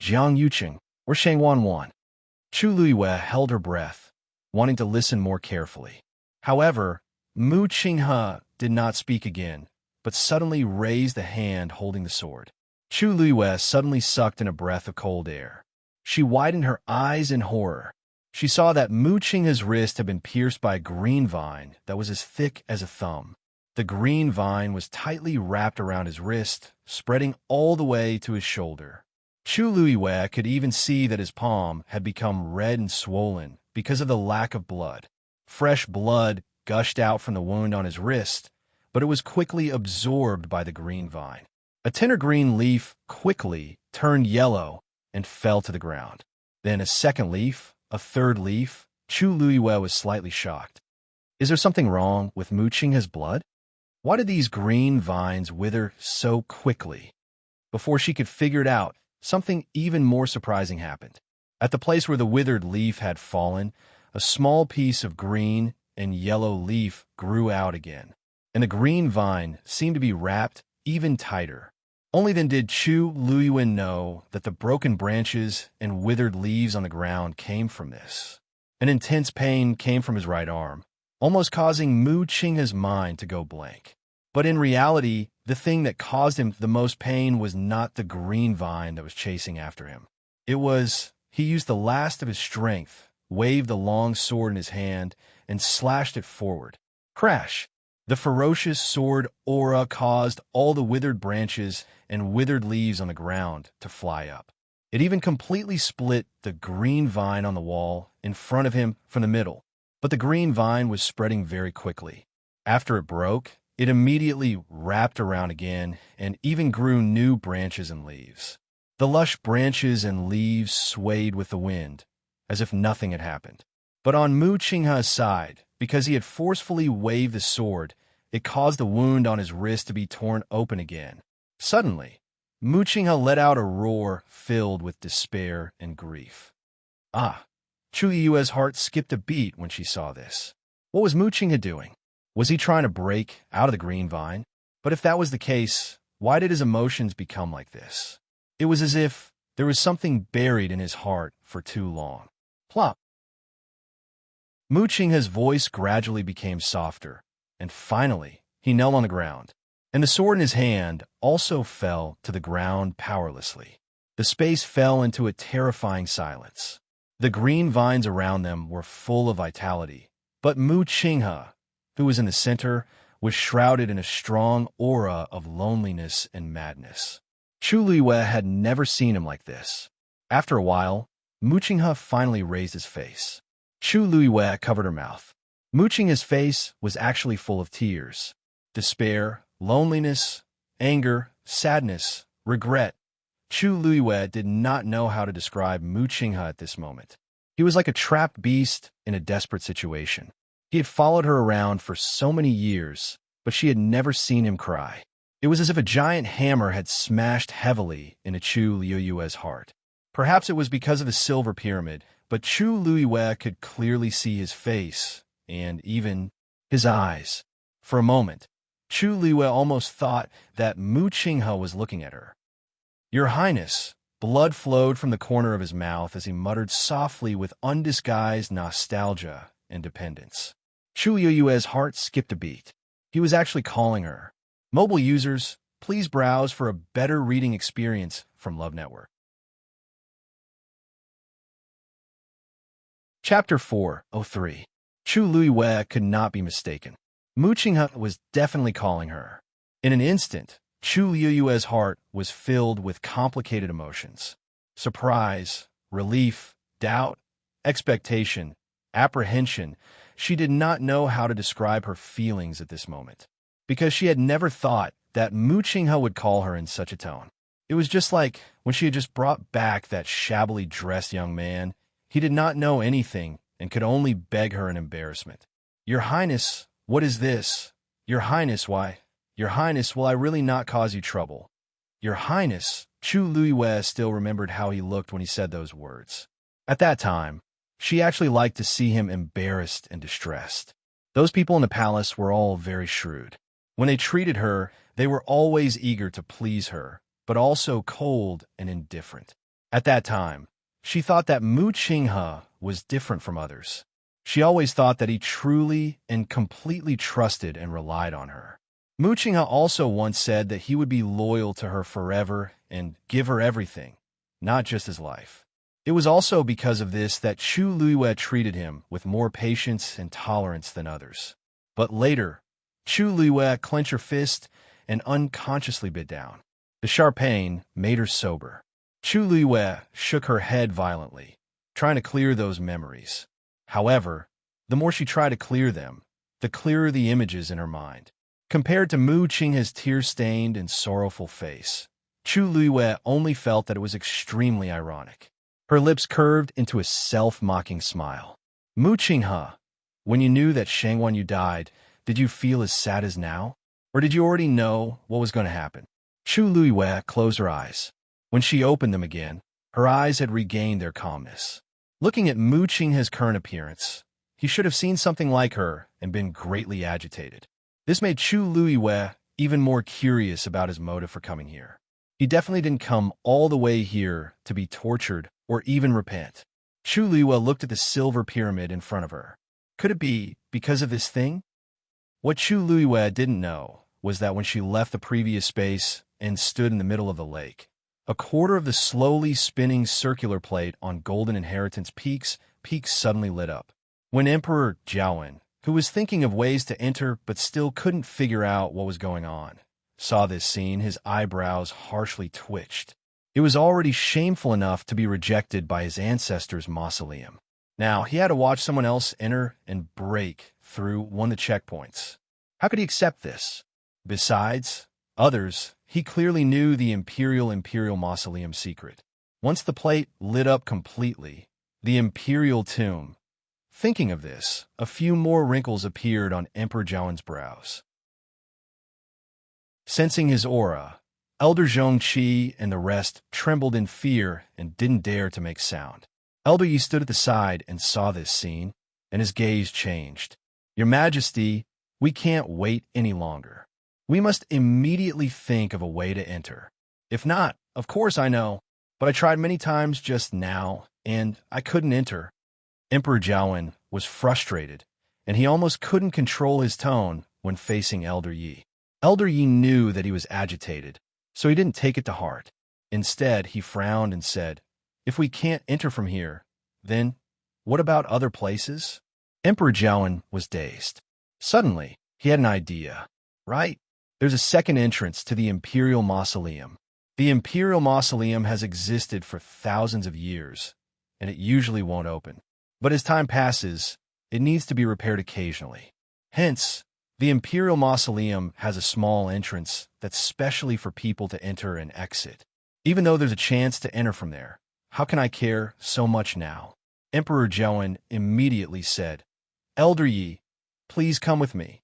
Jiang Yuqing or Shang Wanwan. Chu Luiyue held her breath, wanting to listen more carefully. However, Mu Qinghe did not speak again, but suddenly raised a hand holding the sword. Chu Luiyue suddenly sucked in a breath of cold air. She widened her eyes in horror. She saw that Mu Qinghe's wrist had been pierced by a green vine that was as thick as a thumb. The green vine was tightly wrapped around his wrist, spreading all the way to his shoulder. Chu Luiyue could even see that his palm had become red and swollen because of the lack of blood. Fresh blood gushed out from the wound on his wrist, but it was quickly absorbed by the green vine. A tender green leaf quickly turned yellow and fell to the ground. Then a second leaf, a third leaf. Chu Luiyue was slightly shocked. Is there something wrong with Mu Qinghe's blood? Why did these green vines wither so quickly? Before she could figure it out, something even more surprising happened. At the place where the withered leaf had fallen, a small piece of green and yellow leaf grew out again, and the green vine seemed to be wrapped even tighter. Only then did Chu Luiyue know that the broken branches and withered leaves on the ground came from this. An intense pain came from his right arm, almost causing Mu Qinghe's mind to go blank. But in reality, the thing that caused him the most pain was not the green vine that was chasing after him. It was, he used the last of his strength, waved the long sword in his hand, and slashed it forward. Crash! The ferocious sword aura caused all the withered branches and withered leaves on the ground to fly up. It even completely split the green vine on the wall in front of him from the middle. But the green vine was spreading very quickly. After it broke, it immediately wrapped around again and even grew new branches and leaves. The lush branches and leaves swayed with the wind, as if nothing had happened. But on Mu Qinghe's side, because he had forcefully waved the sword, it caused the wound on his wrist to be torn open again. Suddenly, Mu Qinghe let out a roar filled with despair and grief. Ah! Chu Yue's heart skipped a beat when she saw this. What was Mu Qinghe doing? Was he trying to break out of the green vine? But if that was the case, why did his emotions become like this? It was as if there was something buried in his heart for too long. Plop! Mu Qinghe's voice gradually became softer, and finally, he knelt on the ground, and the sword in his hand also fell to the ground powerlessly. The space fell into a terrifying silence. The green vines around them were full of vitality, but Mu Qinghe, who was in the center, was shrouded in a strong aura of loneliness and madness. Chu Luiyue had never seen him like this. After a while, Mu Qinghe finally raised his face. Chu Luiyue covered her mouth. Mu Qinghe's face was actually full of tears. Despair, loneliness, anger, sadness, regret. Chu Luiyue did not know how to describe Mu Qinghe at this moment. He was like a trapped beast in a desperate situation. He had followed her around for so many years, but she had never seen him cry. It was as if a giant hammer had smashed heavily into Chu Luiyue's heart. Perhaps it was because of the silver pyramid, but Chu Luiyue could clearly see his face, and even his eyes. For a moment, Chu Luiyue almost thought that Mu Qinghe was looking at her. "Your Highness," blood flowed from the corner of his mouth as he muttered softly with undisguised nostalgia and dependence. Chu Luiyue's heart skipped a beat. He was actually calling her. Mobile users, please browse for a better reading experience from Love Network. Chapter 4:03. Chu Luiyue could not be mistaken. Mu Qinghe was definitely calling her. In an instant, Chu Luiyue's heart was filled with complicated emotions. Surprise, relief, doubt, expectation, apprehension. She did not know how to describe her feelings at this moment, because she had never thought that Mu Qinghe would call her in such a tone. It was just like when she had just brought back that shabbily dressed young man. He did not know anything and could only beg her in embarrassment. "Your Highness, what is this? Your Highness, why? Your Highness, will I really not cause you trouble? Your Highness." Chu Luiyue still remembered how he looked when he said those words. At that time, she actually liked to see him embarrassed and distressed. Those people in the palace were all very shrewd. When they treated her, they were always eager to please her, but also cold and indifferent. At that time, she thought that Mu Qinghe was different from others. She always thought that he truly and completely trusted and relied on her. Mu Qinghe also once said that he would be loyal to her forever and give her everything, not just his life. It was also because of this that Chu Luiyue treated him with more patience and tolerance than others. But later, Chu Luiyue clenched her fist and unconsciously bit down. The sharp pain made her sober. Chu Luiyue shook her head violently, trying to clear those memories. However, the more she tried to clear them, the clearer the images in her mind. Compared to Mu Qinghe's tear-stained and sorrowful face, Chu Luiyue only felt that it was extremely ironic. Her lips curved into a self-mocking smile. Mu Qinghe, when you knew that Shang Wanyu died, did you feel as sad as now? Or did you already know what was going to happen? Chu Luiyue closed her eyes. When she opened them again, her eyes had regained their calmness. Looking at Mu Qinghe's current appearance, he should have seen something like her and been greatly agitated. This made Chu Luiyue even more curious about his motive for coming here. He definitely didn't come all the way here to be tortured or even repent. Chu Luiyue looked at the silver pyramid in front of her. Could it be because of this thing? What Chu Luiyue didn't know was that when she left the previous space and stood in the middle of the lake, a quarter of the slowly spinning circular plate on Golden Inheritance peaks suddenly lit up. When Emperor Jiawen, who was thinking of ways to enter but still couldn't figure out what was going on, saw this scene, his eyebrows harshly twitched. It was already shameful enough to be rejected by his ancestors' mausoleum. Now, he had to watch someone else enter and break through one of the checkpoints. How could he accept this? Besides others, he clearly knew the Imperial mausoleum secret. Once the plate lit up completely, the Imperial tomb. Thinking of this, a few more wrinkles appeared on Emperor Jiawen's brows. Sensing his aura, Elder Zhongqi and the rest trembled in fear and didn't dare to make sound. Elder Yi stood at the side and saw this scene, and his gaze changed. Your Majesty, we can't wait any longer. We must immediately think of a way to enter. If not, of course I know, but I tried many times just now, and I couldn't enter. Emperor Jiawen was frustrated, and he almost couldn't control his tone when facing Elder Yi. Elder Yi knew that he was agitated, so he didn't take it to heart. Instead, he frowned and said, "If we can't enter from here, then what about other places?" Emperor Jiawen was dazed. Suddenly, he had an idea. Right? There's a second entrance to the Imperial Mausoleum. The Imperial Mausoleum has existed for thousands of years, and it usually won't open. But as time passes, it needs to be repaired occasionally. Hence, the Imperial Mausoleum has a small entrance that's specially for people to enter and exit. Even though there's a chance to enter from there, how can I care so much now? Emperor Jiawen immediately said, "Elder Yi, please come with me."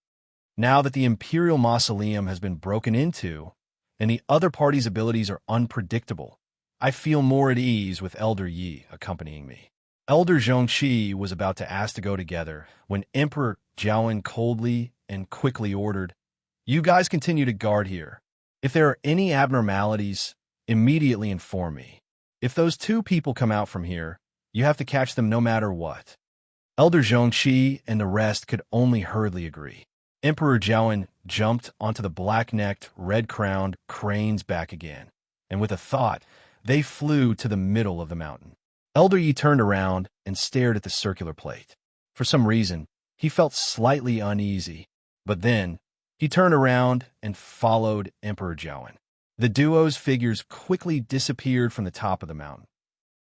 Now that the Imperial Mausoleum has been broken into, and the other party's abilities are unpredictable, I feel more at ease with Elder Yi accompanying me. Elder Zhongqi was about to ask to go together when Emperor Jiawen coldly and quickly ordered, "You guys continue to guard here. If there are any abnormalities, immediately inform me. If those two people come out from here, you have to catch them no matter what." Elder Zhongqi and the rest could only hurriedly agree. Emperor Jiawen jumped onto the black-necked, red-crowned crane's back again, and with a thought, they flew to the middle of the mountain. Elder Yi turned around and stared at the circular plate. For some reason, he felt slightly uneasy, but then he turned around and followed Emperor Jiawen. The duo's figures quickly disappeared from the top of the mountain.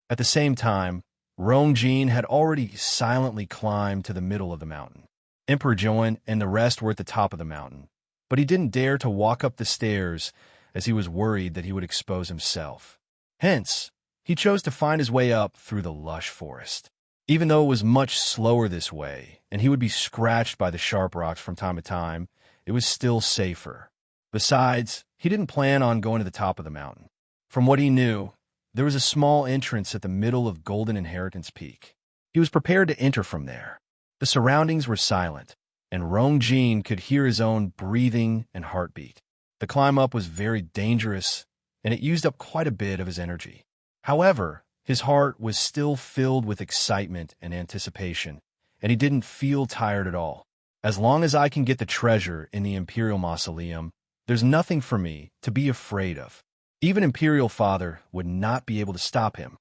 At the same time, Rongjin had already silently climbed to the middle of the mountain. Emperor Jiawen and the rest were at the top of the mountain, but he didn't dare to walk up the stairs as he was worried that he would expose himself. Hence, he chose to find his way up through the lush forest. Even though it was much slower this way, and he would be scratched by the sharp rocks from time to time, it was still safer. Besides, he didn't plan on going to the top of the mountain. From what he knew, there was a small entrance at the middle of Golden Inheritance Peak. He was prepared to enter from there. The surroundings were silent, and Rongjin could hear his own breathing and heartbeat. The climb up was very dangerous, and it used up quite a bit of his energy. However, his heart was still filled with excitement and anticipation, and he didn't feel tired at all. As long as I can get the treasure in the Imperial Mausoleum, there's nothing for me to be afraid of. Even Imperial Father would not be able to stop him.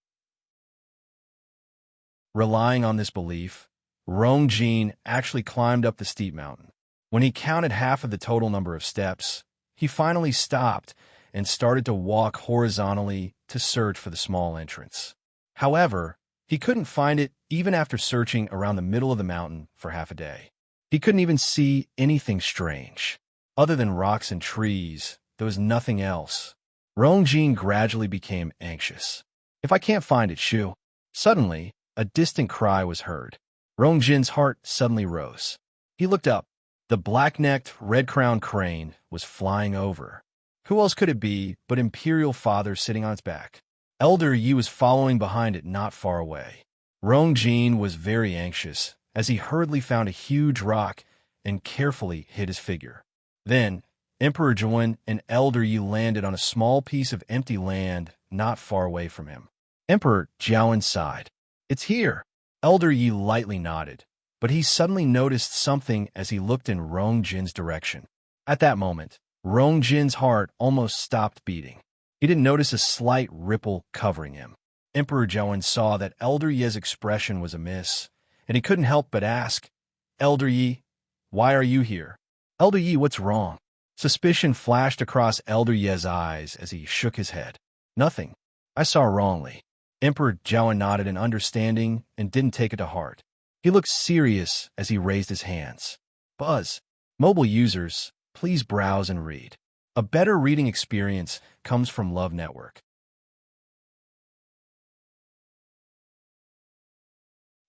Relying on this belief, Rongjin actually climbed up the steep mountain. When he counted half of the total number of steps, he finally stopped and started to walk horizontally to search for the small entrance. However, he couldn't find it even after searching around the middle of the mountain for half a day. He couldn't even see anything strange. Other than rocks and trees, there was nothing else. Rongjin gradually became anxious. If I can't find it, Shu. Suddenly, a distant cry was heard. Rongjin's heart suddenly rose. He looked up. The black-necked, red-crowned crane was flying over. Who else could it be but Imperial Father sitting on its back? Elder Yi was following behind it not far away. Rongjin was very anxious as he hurriedly found a huge rock and carefully hid his figure. Then, Emperor Jiwen and Elder Yi landed on a small piece of empty land not far away from him. Emperor Jiwen sighed. "It's here." Elder Yi lightly nodded, but he suddenly noticed something as he looked in Rongjin's direction. At that moment, Rongjin's heart almost stopped beating. He didn't notice a slight ripple covering him. Emperor Jiwen saw that Elder Yi's expression was amiss, and he couldn't help but ask, "Elder Yi, why are you here?" "Elder Yi, what's wrong?" Suspicion flashed across Elder Yi's eyes as he shook his head. "Nothing. I saw wrongly." Emperor Jiwen nodded in understanding and didn't take it to heart. He looked serious as he raised his hands. Buzz. Mobile users, please browse and read. A better reading experience comes from Love Network.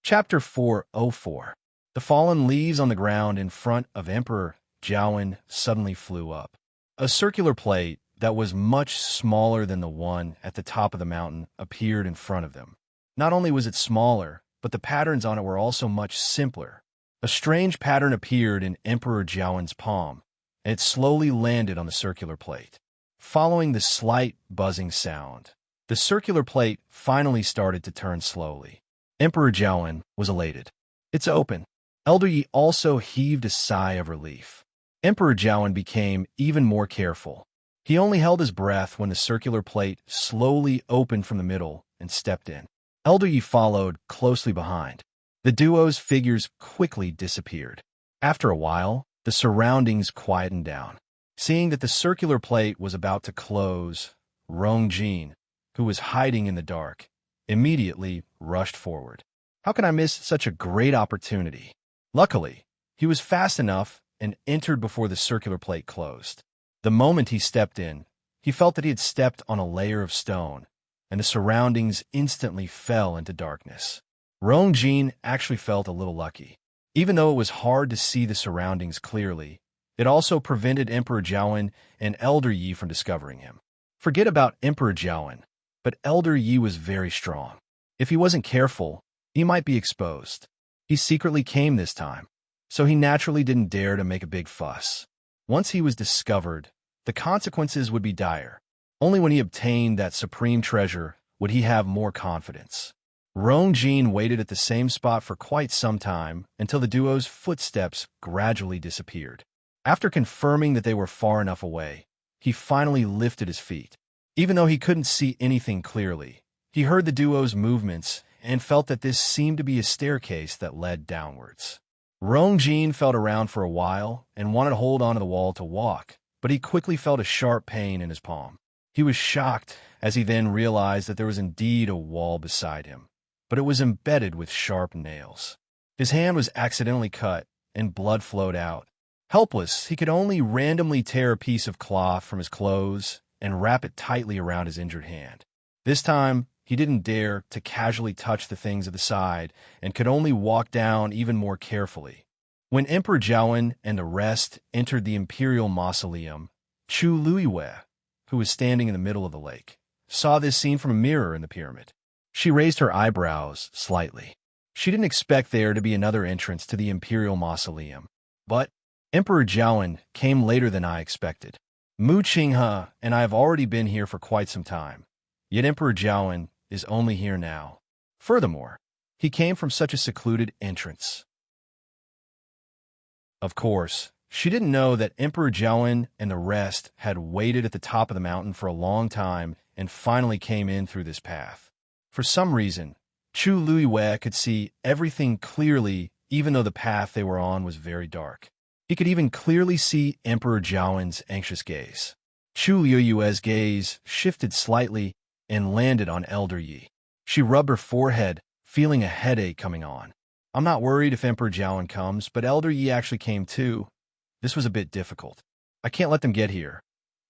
Chapter 404. The fallen leaves on the ground in front of Emperor Jiwen suddenly flew up. A circular plate that was much smaller than the one at the top of the mountain appeared in front of them. Not only was it smaller, but the patterns on it were also much simpler. A strange pattern appeared in Emperor Jiwen's palm, and it slowly landed on the circular plate. Following the slight buzzing sound, the circular plate finally started to turn slowly. Emperor Jiwen was elated. "It's open." Elder Yi also heaved a sigh of relief. Emperor Jiwen became even more careful. He only held his breath when the circular plate slowly opened from the middle and stepped in. Elder Yi followed closely behind. The duo's figures quickly disappeared. After a while, the surroundings quietened down. Seeing that the circular plate was about to close, Rongjin, who was hiding in the dark, immediately rushed forward. How can I miss such a great opportunity? Luckily, he was fast enough and entered before the circular plate closed. The moment he stepped in, he felt that he had stepped on a layer of stone, and the surroundings instantly fell into darkness. Rongjin actually felt a little lucky. Even though it was hard to see the surroundings clearly, it also prevented Emperor Jiwen and Elder Yi from discovering him. Forget about Emperor Jiwen, but Elder Yi was very strong. If he wasn't careful, he might be exposed. He secretly came this time, so he naturally didn't dare to make a big fuss. Once he was discovered, the consequences would be dire. Only when he obtained that supreme treasure would he have more confidence. Rongjin waited at the same spot for quite some time until the duo's footsteps gradually disappeared. After confirming that they were far enough away, he finally lifted his feet. Even though he couldn't see anything clearly, he heard the duo's movements and felt that this seemed to be a staircase that led downwards. Rongjin felt around for a while and wanted to hold onto the wall to walk, but he quickly felt a sharp pain in his palm. He was shocked as he then realized that there was indeed a wall beside him, but it was embedded with sharp nails. His hand was accidentally cut, and blood flowed out. Helpless, he could only randomly tear a piece of cloth from his clothes and wrap it tightly around his injured hand. This time, he didn't dare to casually touch the things at the side and could only walk down even more carefully. When Emperor Jiwen and the rest entered the Imperial Mausoleum, Chu Luiwei, who was standing in the middle of the lake, saw this scene from a mirror in the pyramid. She raised her eyebrows slightly. She didn't expect there to be another entrance to the Imperial Mausoleum. But Emperor Jiwen came later than I expected. Mu Qinghe and I have already been here for quite some time, yet Emperor Jiwen is only here now. Furthermore, he came from such a secluded entrance. Of course, she didn't know that Emperor Jiwen and the rest had waited at the top of the mountain for a long time and finally came in through this path. For some reason, Chu Luiwei could see everything clearly even though the path they were on was very dark. He could even clearly see Emperor Jiawen's anxious gaze. Chu Luiwei's gaze shifted slightly and landed on Elder Yi. She rubbed her forehead, feeling a headache coming on. I'm not worried if Emperor Jiawen comes, but Elder Yi actually came too. This was a bit difficult. I can't let them get here.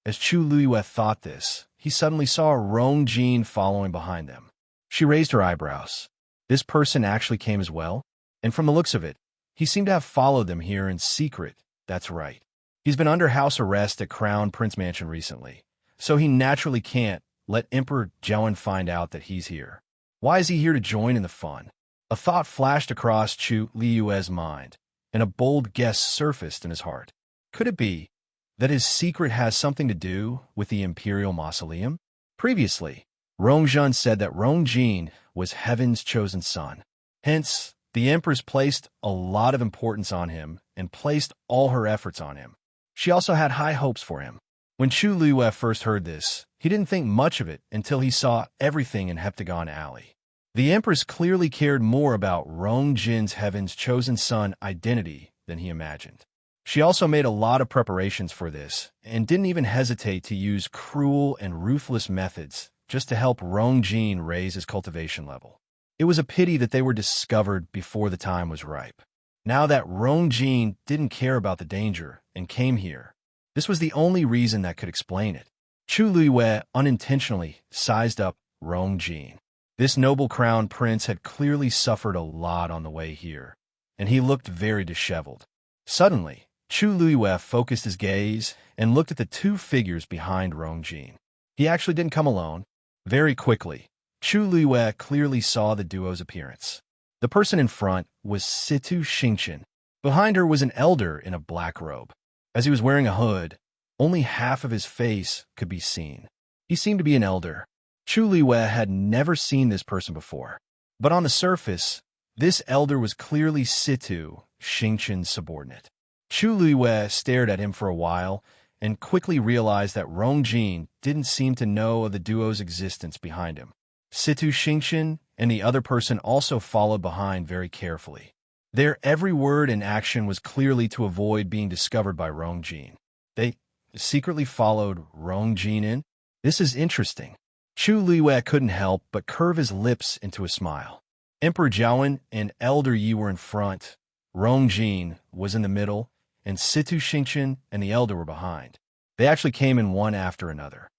As Chu Liyue thought this, he suddenly saw Rong Jin following behind them. She raised her eyebrows. This person actually came as well? And from the looks of it, he seemed to have followed them here in secret. That's right. He's been under house arrest at Crown Prince Mansion recently, so he naturally can't let Emperor Jiawen find out that he's here. Why is he here to join in the fun? A thought flashed across Chu Liyue's mind, and a bold guess surfaced in his heart. Could it be that his secret has something to do with the Imperial Mausoleum? Previously, Rongjun said that Rongjin was heaven's chosen son. Hence, the Empress placed a lot of importance on him and placed all her efforts on him. She also had high hopes for him. When Chu Liyue first heard this, he didn't think much of it until he saw everything in Heptagon Alley. The Empress clearly cared more about Rongjin's heaven's chosen son identity than he imagined. She also made a lot of preparations for this and didn't even hesitate to use cruel and ruthless methods just to help Rongjin raise his cultivation level. It was a pity that they were discovered before the time was ripe. Now that Rongjin didn't care about the danger and came here, this was the only reason that could explain it. Chu Liyue unintentionally sized up Rongjin. This noble crown prince had clearly suffered a lot on the way here, and he looked very disheveled. Suddenly, Chu Liyue focused his gaze and looked at the two figures behind Rongjin. He actually didn't come alone. Very quickly, Chu Liyue clearly saw the duo's appearance. The person in front was Situ Xingqian. Behind her was an elder in a black robe. As he was wearing a hood, only half of his face could be seen. He seemed to be an elder. Chu Liyue had never seen this person before, but on the surface, this elder was clearly Situ Xingqian's subordinate. Chu Liyue stared at him for a while and quickly realized that Rongjin didn't seem to know of the duo's existence behind him. Situ Xingqian and the other person also followed behind very carefully. Their every word and action was clearly to avoid being discovered by Rongjin. They secretly followed Rongjin in? This is interesting. Chu Liyue couldn't help but curve his lips into a smile. Emperor Jiawen and Elder Yi were in front, Rongjin was in the middle, and Situ Xingqian and the elder were behind. They actually came in one after another.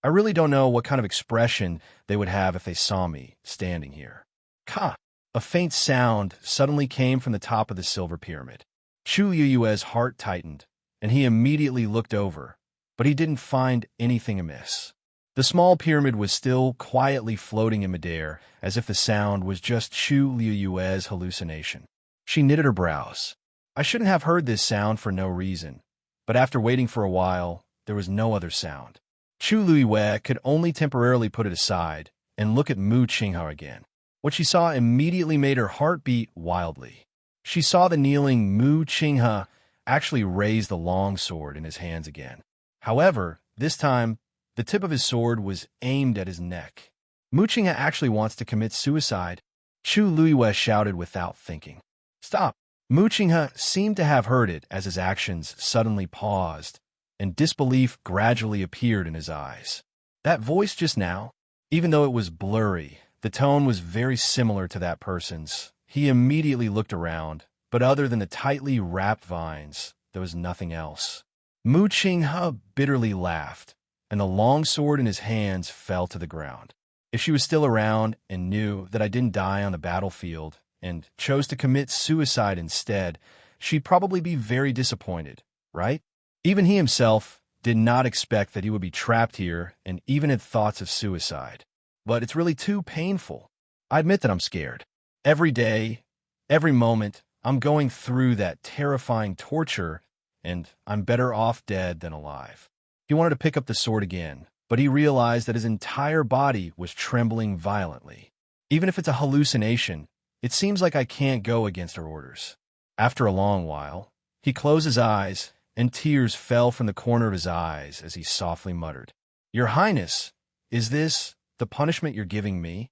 I really don't know what kind of expression they would have if they saw me standing here. Ka! A faint sound suddenly came from the top of the silver pyramid. Chu Liyue's heart tightened, and he immediately looked over, but he didn't find anything amiss. The small pyramid was still quietly floating in midair, as if the sound was just Chu Liyue's hallucination. She knitted her brows. I shouldn't have heard this sound for no reason, but after waiting for a while, there was no other sound. Chu Liyue could only temporarily put it aside and look at Mu Qinghe again. What she saw immediately made her heart beat wildly. She saw the kneeling Mu Qinghe actually raise the long sword in his hands again. However, this time, the tip of his sword was aimed at his neck. Mu Qinghe actually wants to commit suicide. Chu Liyue shouted without thinking. Stop! Mu Qinghe seemed to have heard it as his actions suddenly paused, and disbelief gradually appeared in his eyes. That voice just now, even though it was blurry, the tone was very similar to that person's. He immediately looked around, but other than the tightly wrapped vines, there was nothing else. Mu Qinghe bitterly laughed, and the long sword in his hands fell to the ground. If she was still around and knew that I didn't die on the battlefield and chose to commit suicide instead, she'd probably be very disappointed, right? Even he himself did not expect that he would be trapped here and even had thoughts of suicide. But it's really too painful. I admit that I'm scared. Every day, every moment, I'm going through that terrifying torture, and I'm better off dead than alive. He wanted to pick up the sword again, but he realized that his entire body was trembling violently. Even if it's a hallucination, it seems like I can't go against her orders. After a long while, he closed his eyes, and tears fell from the corner of his eyes as he softly muttered, "Your Highness, is this the punishment you're giving me?"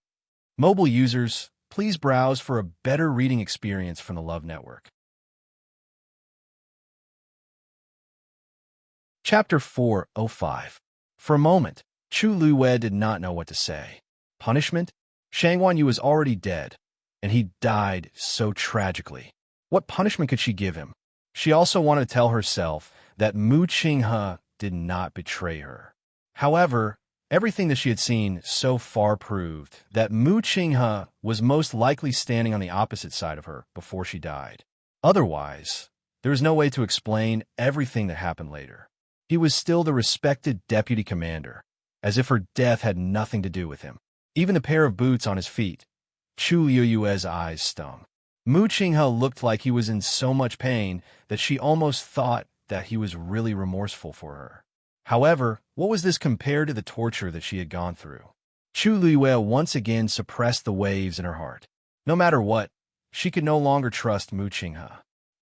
Mobile users, please browse for a better reading experience from the Love Network. Chapter 405. For a moment, Chu Liyue did not know what to say. Punishment? Shang Wanyu is already dead. and he died so tragically. What punishment could she give him? She also wanted to tell herself that Mu Qinghe did not betray her. However, everything that she had seen so far proved that Mu Qinghe was most likely standing on the opposite side of her before she died. Otherwise, there was no way to explain everything that happened later. He was still the respected deputy commander, as if her death had nothing to do with him. Even the pair of boots on his feet, Chu Liyue's eyes stung. Mu Qinghe looked like he was in so much pain that she almost thought that he was really remorseful for her. However, what was this compared to the torture that she had gone through? Chu Liyue once again suppressed the waves in her heart. No matter what, she could no longer trust Mu Qinghe.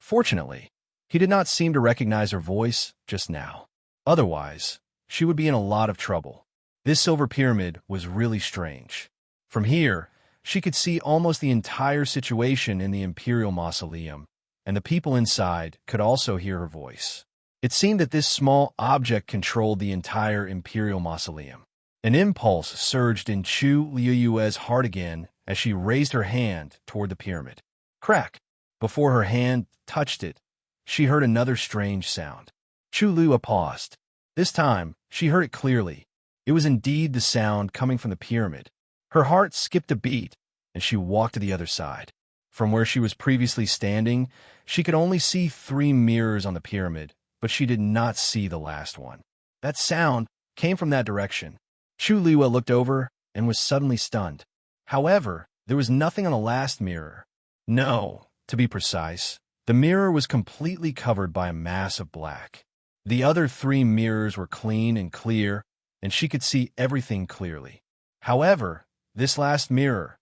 Fortunately, he did not seem to recognize her voice just now. Otherwise, she would be in a lot of trouble. This silver pyramid was really strange. From here, she could see almost the entire situation in the Imperial Mausoleum, and the people inside could also hear her voice. It seemed that this small object controlled the entire Imperial Mausoleum. An impulse surged in Chu Liyue's heart again as she raised her hand toward the pyramid. Crack! Before her hand touched it, she heard another strange sound. Chu Liyue paused. This time, she heard it clearly. It was indeed the sound coming from the pyramid. Her heart skipped a beat, and she walked to the other side. From where she was previously standing, she could only see 3 mirrors on the pyramid, but she did not see the last one. That sound came from that direction. Chu Liyue looked over and was suddenly stunned. However, there was nothing on the last mirror. No, to be precise, the mirror was completely covered by a mass of black. The other 3 mirrors were clean and clear, and she could see everything clearly. However, this last mirror,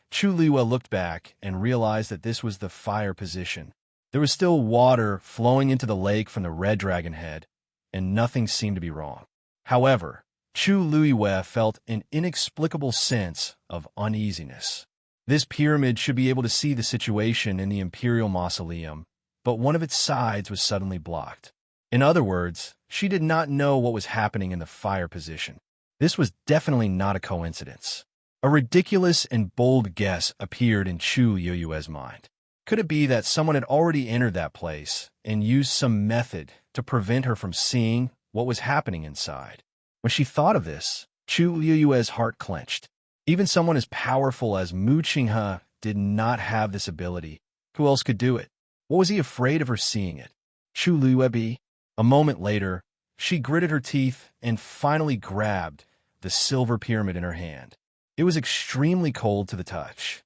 Chu Liyue looked back and realized that this was the fire position. There was still water flowing into the lake from the red dragon head, and nothing seemed to be wrong. However, Chu Liyue felt an inexplicable sense of uneasiness. This pyramid should be able to see the situation in the Imperial Mausoleum, but one of its sides was suddenly blocked. In other words, she did not know what was happening in the fire position. This was definitely not a coincidence. A ridiculous and bold guess appeared in Chu Liyue's mind. Could it be that someone had already entered that place and used some method to prevent her from seeing what was happening inside? When she thought of this, Chu Liyue's heart clenched. Even someone as powerful as Mu Qinghe did not have this ability. Who else could do it? What was he afraid of her seeing it? Chu Liyue? A moment later, she gritted her teeth and finally grabbed the silver pyramid in her hand. It was extremely cold to the touch.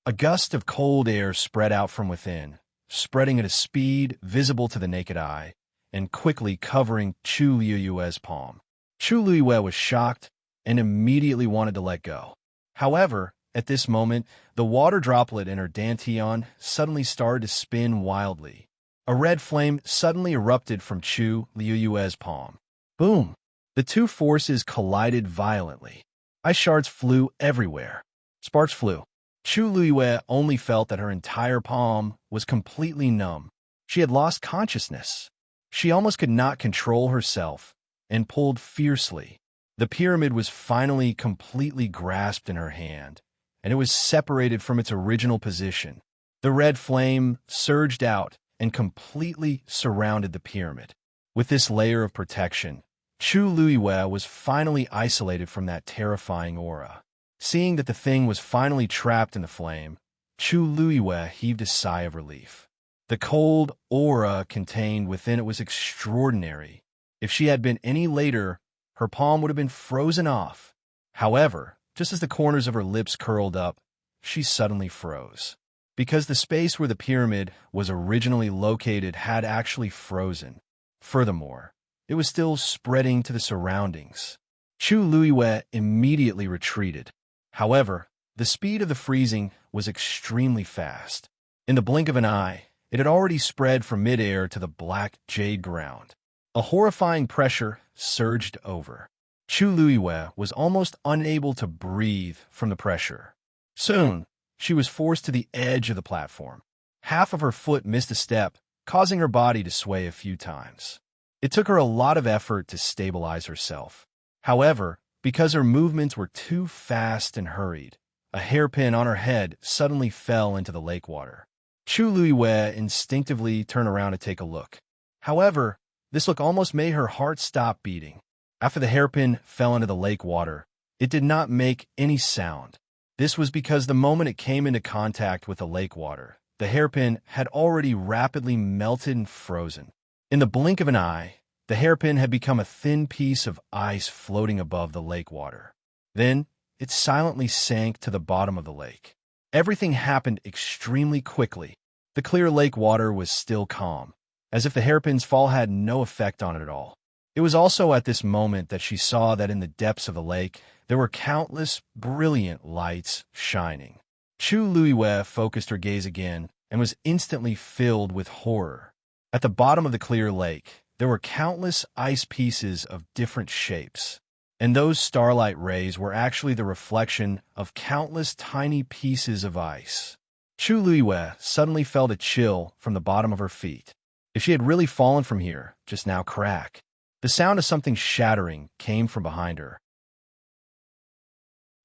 A gust of cold air spread out from within, spreading at a speed visible to the naked eye, and quickly covering Chu Liyue's palm. Chu Liyue was shocked and immediately wanted to let go. However, at this moment, the water droplet in her dantian suddenly started to spin wildly. A red flame suddenly erupted from Chu Liyue's palm. Boom! The 2 forces collided violently. Ice shards flew everywhere. Sparks flew. Chu Liyue only felt that her entire palm was completely numb. She had lost consciousness. She almost could not control herself and pulled fiercely. The pyramid was finally completely grasped in her hand, and it was separated from its original position. The red flame surged out and completely surrounded the pyramid. With this layer of protection, Chu Liyue was finally isolated from that terrifying aura. Seeing that the thing was finally trapped in the flame, Chu Liyue heaved a sigh of relief. The cold aura contained within it was extraordinary. If she had been any later, her palm would have been frozen off. However, just as the corners of her lips curled up, she suddenly froze. Because the space where the pyramid was originally located had actually frozen. Furthermore, it was still spreading to the surroundings. Chu Liyue immediately retreated. However, the speed of the freezing was extremely fast. In the blink of an eye, it had already spread from midair to the black jade ground. A horrifying pressure surged over. Chu Liyue was almost unable to breathe from the pressure. Soon, she was forced to the edge of the platform. Half of her foot missed a step, causing her body to sway a few times. It took her a lot of effort to stabilize herself. However, because her movements were too fast and hurried, a hairpin on her head suddenly fell into the lake water. Chu Luiwei instinctively turned around to take a look. However, this look almost made her heart stop beating. After the hairpin fell into the lake water, it did not make any sound. This was because the moment it came into contact with the lake water, the hairpin had already rapidly melted and frozen. In the blink of an eye, the hairpin had become a thin piece of ice floating above the lake water. Then, it silently sank to the bottom of the lake. Everything happened extremely quickly. The clear lake water was still calm, as if the hairpin's fall had no effect on it at all. It was also at this moment that she saw that in the depths of the lake, there were countless brilliant lights shining. Chu Luiwei focused her gaze again and was instantly filled with horror. At the bottom of the clear lake, there were countless ice pieces of different shapes, and those starlight rays were actually the reflection of countless tiny pieces of ice. Chu Luiwei suddenly felt a chill from the bottom of her feet. If she had really fallen from here, just now crack. The sound of something shattering came from behind her.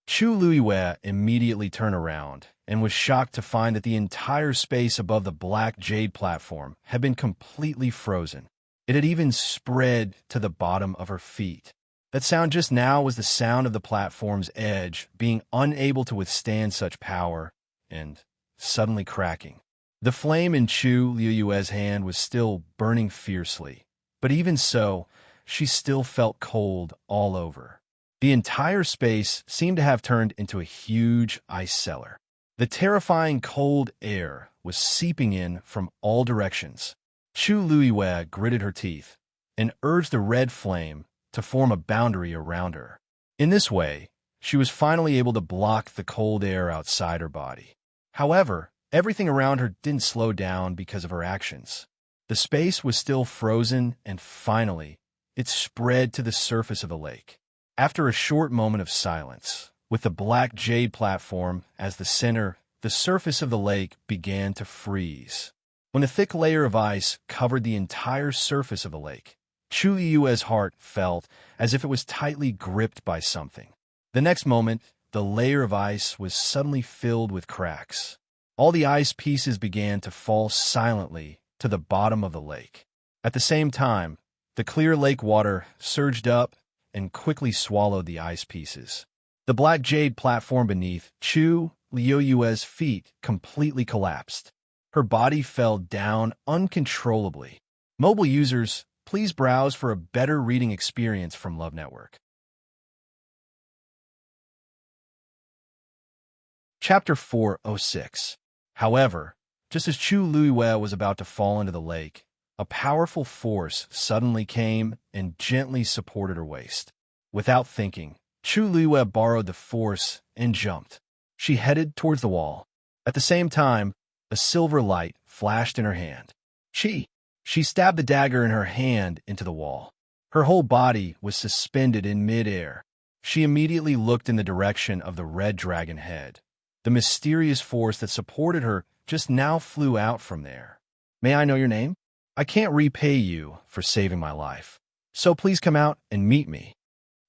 Chu Luiwei immediately turned around and was shocked to find that the entire space above the black jade platform had been completely frozen. It had even spread to the bottom of her feet. That sound just now was the sound of the platform's edge being unable to withstand such power and suddenly cracking. The flame in Chu Luiwei's hand was still burning fiercely, but even so, she still felt cold all over. The entire space seemed to have turned into a huge ice cellar. The terrifying cold air was seeping in from all directions. Chu Luiwei gritted her teeth and urged the red flame to form a boundary around her. In this way, she was finally able to block the cold air outside her body. However, everything around her didn't slow down because of her actions. The space was still frozen, and finally, it spread to the surface of the lake. After a short moment of silence, with the black jade platform as the center, the surface of the lake began to freeze. When a thick layer of ice covered the entire surface of the lake, Chu Luiwei's heart felt as if it was tightly gripped by something. The next moment, the layer of ice was suddenly filled with cracks. All the ice pieces began to fall silently to the bottom of the lake. At the same time, the clear lake water surged up and quickly swallowed the ice pieces. The black jade platform beneath Chu Luiwei's feet completely collapsed. Her body fell down uncontrollably. Mobile users, please browse for a better reading experience from Love Network. Chapter 406. However, just as Chu Luiwei was about to fall into the lake, a powerful force suddenly came and gently supported her waist. Without thinking, Chu Luiwei borrowed the force and jumped. She headed towards the wall. At the same time, a silver light flashed in her hand. She stabbed the dagger in her hand into the wall. Her whole body was suspended in mid-air. She immediately looked in the direction of the red dragon head. The mysterious force that supported her just now flew out from there. May I know your name? I can't repay you for saving my life, so please come out and meet me.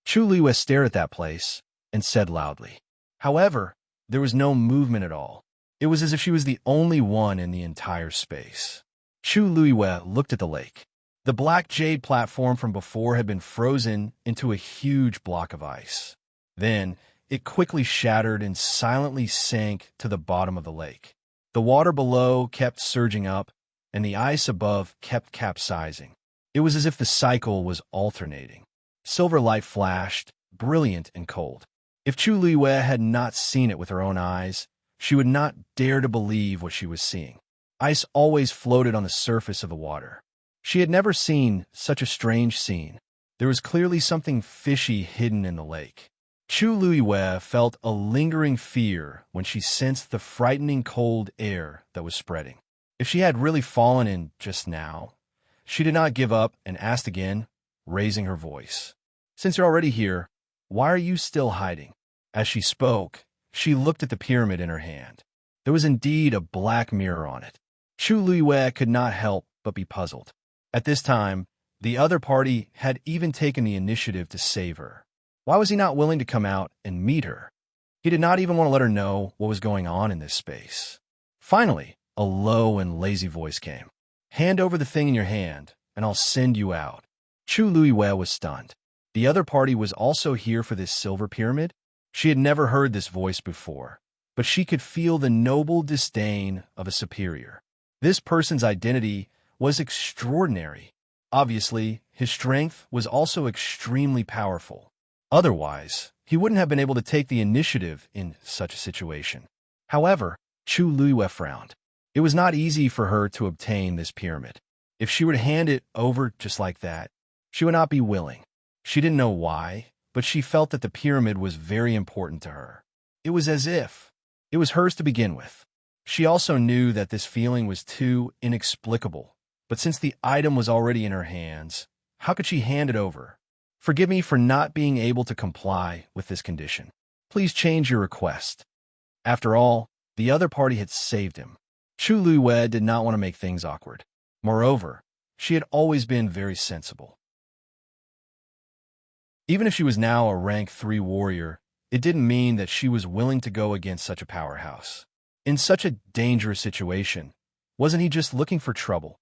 Chu Luiwei stared at that place and said loudly. However, there was no movement at all. It was as if she was the only one in the entire space. Chu Luiwei looked at the lake. The black jade platform from before had been frozen into a huge block of ice. Then, it quickly shattered and silently sank to the bottom of the lake. The water below kept surging up, and the ice above kept capsizing. It was as if the cycle was alternating. Silver light flashed, brilliant and cold. If Chu Luiwei had not seen it with her own eyes, she would not dare to believe what she was seeing. Ice always floated on the surface of the water. She had never seen such a strange scene. There was clearly something fishy hidden in the lake. Chu Luiwei felt a lingering fear when she sensed the frightening cold air that was spreading. If she had really fallen in just now, she did not give up and asked again, raising her voice. Since you're already here, why are you still hiding? As she spoke, she looked at the pyramid in her hand. There was indeed a black mirror on it. Chu Luiwei could not help but be puzzled. At this time, the other party had even taken the initiative to save her. Why was he not willing to come out and meet her? He did not even want to let her know what was going on in this space. Finally, a low and lazy voice came. Hand over the thing in your hand, and I'll send you out. Chu Luiwei was stunned. The other party was also here for this silver pyramid? She had never heard this voice before, but she could feel the noble disdain of a superior. This person's identity was extraordinary. Obviously, his strength was also extremely powerful. Otherwise, he wouldn't have been able to take the initiative in such a situation. However, Chu Luiwei frowned. It was not easy for her to obtain this pyramid. If she were to hand it over just like that, she would not be willing. She didn't know why, but she felt that the pyramid was very important to her. It was as if it was hers to begin with. She also knew that this feeling was too inexplicable, but since the item was already in her hands, how could she hand it over? Forgive me for not being able to comply with this condition. Please change your request. After all, the other party had saved him. Chu Luiwei did not want to make things awkward. Moreover, she had always been very sensible. Even if she was now a rank 3 warrior, it didn't mean that she was willing to go against such a powerhouse. In such a dangerous situation, wasn't he just looking for trouble?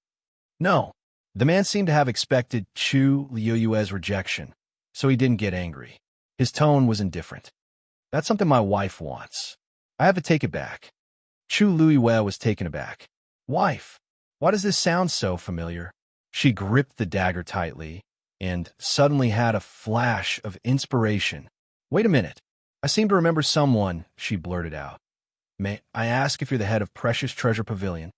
No, the man seemed to have expected Chu Luiwei's rejection, so he didn't get angry. His tone was indifferent. That's something my wife wants. I have to take it back. Chu Luiwei was taken aback. Wife, why does this sound so familiar? She gripped the dagger tightly and suddenly had a flash of inspiration. Wait a minute. I seem to remember someone, she blurted out. May I ask if you're the head of Precious Treasure Pavilion?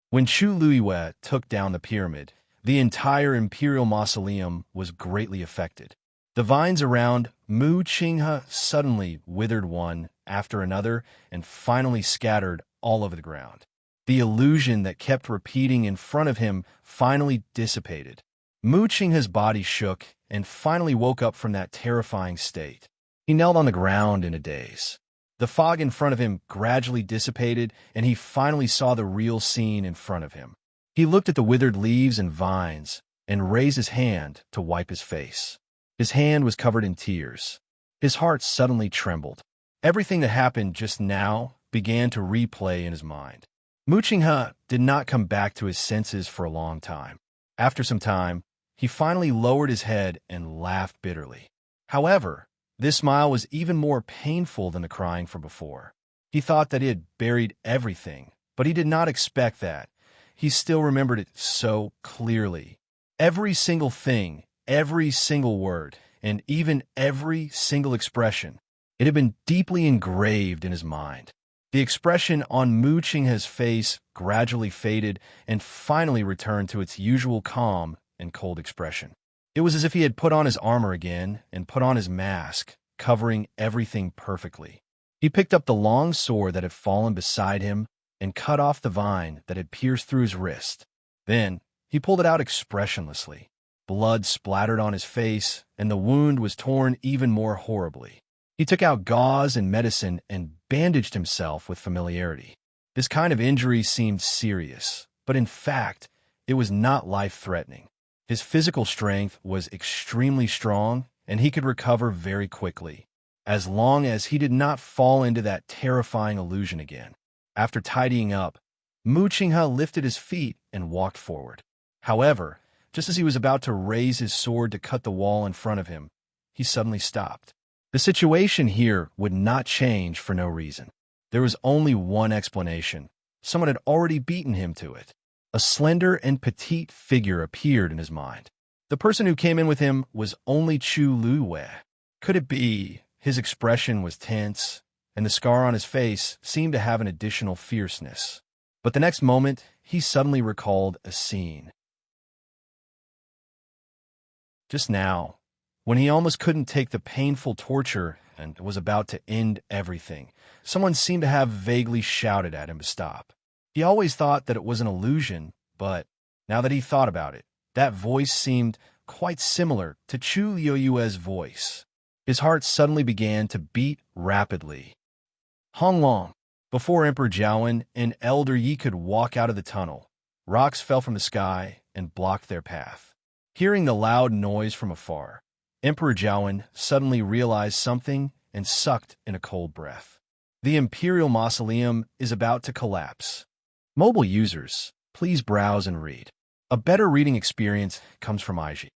When Chu Luiwei took down the pyramid, the entire Imperial mausoleum was greatly affected. The vines around Mu Qinghe suddenly withered one after another and finally scattered all over the ground. The illusion that kept repeating in front of him finally dissipated. Mu Qinghe's body shook and finally woke up from that terrifying state. He knelt on the ground in a daze. The fog in front of him gradually dissipated, and he finally saw the real scene in front of him. He looked at the withered leaves and vines and raised his hand to wipe his face. His hand was covered in tears. His heart suddenly trembled. Everything that happened just now began to replay in his mind. Mu Qinghe did not come back to his senses for a long time. After some time, he finally lowered his head and laughed bitterly. However, this smile was even more painful than the crying from before. He thought that he had buried everything, but he did not expect that. He still remembered it so clearly. Every single thing, every single word, and even every single expression. It had been deeply engraved in his mind. The expression on Mu Qinghe's face gradually faded and finally returned to its usual calm and cold expression. It was as if he had put on his armor again and put on his mask, covering everything perfectly. He picked up the long sword that had fallen beside him and cut off the vine that had pierced through his wrist. Then, he pulled it out expressionlessly. Blood splattered on his face, and the wound was torn even more horribly. He took out gauze and medicine and bandaged himself with familiarity. This kind of injury seemed serious, but in fact, it was not life-threatening. His physical strength was extremely strong, and he could recover very quickly, as long as he did not fall into that terrifying illusion again. After tidying up, Mu Qinghe lifted his feet and walked forward. However, just as he was about to raise his sword to cut the wall in front of him, he suddenly stopped. The situation here would not change for no reason. There was only one explanation. Someone had already beaten him to it. A slender and petite figure appeared in his mind. The person who came in with him was only Chu Luiwei. Could it be? His expression was tense, and the scar on his face seemed to have an additional fierceness. But the next moment, he suddenly recalled a scene. Just now, when he almost couldn't take the painful torture and was about to end everything, someone seemed to have vaguely shouted at him to stop. He always thought that it was an illusion, but now that he thought about it, that voice seemed quite similar to Chu Luiwei's voice. His heart suddenly began to beat rapidly. Honglong. Before Emperor Jiawen and Elder Yi could walk out of the tunnel, rocks fell from the sky and blocked their path. Hearing the loud noise from afar, Emperor Jiawen suddenly realized something and sucked in a cold breath. The Imperial Mausoleum is about to collapse. Mobile users, please browse and read. A better reading experience comes from IG.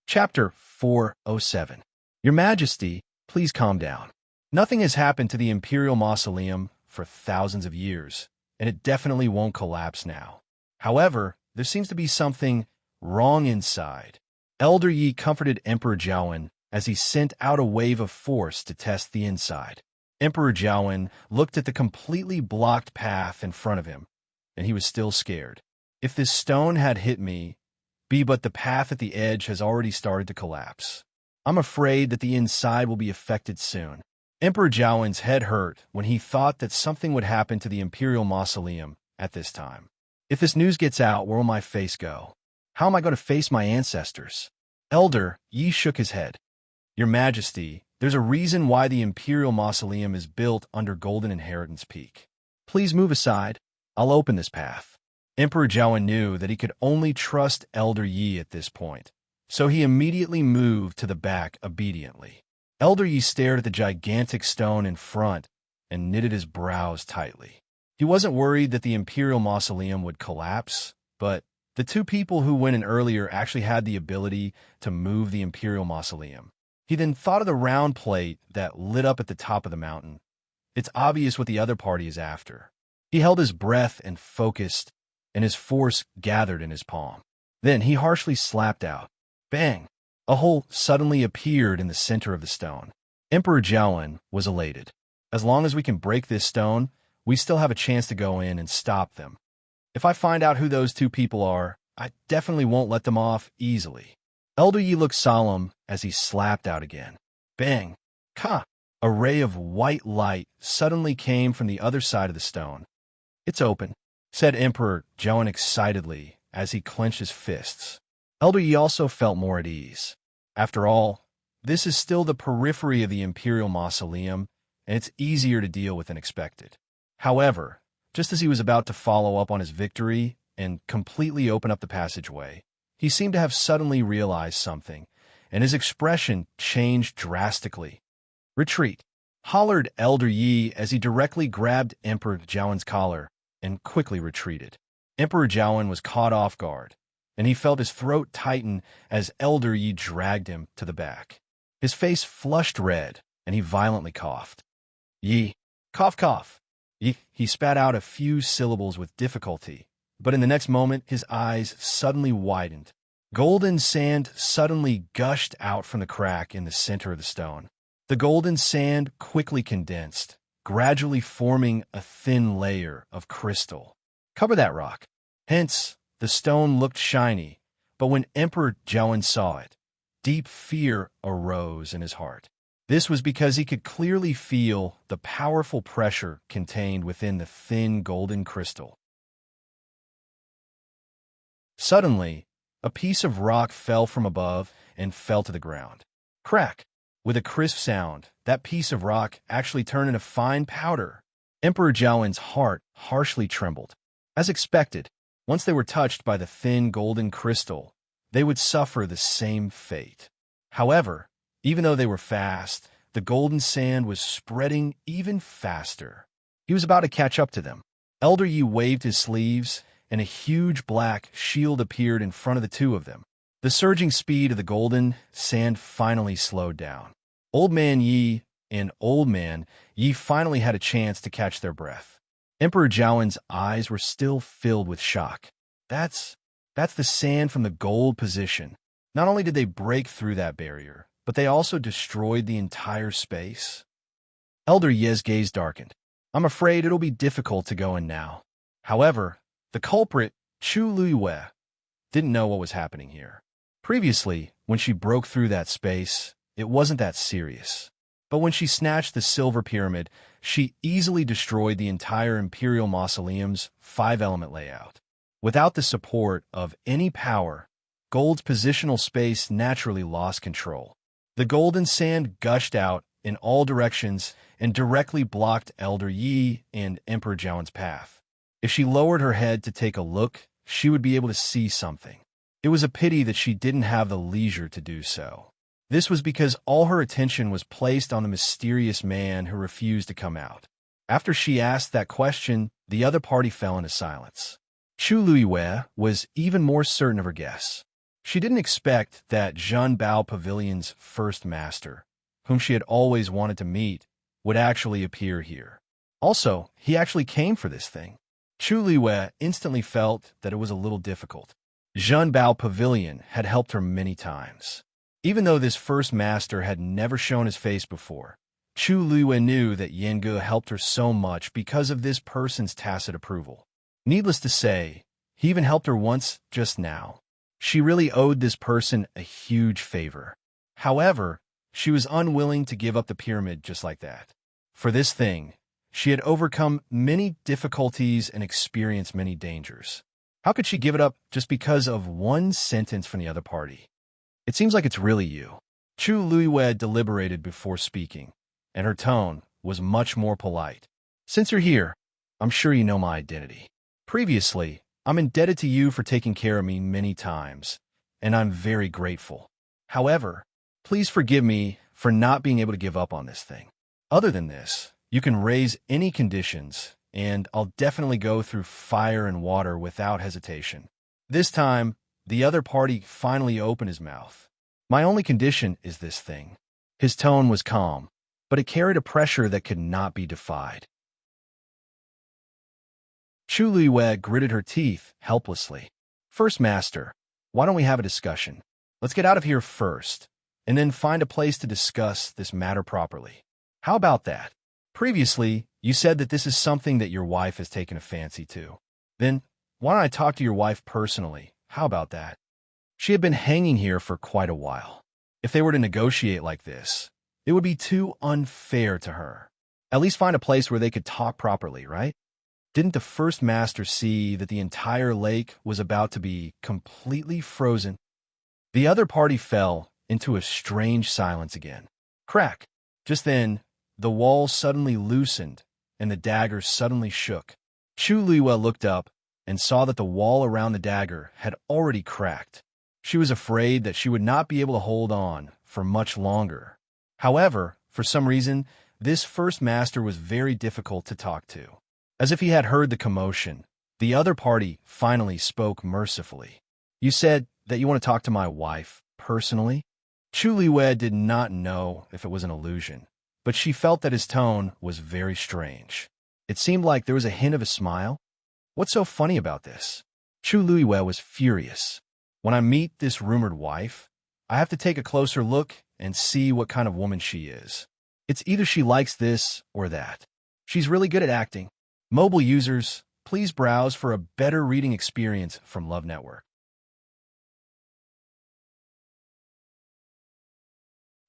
Chapter 407. Your Majesty, please calm down. Nothing has happened to the Imperial Mausoleum for thousands of years, and it definitely won't collapse now. However, there seems to be something wrong inside. Elder Yi comforted Emperor Jiawen as he sent out a wave of force to test the inside. Emperor Jiawen looked at the completely blocked path in front of him, and he was still scared. If this stone had hit me, but the path at the edge has already started to collapse. I'm afraid that the inside will be affected soon. Emperor Jiawen's head hurt when he thought that something would happen to the Imperial Mausoleum at this time. If this news gets out, where will my face go? How am I going to face my ancestors? Elder Yi shook his head. Your Majesty, there's a reason why the Imperial Mausoleum is built under Golden Inheritance Peak. Please move aside. I'll open this path. Emperor Jiawen knew that he could only trust Elder Yi at this point, so he immediately moved to the back obediently. Elder Yi stared at the gigantic stone in front and knitted his brows tightly. He wasn't worried that the Imperial Mausoleum would collapse, but the two people who went in earlier actually had the ability to move the Imperial Mausoleum. He then thought of the round plate that lit up at the top of the mountain. It's obvious what the other party is after. He held his breath and focused, and his force gathered in his palm. Then he harshly slapped out. Bang! A hole suddenly appeared in the center of the stone. Emperor Jiawen was elated. As long as we can break this stone, we still have a chance to go in and stop them. If I find out who those two people are, I definitely won't let them off easily. Elder Yi looked solemn as he slapped out again. Bang! Ka! A ray of white light suddenly came from the other side of the stone. It's open, said Emperor Jiawen excitedly as he clenched his fists. Elder Yi also felt more at ease. After all, this is still the periphery of the Imperial Mausoleum, and it's easier to deal with than expected. However, just as he was about to follow up on his victory and completely open up the passageway, he seemed to have suddenly realized something, and his expression changed drastically. Retreat, hollered Elder Yi as he directly grabbed Emperor Jiawen's collar and quickly retreated. Emperor Jiawen was caught off guard, and he felt his throat tighten as Elder Yi dragged him to the back. His face flushed red, and he violently coughed. Yi, cough, cough. Yi, he spat out a few syllables with difficulty, but in the next moment his eyes suddenly widened. Golden sand suddenly gushed out from the crack in the center of the stone. The golden sand quickly condensed, gradually forming a thin layer of crystal. Cover that rock. Hence, the stone looked shiny, but when Emperor Jiawen saw it, deep fear arose in his heart. This was because he could clearly feel the powerful pressure contained within the thin golden crystal. Suddenly, a piece of rock fell from above and fell to the ground. Crack! With a crisp sound, that piece of rock actually turned into fine powder. Emperor Jiawen's heart harshly trembled. As expected, once they were touched by the thin golden crystal, they would suffer the same fate. However, even though they were fast, the golden sand was spreading even faster. He was about to catch up to them. Elder Yi waved his sleeves, and a huge black shield appeared in front of the two of them. The surging speed of the golden sand finally slowed down. Old Man Yi and Old Man Yi finally had a chance to catch their breath. Emperor Jiawen's eyes were still filled with shock. That's the sand from the gold position. Not only did they break through that barrier, but they also destroyed the entire space. Elder Yi's gaze darkened. I'm afraid it'll be difficult to go in now. However, the culprit, Chu Luiyue, didn't know what was happening here. Previously, when she broke through that space, it wasn't that serious. But when she snatched the silver pyramid, she easily destroyed the entire Imperial Mausoleum's 5-element layout. Without the support of any power, Gold's positional space naturally lost control. The golden sand gushed out in all directions and directly blocked Elder Yi and Emperor Jiawen's path. If she lowered her head to take a look, she would be able to see something. It was a pity that she didn't have the leisure to do so. This was because all her attention was placed on the mysterious man who refused to come out. After she asked that question, the other party fell into silence. Chu Luiwei was even more certain of her guess. She didn't expect that Zhen Bao Pavilion's first master, whom she had always wanted to meet, would actually appear here. Also, he actually came for this thing. Chu Luiwei instantly felt that it was a little difficult. Zhen Bao Pavilion had helped her many times. Even though this first master had never shown his face before, Chu Luiwei knew that Yenge helped her so much because of this person's tacit approval. Needless to say, he even helped her once just now. She really owed this person a huge favor. However, she was unwilling to give up the pyramid just like that. For this thing, she had overcome many difficulties and experienced many dangers. How could she give it up just because of one sentence from the other party? It seems like it's really you. Chu Luiwei deliberated before speaking, and her tone was much more polite. Since you're here, I'm sure you know my identity. Previously, I'm indebted to you for taking care of me many times, and I'm very grateful. However, please forgive me for not being able to give up on this thing. Other than this, you can raise any conditions, and I'll definitely go through fire and water without hesitation. This time, the other party finally opened his mouth. My only condition is this thing. His tone was calm, but it carried a pressure that could not be defied. Chu Luiwei gritted her teeth helplessly. First Master, why don't we have a discussion? Let's get out of here first, and then find a place to discuss this matter properly. How about that? Previously, you said that this is something that your wife has taken a fancy to. Then, why don't I talk to your wife personally? How about that? She had been hanging here for quite a while. If they were to negotiate like this, it would be too unfair to her. At least find a place where they could talk properly, right? Didn't the first master see that the entire lake was about to be completely frozen? The other party fell into a strange silence again. Crack! Just then, the wall suddenly loosened, and the dagger suddenly shook. Chu Luiwei looked up and saw that the wall around the dagger had already cracked. She was afraid that she would not be able to hold on for much longer. However, for some reason, this first master was very difficult to talk to. As if he had heard the commotion, the other party finally spoke mercifully. You said that you want to talk to my wife, personally? Chu Luiwei did not know if it was an illusion, but she felt that his tone was very strange. It seemed like there was a hint of a smile. What's so funny about this? Chu Luiwei was furious. When I meet this rumored wife, I have to take a closer look and see what kind of woman she is. It's either she likes this or that. She's really good at acting. Mobile users, please browse for a better reading experience from Love Network.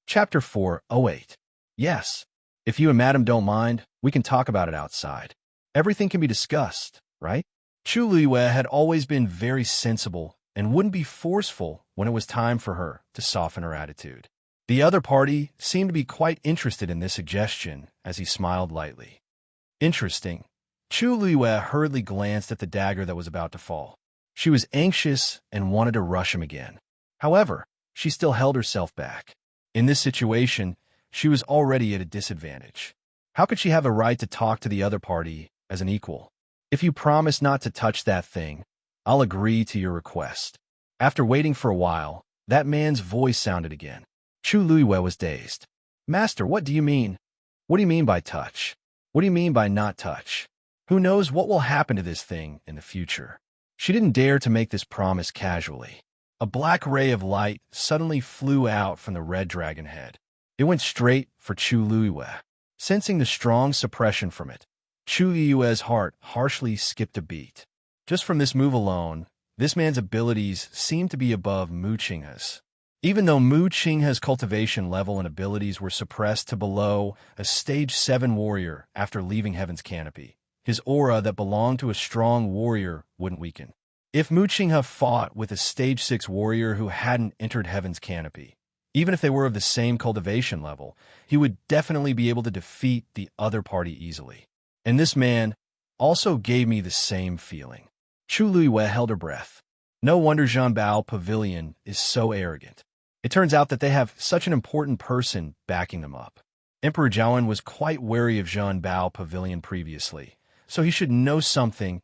Chapter 408. Yes. If you and Madam don't mind, we can talk about it outside. Everything can be discussed, right? Chu Luiwei had always been very sensible and wouldn't be forceful when it was time for her to soften her attitude. The other party seemed to be quite interested in this suggestion as he smiled lightly. Interesting. Chu Luiwei hurriedly glanced at the dagger that was about to fall. She was anxious and wanted to rush him again. However, she still held herself back. In this situation, she was already at a disadvantage. How could she have a right to talk to the other party as an equal? If you promise not to touch that thing, I'll agree to your request. After waiting for a while, that man's voice sounded again. Chu Luiwei was dazed. Master, what do you mean? What do you mean by touch? What do you mean by not touch? Who knows what will happen to this thing in the future? She didn't dare to make this promise casually. A black ray of light suddenly flew out from the red dragon head. It went straight for Chu Luiwei. Sensing the strong suppression from it, Chu Luiwei's heart harshly skipped a beat. Just from this move alone, this man's abilities seemed to be above Mu Qinghe's. Even though Mu Qinghe's cultivation level and abilities were suppressed to below a stage 7 warrior after leaving Heaven's Canopy, his aura that belonged to a strong warrior wouldn't weaken. If Mu Qinghe fought with a stage 6 warrior who hadn't entered Heaven's Canopy, even if they were of the same cultivation level, he would definitely be able to defeat the other party easily. And this man also gave me the same feeling. Chu Luiwei held her breath. No wonder Zhanbao Pavilion is so arrogant. It turns out that they have such an important person backing them up. Emperor Zhaoan was quite wary of Zhanbao Pavilion previously, so he should know something.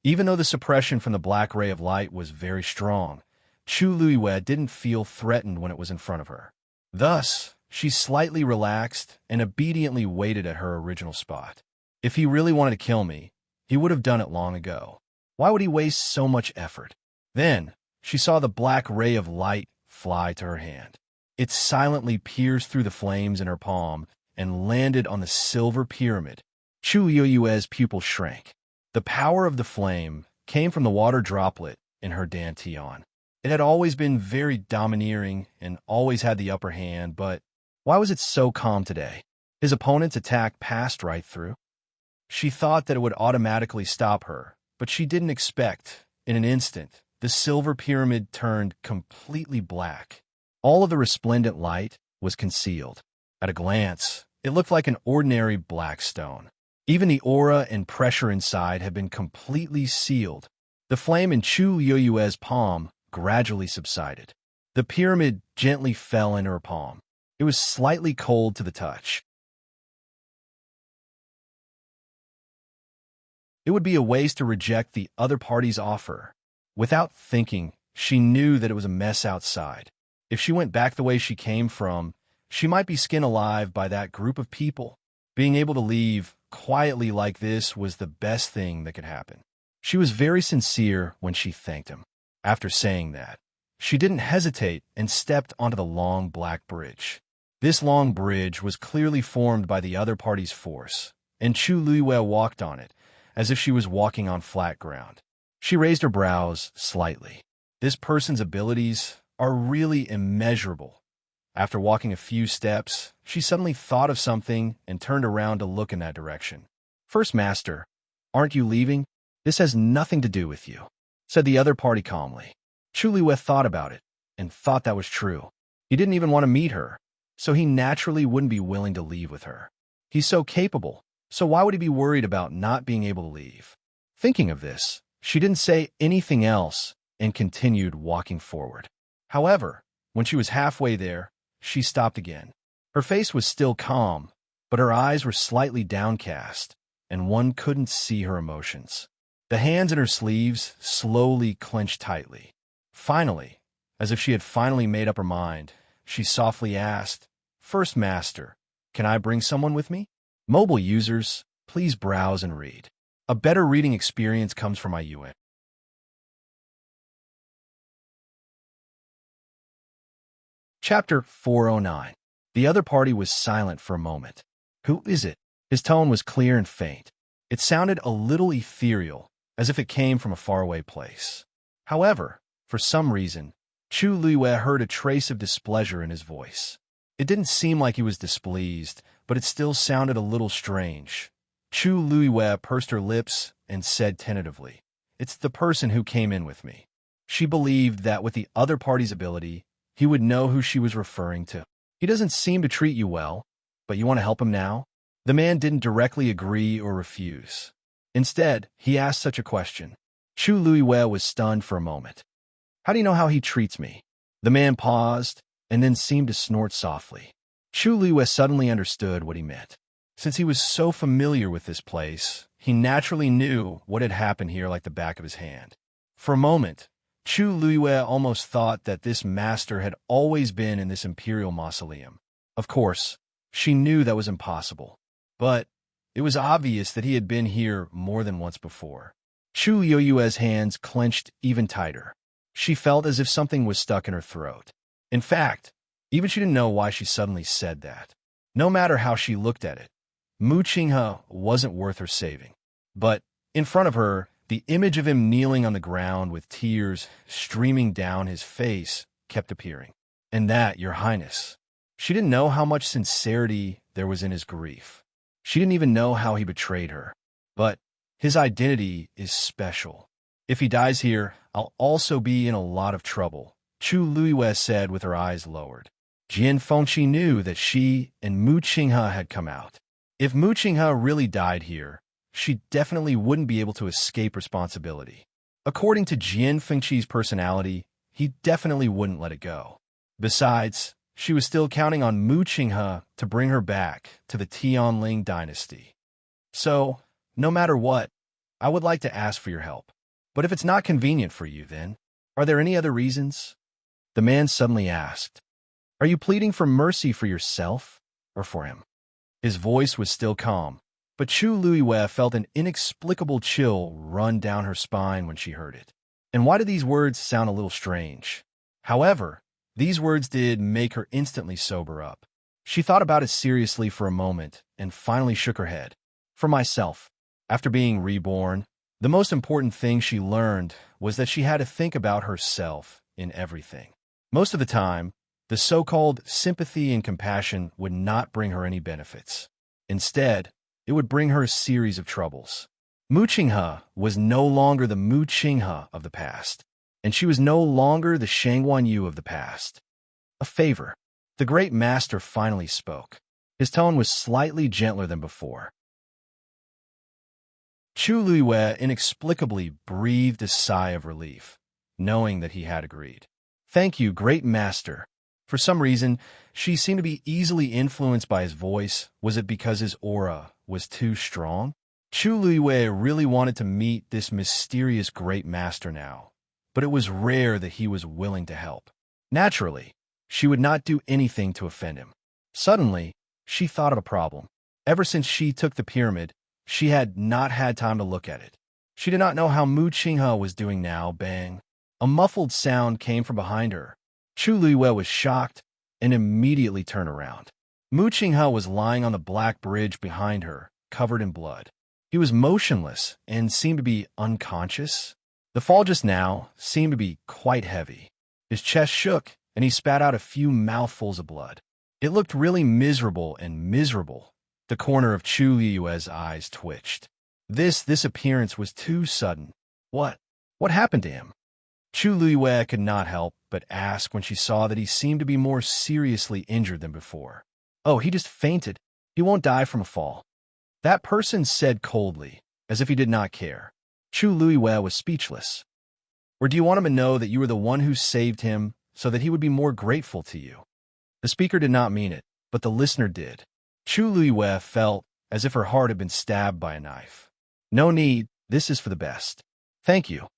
Even though the suppression from the black ray of light was very strong, Chu Luiyue didn't feel threatened when it was in front of her. Thus, she slightly relaxed and obediently waited at her original spot. If he really wanted to kill me, he would have done it long ago. Why would he waste so much effort? Then, she saw the black ray of light fly to her hand. It silently pierced through the flames in her palm and landed on the silver pyramid. Chu Luiyue's pupil shrank. The power of the flame came from the water droplet in her dantian. It had always been very domineering and always had the upper hand, but why was it so calm today? His opponent's attack passed right through. She thought that it would automatically stop her, but she didn't expect. In an instant, the silver pyramid turned completely black. All of the resplendent light was concealed. At a glance, it looked like an ordinary black stone. Even the aura and pressure inside had been completely sealed. The flame in Chu Luiyue's palm gradually subsided. The pyramid gently fell into her palm. It was slightly cold to the touch. It would be a waste to reject the other party's offer. Without thinking, she knew that it was a mess outside. If she went back the way she came from, she might be skinned alive by that group of people. Being able to leave quietly like this was the best thing that could happen. She was very sincere when she thanked him. After saying that, she didn't hesitate and stepped onto the long black bridge. This long bridge was clearly formed by the other party's force, and Chu Luiyue walked on it, as if she was walking on flat ground. She raised her brows slightly. This person's abilities are really immeasurable. After walking a few steps, she suddenly thought of something and turned around to look in that direction. "First Master, aren't you leaving? This has nothing to do with you," said the other party calmly. Chu Luiyue thought about it and thought that was true. He didn't even want to meet her, so he naturally wouldn't be willing to leave with her. He's so capable, so why would he be worried about not being able to leave? Thinking of this, she didn't say anything else and continued walking forward. However, when she was halfway there, she stopped again. Her face was still calm, but her eyes were slightly downcast, and one couldn't see her emotions. The hands in her sleeves slowly clenched tightly. Finally, as if she had finally made up her mind, she softly asked, "First Master, can I bring someone with me?" Mobile users, please browse and read. A better reading experience comes from my UI. Chapter 409. The other party was silent for a moment. "Who is it?" His tone was clear and faint. It sounded a little ethereal, as if it came from a faraway place. However, for some reason, Chu Luiyue heard a trace of displeasure in his voice. It didn't seem like he was displeased, but it still sounded a little strange. Chu Luiyue pursed her lips and said tentatively, "It's the person who came in with me." She believed that with the other party's ability, he would know who she was referring to. "He doesn't seem to treat you well, but you want to help him now?" The man didn't directly agree or refuse. Instead, he asked such a question. Chu Luiyue was stunned for a moment. "How do you know how he treats me?" The man paused and then seemed to snort softly. Chu Luiyue suddenly understood what he meant. Since he was so familiar with this place, he naturally knew what had happened here like the back of his hand. For a moment, Chu Luiyue almost thought that this master had always been in this Imperial mausoleum. Of course, she knew that was impossible, but it was obvious that he had been here more than once before. Chu Luiyue's hands clenched even tighter. She felt as if something was stuck in her throat. In fact, even she didn't know why she suddenly said that. No matter how she looked at it, Mu Qinghe wasn't worth her saving. But in front of her, the image of him kneeling on the ground with tears streaming down his face kept appearing. "And that, Your Highness." She didn't know how much sincerity there was in his grief. She didn't even know how he betrayed her. But his identity is special. "If he dies here, I'll also be in a lot of trouble," Chu Luiyue said with her eyes lowered. Jian Fengqi knew that she and Mu Qinghe had come out. If Mu Qinghe really died here, she definitely wouldn't be able to escape responsibility. According to Jian Fengqi's personality, he definitely wouldn't let it go. Besides, she was still counting on Mu Qinghe to bring her back to the Tianling dynasty. So, no matter what, I would like to ask for your help. But if it's not convenient for you, then, are there any other reasons? The man suddenly asked. Are you pleading for mercy for yourself or for him? His voice was still calm, but Chu Luiyue felt an inexplicable chill run down her spine when she heard it. And why did these words sound a little strange? However, these words did make her instantly sober up. She thought about it seriously for a moment and finally shook her head. For myself, after being reborn, the most important thing she learned was that she had to think about herself in everything. Most of the time, the so-called sympathy and compassion would not bring her any benefits. Instead, it would bring her a series of troubles. Mu Qinghe was no longer the Mu Qinghe of the past, and she was no longer the Shangguan Yu of the past. A favor. The great master finally spoke. His tone was slightly gentler than before. Chu Luiyue inexplicably breathed a sigh of relief, knowing that he had agreed. Thank you, great master. For some reason, she seemed to be easily influenced by his voice. Was it because his aura was too strong? Chu Luiyue really wanted to meet this mysterious great master now, but it was rare that he was willing to help. Naturally, she would not do anything to offend him. Suddenly, she thought of a problem. Ever since she took the pyramid, she had not had time to look at it. She did not know how Mu Qinghe was doing now. Bang. A muffled sound came from behind her. Chu Luiyue was shocked and immediately turned around. Mu Qinghe was lying on the black bridge behind her, covered in blood. He was motionless and seemed to be unconscious. The fall just now seemed to be quite heavy. His chest shook, and he spat out a few mouthfuls of blood. It looked really miserable and miserable. The corner of Chu Luiyue's eyes twitched. This appearance was too sudden. What happened to him? Chu Luiyue could not help but ask when she saw that he seemed to be more seriously injured than before. Oh, he just fainted. He won't die from a fall. That person said coldly, as if he did not care. Chu Luiyue was speechless. Or do you want him to know that you were the one who saved him so that he would be more grateful to you? The speaker did not mean it, but the listener did. Chu Luiyue felt as if her heart had been stabbed by a knife. No need, this is for the best. Thank you.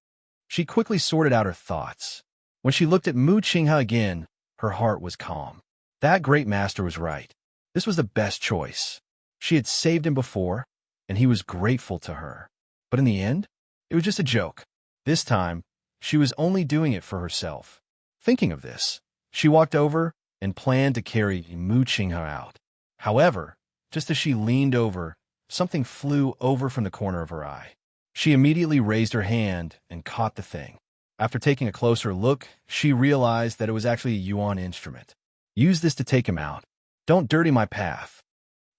She quickly sorted out her thoughts. When she looked at Mu Qinghe again, her heart was calm. That great master was right. This was the best choice. She had saved him before, and he was grateful to her. But in the end, it was just a joke. This time, she was only doing it for herself. Thinking of this, she walked over and planned to carry Mu Qinghe out. However, just as she leaned over, something flew over from the corner of her eye. She immediately raised her hand and caught the thing. After taking a closer look, she realized that it was actually a yuan instrument. Use this to take him out. Don't dirty my path.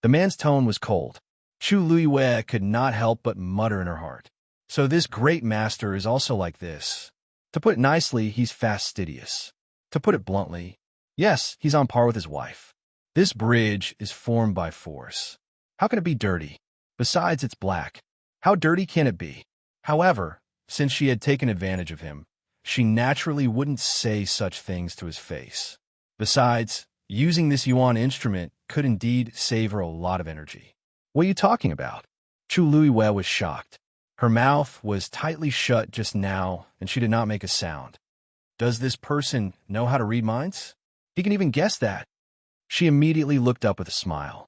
The man's tone was cold. Chu Luiyue could not help but mutter in her heart. So this great master is also like this. To put it nicely, he's fastidious. To put it bluntly, yes, he's on par with his wife. This bridge is formed by force. How can it be dirty? Besides, it's black. How dirty can it be? However, since she had taken advantage of him, she naturally wouldn't say such things to his face. Besides, using this yuan instrument could indeed save her a lot of energy. What are you talking about? Chu Luiyue was shocked. Her mouth was tightly shut just now, and she did not make a sound. Does this person know how to read minds? He can even guess that. She immediately looked up with a smile.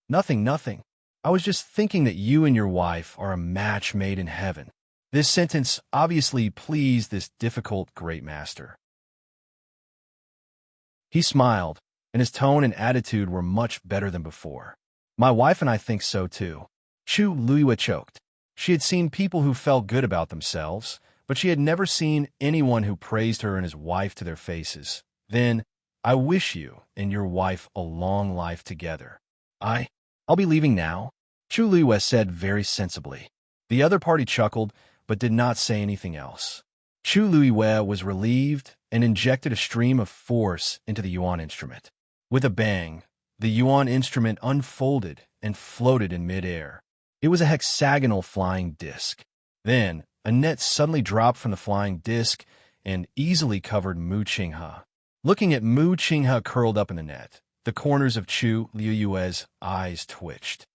Nothing. I was just thinking that you and your wife are a match made in heaven. This sentence obviously pleased this difficult great master. He smiled, and his tone and attitude were much better than before. My wife and I think so too. Chu Luiyue choked. She had seen people who felt good about themselves, but she had never seen anyone who praised her and his wife to their faces. Then, I wish you and your wife a long life together. I'll be leaving now, Chu Luiyue said very sensibly. The other party chuckled, but did not say anything else. Chu Luiyue was relieved and injected a stream of force into the yuan instrument. With a bang, the yuan instrument unfolded and floated in midair. It was a hexagonal flying disc. Then, a net suddenly dropped from the flying disc and easily covered Mu Qinghe. Looking at Mu Qinghe curled up in the net, the corners of Chu Liuyue's eyes twitched.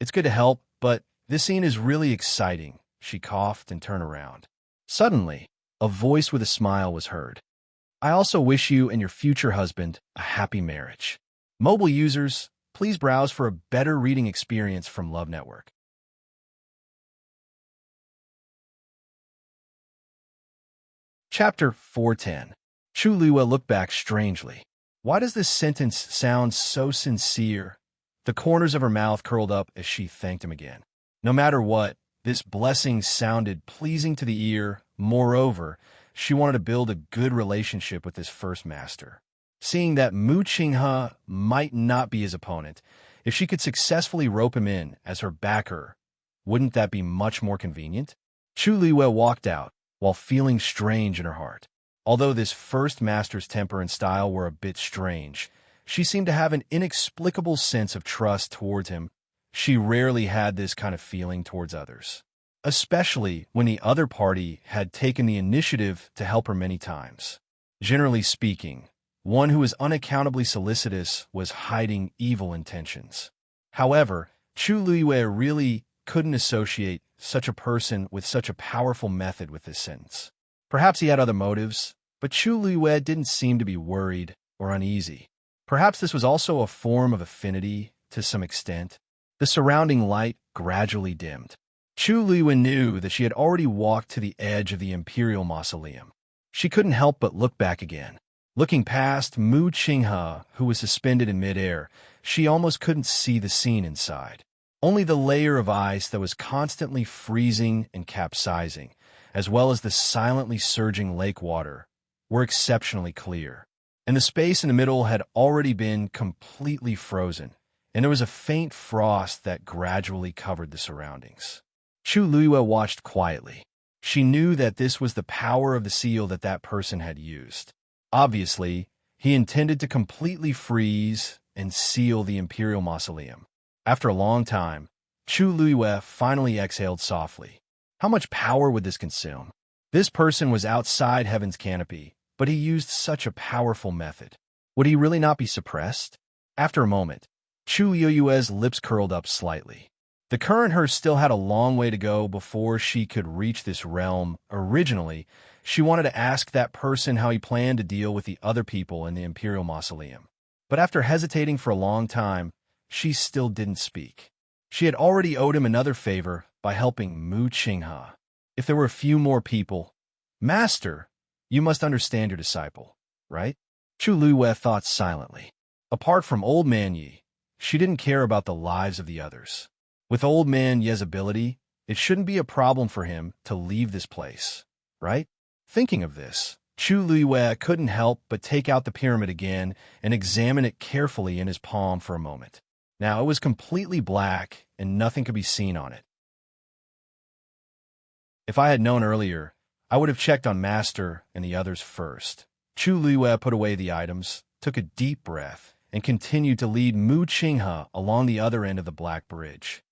"It's good to help, but this scene is really exciting," she coughed and turned around. Suddenly, a voice with a smile was heard. "I also wish you and your future husband a happy marriage." Mobile users, please browse for a better reading experience from Love Network. Chapter 410. Chu Liue looked back strangely. Why does this sentence sound so sincere? The corners of her mouth curled up as she thanked him again. No matter what, this blessing sounded pleasing to the ear. Moreover, she wanted to build a good relationship with this first master. Seeing that Mu Qinghe might not be his opponent, if she could successfully rope him in as her backer, wouldn't that be much more convenient? Chu Liue walked out, while feeling strange in her heart. Although this first master's temper and style were a bit strange, she seemed to have an inexplicable sense of trust towards him. She rarely had this kind of feeling towards others, especially when the other party had taken the initiative to help her many times. Generally speaking, one who was unaccountably solicitous was hiding evil intentions. However, Chu Liue really couldn't associate such a person with such a powerful method with this sentence. Perhaps he had other motives, but Chu Liue didn't seem to be worried or uneasy. Perhaps this was also a form of affinity to some extent. The surrounding light gradually dimmed. Chu Liue knew that she had already walked to the edge of the Imperial mausoleum. She couldn't help but look back again. Looking past Mu Qinghe, who was suspended in midair, she almost couldn't see the scene inside. Only the layer of ice that was constantly freezing and capsizing, as well as the silently surging lake water, were exceptionally clear. And the space in the middle had already been completely frozen, and there was a faint frost that gradually covered the surroundings. Chu Liue watched quietly. She knew that this was the power of the seal that person had used. Obviously, he intended to completely freeze and seal the Imperial mausoleum. After a long time, Chu Liue finally exhaled softly. How much power would this consume? This person was outside Heaven's canopy, but he used such a powerful method. Would he really not be suppressed? After a moment, Chu Liue's lips curled up slightly. The current her still had a long way to go before she could reach this realm. Originally, she wanted to ask that person how he planned to deal with the other people in the Imperial mausoleum. But after hesitating for a long time, she still didn't speak. She had already owed him another favor by helping Mu Qinghe. If there were a few more people, "Master, you must understand your disciple, right?" Chu Liue thought silently. Apart from Old Man Yi, she didn't care about the lives of the others. With Old Man Ye's ability, it shouldn't be a problem for him to leave this place, right? Thinking of this, Chu Liue couldn't help but take out the pyramid again and examine it carefully in his palm for a moment. Now it was completely black and nothing could be seen on it. If I had known earlier, I would have checked on Master and the others first. Chu Liue put away the items, took a deep breath, and continued to lead Mu Qinghe along the other end of the Black Bridge.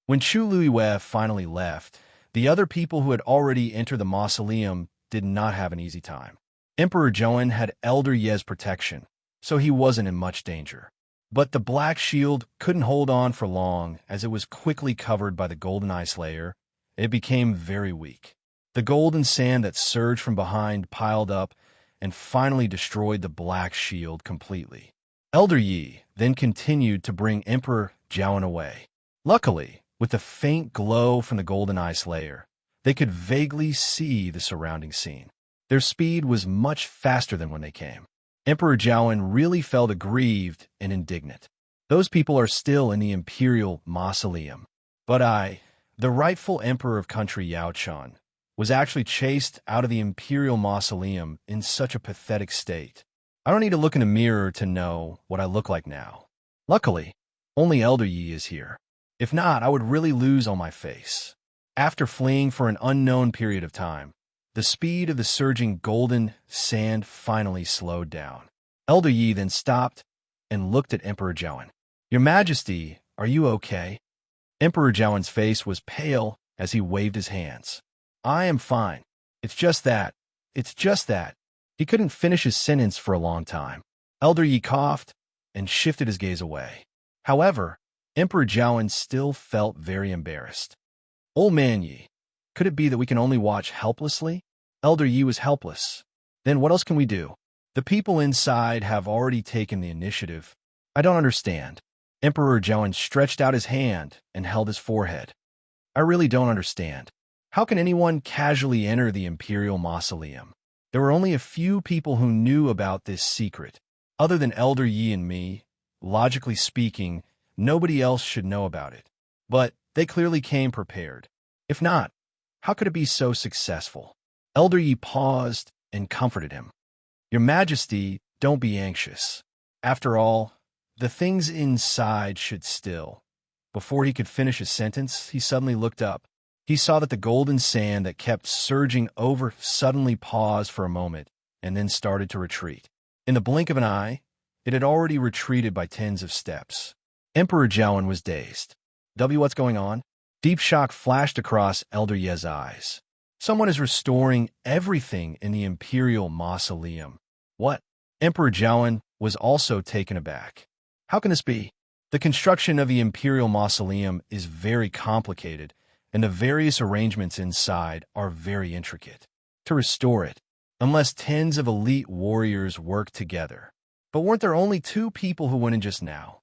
When Chu Liue finally left, the other people who had already entered the mausoleum did not have an easy time. Emperor Zhou had Elder Ye's protection, so he wasn't in much danger. But the black shield couldn't hold on for long as it was quickly covered by the golden ice layer. It became very weak. The golden sand that surged from behind piled up and finally destroyed the black shield completely. Elder Yi then continued to bring Emperor Zhou away. Luckily, with the faint glow from the golden ice layer, they could vaguely see the surrounding scene. Their speed was much faster than when they came. Emperor Zhou really felt aggrieved and indignant. Those people are still in the Imperial mausoleum. But the rightful emperor of country Yaochan, was actually chased out of the Imperial mausoleum in such a pathetic state. I don't need to look in a mirror to know what I look like now. Luckily, only Elder Yi is here. If not, I would really lose on my face. After fleeing for an unknown period of time, the speed of the surging golden sand finally slowed down. Elder Yi then stopped and looked at Emperor Zhou. "Your Majesty, are you okay?" Emperor Zhou's face was pale as he waved his hands. I am fine. It's just that. It's just that. He couldn't finish his sentence for a long time. Elder Yi coughed and shifted his gaze away. However, Emperor Jiawen still felt very embarrassed. Old man Yi, could it be that we can only watch helplessly? Elder Yi was helpless. Then what else can we do? The people inside have already taken the initiative. I don't understand. Emperor Jiawen stretched out his hand and held his forehead. I really don't understand. How can anyone casually enter the Imperial Mausoleum? There were only a few people who knew about this secret. Other than Elder Yi and me, logically speaking, nobody else should know about it. But they clearly came prepared. If not, how could it be so successful? Elder Yi paused and comforted him. Your Majesty, don't be anxious. After all, the things inside should still. Before he could finish his sentence, he suddenly looked up. He saw that the golden sand that kept surging over suddenly paused for a moment and then started to retreat. In the blink of an eye, it had already retreated by tens of steps. Emperor Jiawen was dazed. What's going on? Deep shock flashed across Elder Ye's eyes. Someone is restoring everything in the Imperial Mausoleum. What? Emperor Jiawen was also taken aback. How can this be? The construction of the Imperial Mausoleum is very complicated, and the various arrangements inside are very intricate. To restore it, unless tens of elite warriors work together. But weren't there only 2 people who went in just now?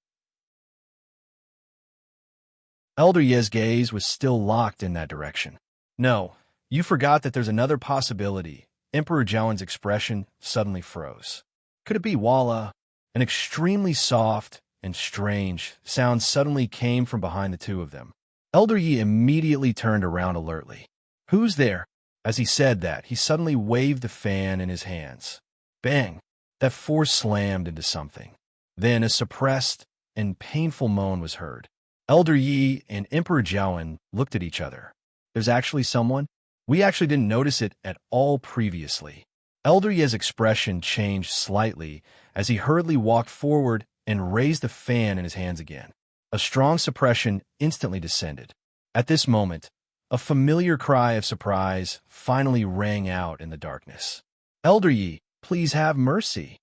Elder Ye's gaze was still locked in that direction. No, you forgot that there's another possibility. Emperor Jiawen's expression suddenly froze. Could it be Walla? An extremely soft and strange sound suddenly came from behind the 2 of them. Elder Yi immediately turned around alertly. Who's there? As he said that, he suddenly waved the fan in his hands. Bang! That force slammed into something. Then a suppressed and painful moan was heard. Elder Yi and Emperor Jiawen looked at each other. There's actually someone? We actually didn't notice it at all previously. Elder Yi's expression changed slightly as he hurriedly walked forward and raised the fan in his hands again. A strong suppression instantly descended. At this moment, a familiar cry of surprise finally rang out in the darkness. Elder Yi, please have mercy.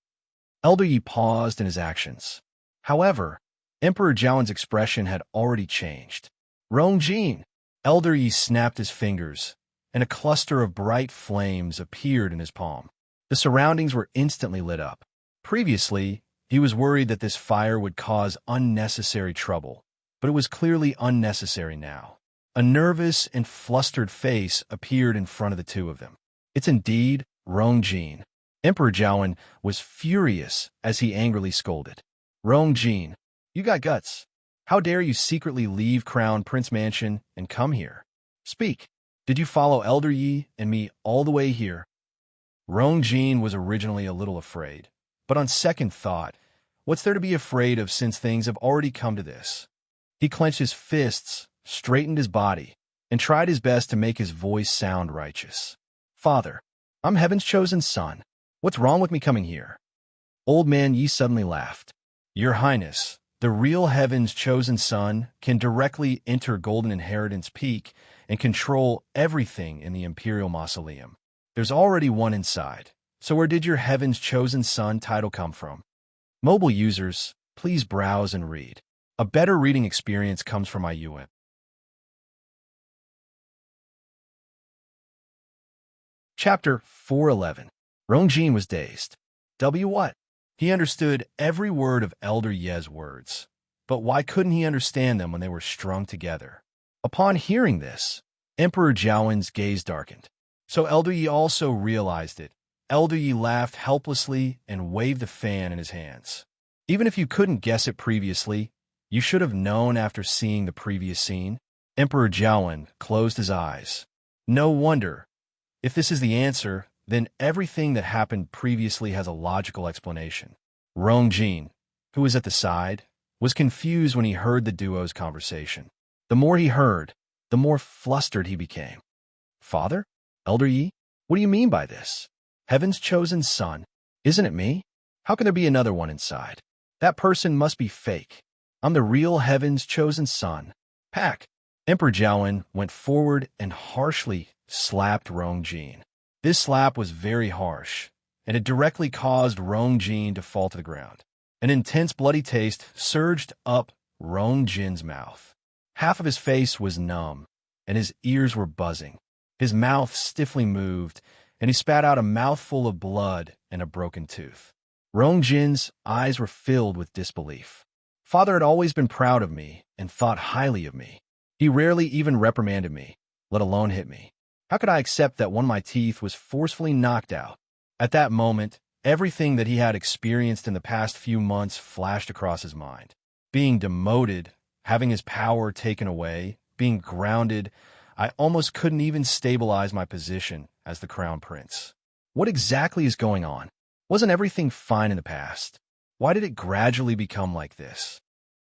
Elder Yi paused in his actions. However, Emperor Jiawen's expression had already changed. Rongjin! Elder Yi snapped his fingers, and a cluster of bright flames appeared in his palm. The surroundings were instantly lit up. Previously, he was worried that this fire would cause unnecessary trouble, but it was clearly unnecessary now. A nervous and flustered face appeared in front of the 2 of them. It's indeed Rongjin. Emperor Jiawen was furious as he angrily scolded. Rongjin, you got guts. How dare you secretly leave Crown Prince Mansion and come here? Speak. Did you follow Elder Yi and me all the way here? Rongjin was originally a little afraid, but on second thought, what's there to be afraid of since things have already come to this? He clenched his fists, straightened his body, and tried his best to make his voice sound righteous. Father, I'm Heaven's chosen son. What's wrong with me coming here? Old man Yi suddenly laughed. Your Highness, the real Heaven's chosen son can directly enter Golden Inheritance Peak and control everything in the Imperial Mausoleum. There's already one inside, so where did your Heaven's chosen son title come from? Mobile users, please browse and read. A better reading experience comes from IUM. Chapter 411. Rongjin was dazed. What? He understood every word of Elder Ye's words, but why couldn't he understand them when they were strung together? Upon hearing this, Emperor Jiawen's gaze darkened. So Elder Yi also realized it. Elder Yi laughed helplessly and waved the fan in his hands. Even if you couldn't guess it previously, you should have known after seeing the previous scene. Emperor Jiawen closed his eyes. No wonder. If this is the answer, then everything that happened previously has a logical explanation. Rongjin, who was at the side, was confused when he heard the duo's conversation. The more he heard, the more flustered he became. Father? Elder Yi? What do you mean by this? Heaven's chosen son? Isn't it me? How can there be another one inside? That person must be fake. I'm the real Heaven's chosen son. Pack! Emperor Jiawen went forward and harshly slapped Rong Jin. This slap was very harsh, and it directly caused Rong Jin to fall to the ground. An intense bloody taste surged up Rong Jin's mouth. Half of his face was numb, and his ears were buzzing. His mouth stiffly moved, and he spat out a mouthful of blood and a broken tooth. Rong Jin's eyes were filled with disbelief. Father had always been proud of me and thought highly of me. He rarely even reprimanded me, let alone hit me. How could I accept that one of my teeth was forcefully knocked out? At that moment, everything that he had experienced in the past few months flashed across his mind. Being demoted, having his power taken away, being grounded, I almost couldn't even stabilize my position as the crown prince. What exactly is going on? Wasn't everything fine in the past? Why did it gradually become like this?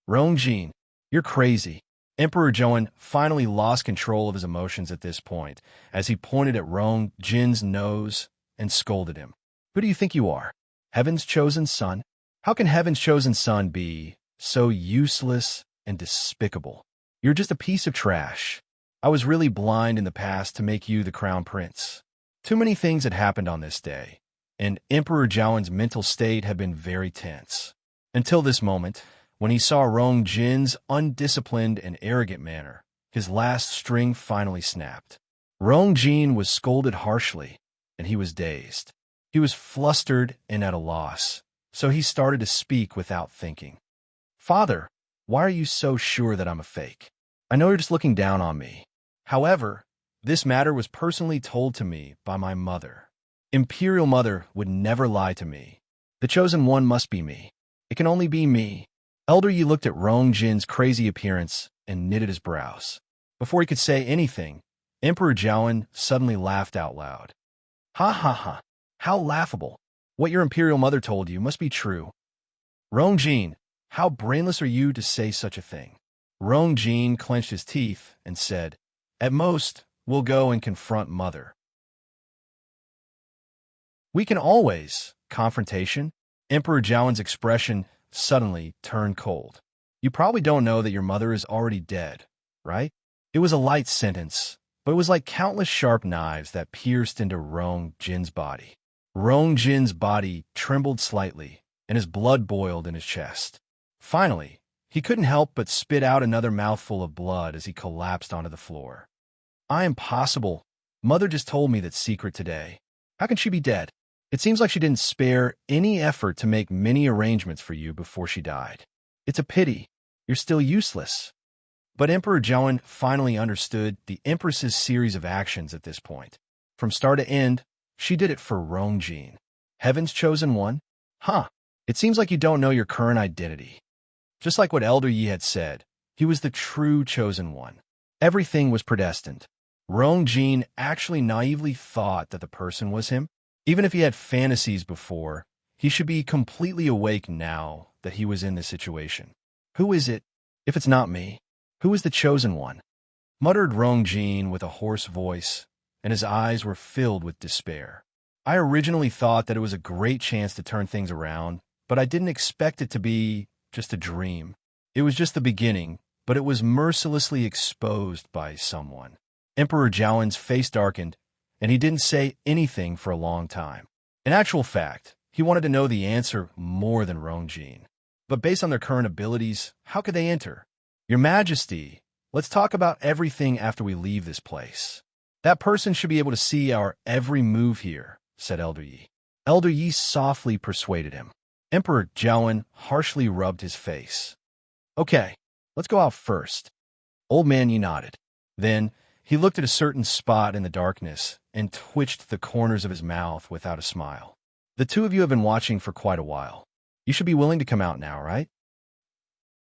Rong Jin, you're crazy. Emperor Joan finally lost control of his emotions at this point, as he pointed at Rong Jin's nose and scolded him. Who do you think you are? Heaven's chosen son? How can Heaven's chosen son be so useless and despicable? You're just a piece of trash. I was really blind in the past to make you the crown prince. Too many things had happened on this day, and Emperor Joan's mental state had been very tense. Until this moment, when he saw Rong Jin's undisciplined and arrogant manner, his last string finally snapped. Rong Jin was scolded harshly, and he was dazed. He was flustered and at a loss, so he started to speak without thinking. Father, why are you so sure that I'm a fake? I know you're just looking down on me. However, this matter was personally told to me by my mother. Imperial mother would never lie to me. The chosen one must be me. It can only be me. Elder Yi looked at Rong Jin's crazy appearance and knitted his brows. Before he could say anything, Emperor Joan suddenly laughed out loud. Ha ha ha. How laughable. What your imperial mother told you must be true. Rong Jin, how brainless are you to say such a thing? Rong Jin clenched his teeth and said, At most, we'll go and confront mother. We can always. Confrontation? Emperor Joan's expression suddenly turned cold. You probably don't know that your mother is already dead, right? It was a light sentence, but it was like countless sharp knives that pierced into Rong Jin's body. Rong Jin's body trembled slightly, and his blood boiled in his chest. Finally, he couldn't help but spit out another mouthful of blood as he collapsed onto the floor. Impossible. Mother just told me that secret today. How can she be dead? It seems like she didn't spare any effort to make many arrangements for you before she died. It's a pity. You're still useless. But Emperor Joan finally understood the Empress's series of actions at this point. From start to end, she did it for Rong Jin. Heaven's chosen one? Huh. It seems like you don't know your current identity. Just like what Elder Yi had said, he was the true chosen one. Everything was predestined. Rong Jin actually naively thought that the person was him. Even if he had fantasies before, he should be completely awake now that he was in this situation. Who is it? If it's not me, who is the chosen one? Muttered Rong Jin with a hoarse voice, and his eyes were filled with despair. I originally thought that it was a great chance to turn things around, but I didn't expect it to be just a dream. It was just the beginning, but it was mercilessly exposed by someone. Emperor Joan's face darkened, and he didn't say anything for a long time. In actual fact, he wanted to know the answer more than Rong Jin. But based on their current abilities, how could they enter? Your Majesty, let's talk about everything after we leave this place. That person should be able to see our every move here, said Elder Yi. Elder Yi softly persuaded him. Emperor Joan harshly rubbed his face. Okay, let's go out first. Old man Yi nodded. Then, he looked at a certain spot in the darkness and twitched the corners of his mouth without a smile. The two of you have been watching for quite a while. You should be willing to come out now, right?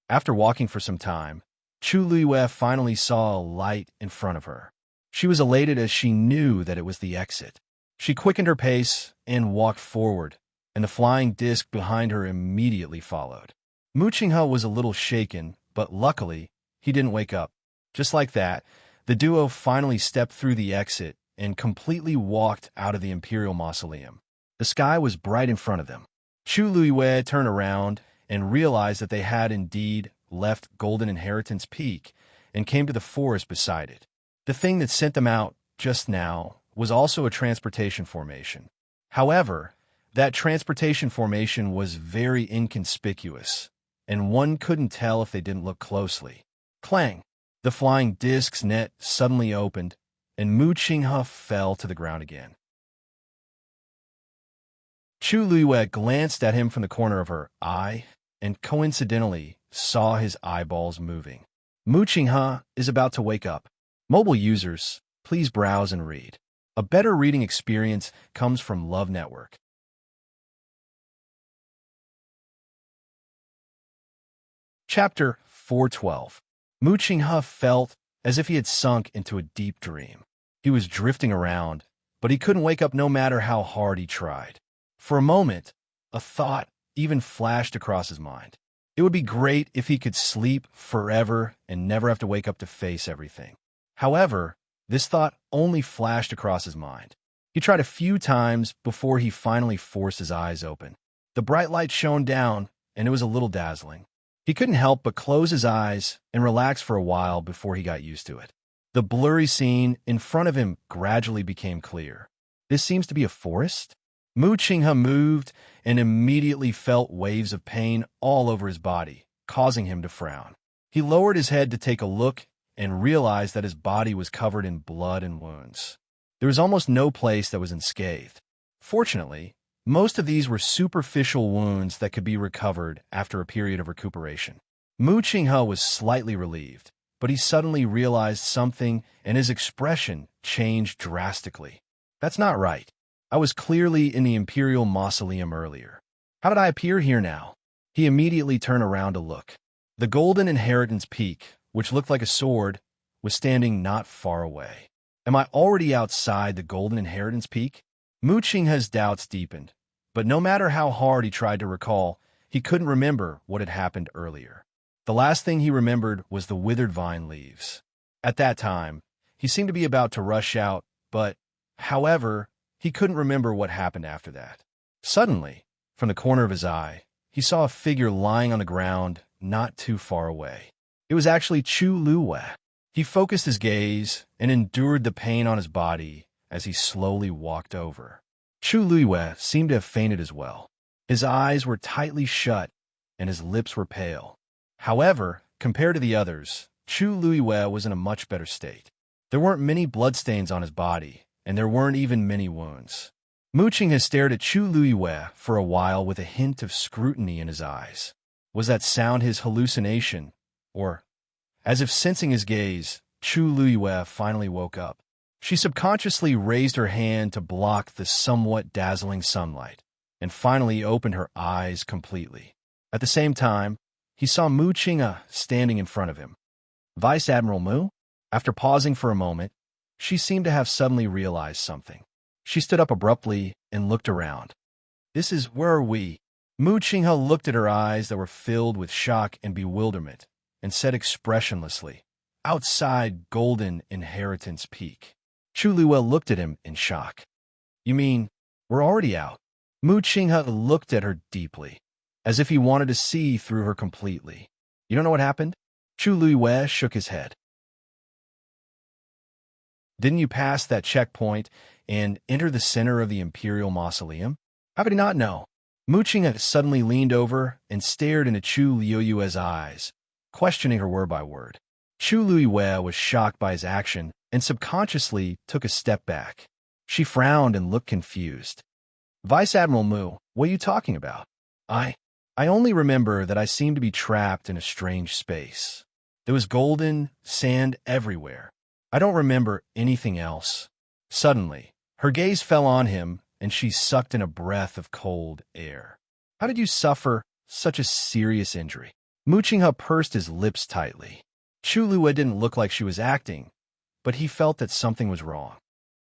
After walking for some time, Chu Luiyue finally saw a light in front of her. She was elated as she knew that it was the exit. She quickened her pace and walked forward, and the flying disc behind her immediately followed. Mu Qinghe was a little shaken, but luckily, he didn't wake up. Just like that, the duo finally stepped through the exit and completely walked out of the Imperial Mausoleum. The sky was bright in front of them. Chu Luiyue turned around and realized that they had indeed left Golden Inheritance Peak and came to the forest beside it. The thing that sent them out just now was also a transportation formation. However, that transportation formation was very inconspicuous, and one couldn't tell if they didn't look closely. Clang! The flying disc's net suddenly opened, and Mu Qinghe fell to the ground again. Chu Luiyue glanced at him from the corner of her eye, and coincidentally saw his eyeballs moving. Mu Qinghe is about to wake up. Mobile users, please browse and read. A better reading experience comes from Love Network. Chapter 412. Mu Qinghe felt as if he had sunk into a deep dream. He was drifting around, but he couldn't wake up no matter how hard he tried. For a moment, a thought even flashed across his mind. It would be great if he could sleep forever and never have to wake up to face everything. However, this thought only flashed across his mind. He tried a few times before he finally forced his eyes open. The bright light shone down, and it was a little dazzling. He couldn't help but close his eyes and relax for a while before he got used to it. The blurry scene in front of him gradually became clear. This seems to be a forest? Mu Qinghe moved and immediately felt waves of pain all over his body, causing him to frown. He lowered his head to take a look and realized that his body was covered in blood and wounds. There was almost no place that was unscathed. Fortunately, most of these were superficial wounds that could be recovered after a period of recuperation. Mu Qinghe was slightly relieved, but he suddenly realized something and his expression changed drastically. That's not right. I was clearly in the Imperial mausoleum earlier. How did I appear here now? He immediately turned around to look. The golden inheritance peak, which looked like a sword, was standing not far away. Am I already outside the golden inheritance peak? Mu Qinghe's doubts deepened, but no matter how hard he tried to recall, he couldn't remember what had happened earlier. The last thing he remembered was the withered vine leaves. At that time, he seemed to be about to rush out, but, however, he couldn't remember what happened after that. Suddenly, from the corner of his eye, he saw a figure lying on the ground not too far away. It was actually Chu Luiyue. He focused his gaze and endured the pain on his body as he slowly walked over. Chu Luiyue seemed to have fainted as well. His eyes were tightly shut and his lips were pale. However, compared to the others, Chu Luiyue was in a much better state. There weren't many bloodstains on his body, and there weren't even many wounds. Mu Qinghe stared at Chu Luiyue for a while with a hint of scrutiny in his eyes. Was that sound his hallucination? Or, as if sensing his gaze, Chu Luiyue finally woke up. She subconsciously raised her hand to block the somewhat dazzling sunlight, and finally opened her eyes completely. At the same time, he saw Mu Qinghe standing in front of him. Vice Admiral Mu? After pausing for a moment, she seemed to have suddenly realized something. She stood up abruptly and looked around. Where are we? Mu Qinghe looked at her eyes that were filled with shock and bewilderment and said expressionlessly, outside Golden Inheritance Peak. Chu Luiyue looked at him in shock. You mean, we're already out? Mu Qinghe looked at her deeply, as if he wanted to see through her completely. You don't know what happened? Chu Luiyue shook his head. Didn't you pass that checkpoint and enter the center of the Imperial mausoleum? How could he not know? Mu Qinghe suddenly leaned over and stared into Chu Luiyue's eyes, questioning her word by word. Chu Luiyue was shocked by his action and subconsciously took a step back. She frowned and looked confused. Vice Admiral Mu, what are you talking about? I only remember that I seemed to be trapped in a strange space. There was golden sand everywhere. I don't remember anything else. Suddenly, her gaze fell on him, and she sucked in a breath of cold air. How did you suffer such a serious injury? Mu Qinghe pursed his lips tightly. Chu Luiyue didn't look like she was acting, but he felt that something was wrong.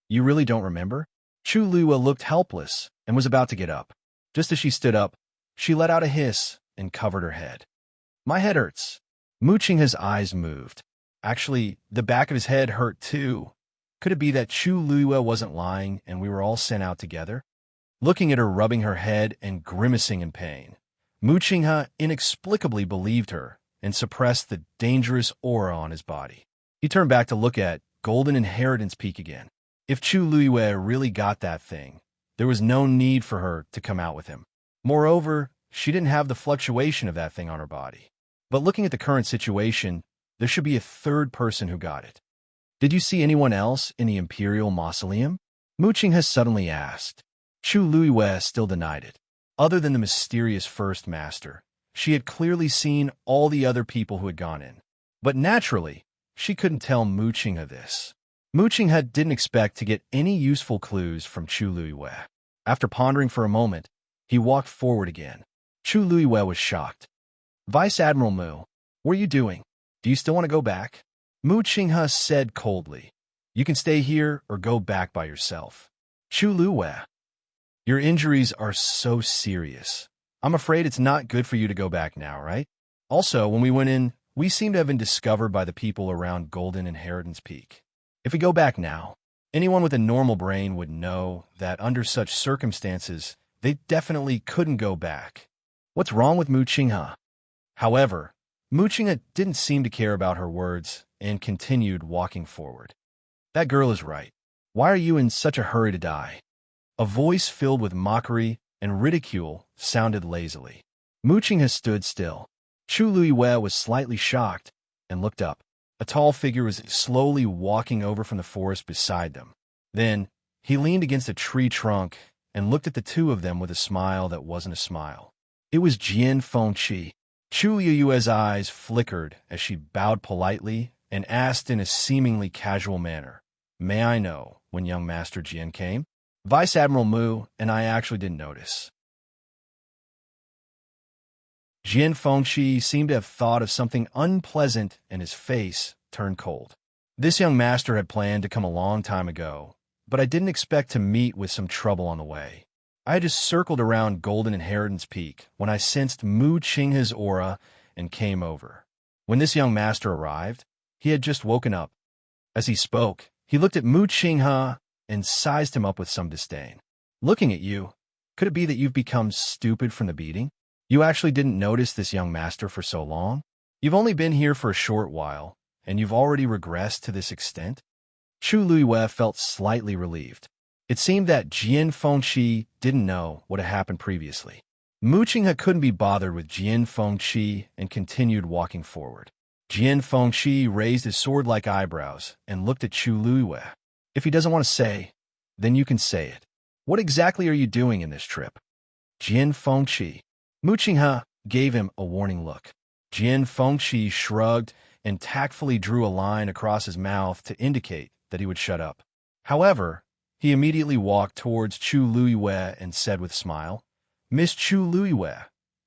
You really don't remember? Chu Luiyue looked helpless and was about to get up. Just as she stood up, she let out a hiss and covered her head. My head hurts. Mu Qinghe's eyes moved. Actually, the back of his head hurt too. Could it be that Chu Luiyue wasn't lying and we were all sent out together? Looking at her rubbing her head and grimacing in pain, Mu Qinghe inexplicably believed her and suppressed the dangerous aura on his body. He turned back to look at Golden Inheritance Peak again. If Chu Luiyue really got that thing, there was no need for her to come out with him. Moreover, she didn't have the fluctuation of that thing on her body. But looking at the current situation, there should be a third person who got it. Did you see anyone else in the Imperial Mausoleum? Mu Qing has suddenly asked. Chu Luiyue still denied it. Other than the mysterious first master, she had clearly seen all the other people who had gone in. But naturally, she couldn't tell Mu Qing this. Mu Qing didn't expect to get any useful clues from Chu Luiyue. After pondering for a moment, he walked forward again. Chu Luiyue was shocked. Vice Admiral Mu, what are you doing? Do you still want to go back? Mu Qing said coldly. You can stay here or go back by yourself. Chu Luiyue, your injuries are so serious. I'm afraid it's not good for you to go back now, right? Also, when we went in, we seem to have been discovered by the people around Golden Inheritance Peak. If we go back now, anyone with a normal brain would know that under such circumstances, they definitely couldn't go back. What's wrong with Mu Qing? However, Mu Qing didn't seem to care about her words and continued walking forward. That girl is right. Why are you in such a hurry to die? A voice filled with mockery and ridicule sounded lazily. Mu Qing stood still. Chu Luiyue was slightly shocked and looked up. A tall figure was slowly walking over from the forest beside them. Then, he leaned against a tree trunk and looked at the two of them with a smile that wasn't a smile. It was Jian Fengqi. Chu Luiyue's eyes flickered as she bowed politely and asked in a seemingly casual manner, May I know when young Master Jian came? Vice Admiral Mu and I actually didn't notice. Jian Fengqi seemed to have thought of something unpleasant and his face turned cold. This young master had planned to come a long time ago, but I didn't expect to meet with some trouble on the way. I had just circled around Golden Inheritance Peak when I sensed Mu Qing's aura and came over. When this young master arrived, he had just woken up. As he spoke, he looked at Mu Qing and sized him up with some disdain. Looking at you, could it be that you've become stupid from the beating? You actually didn't notice this young master for so long? You've only been here for a short while, and you've already regressed to this extent? Chu Luiyue felt slightly relieved. It seemed that Jian Fengqi didn't know what had happened previously. Mu Qing couldn't be bothered with Jian Fengqi and continued walking forward. Jian Fengqi raised his sword-like eyebrows and looked at Chu Luiyue. If he doesn't want to say, then you can say it. What exactly are you doing in this trip? Jian Fengqi. Mu Qing gave him a warning look. Jian Fengqi shrugged and tactfully drew a line across his mouth to indicate that he would shut up. However, he immediately walked towards Chu Luiyue and said with a smile, Miss Chu Luiyue,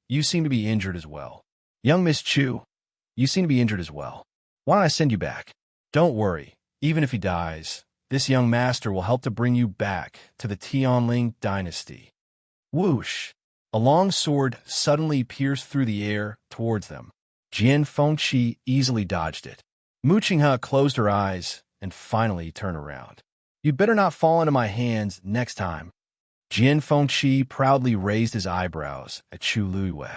you seem to be injured as well. Young Miss Chu, you seem to be injured as well. Why don't I send you back? Don't worry, even if he dies, this young master will help to bring you back to the Tianling dynasty. Whoosh! A long sword suddenly pierced through the air towards them. Jian Fengqi easily dodged it. Mu Qing closed her eyes and finally turned around. You'd better not fall into my hands next time. Jian Fengqi proudly raised his eyebrows at Chu Luiyue.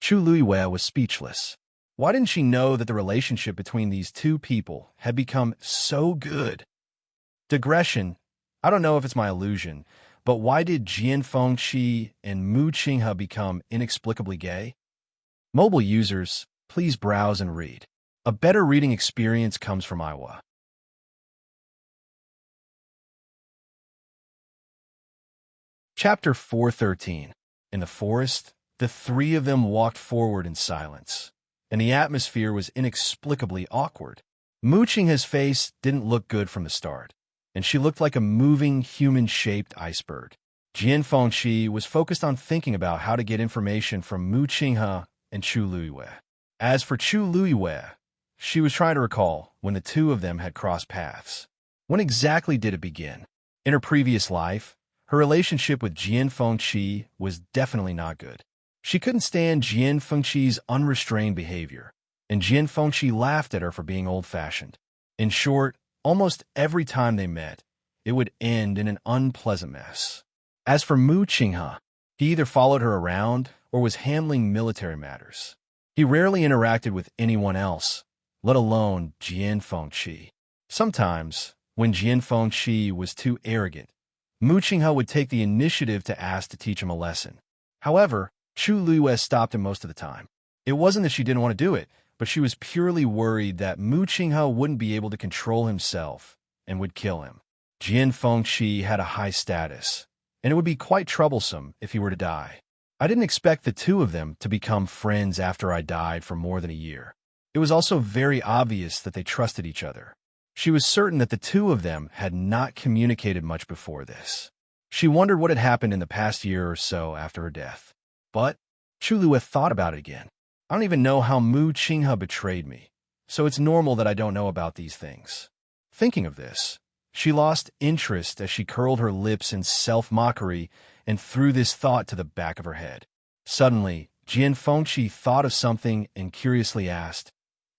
Chu Luiyue was speechless. Why didn't she know that the relationship between these two people had become so good? Digression. I don't know if it's my illusion, but why did Jian Fengqi and Mu Qing become inexplicably gay? Mobile users, please browse and read. A better reading experience comes from Iowa. Chapter 413. In the forest, the three of them walked forward in silence, and the atmosphere was inexplicably awkward. Mu Qing's face didn't look good from the start, and she looked like a moving, human-shaped iceberg. Jian Fengqi was focused on thinking about how to get information from Mu Qing and Chu Luiyue. As for Chu Luiyue, she was trying to recall when the two of them had crossed paths. When exactly did it begin? In her previous life, her relationship with Jian Fengqi was definitely not good. She couldn't stand Jian Fengqi's unrestrained behavior, and Jian Fengqi laughed at her for being old-fashioned. In short, almost every time they met, it would end in an unpleasant mess. As for Mu Qing, he either followed her around or was handling military matters. He rarely interacted with anyone else, let alone Jian Fengqi. Sometimes, when Jian Fengqi was too arrogant, Mu Qinghe would take the initiative to ask to teach him a lesson. However, Chu Luo stopped him most of the time. It wasn't that she didn't want to do it, but she was purely worried that Mu Qinghe wouldn't be able to control himself and would kill him. Jian Fengqi had a high status, and it would be quite troublesome if he were to die. I didn't expect the two of them to become friends after I died for more than a year. It was also very obvious that they trusted each other. She was certain that the two of them had not communicated much before this. She wondered what had happened in the past year or so after her death. But Chu Luo thought about it again. I don't even know how Mu Qinghe betrayed me, so it's normal that I don't know about these things. Thinking of this, she lost interest as she curled her lips in self-mockery and threw this thought to the back of her head. Suddenly, Jian Fengqi thought of something and curiously asked,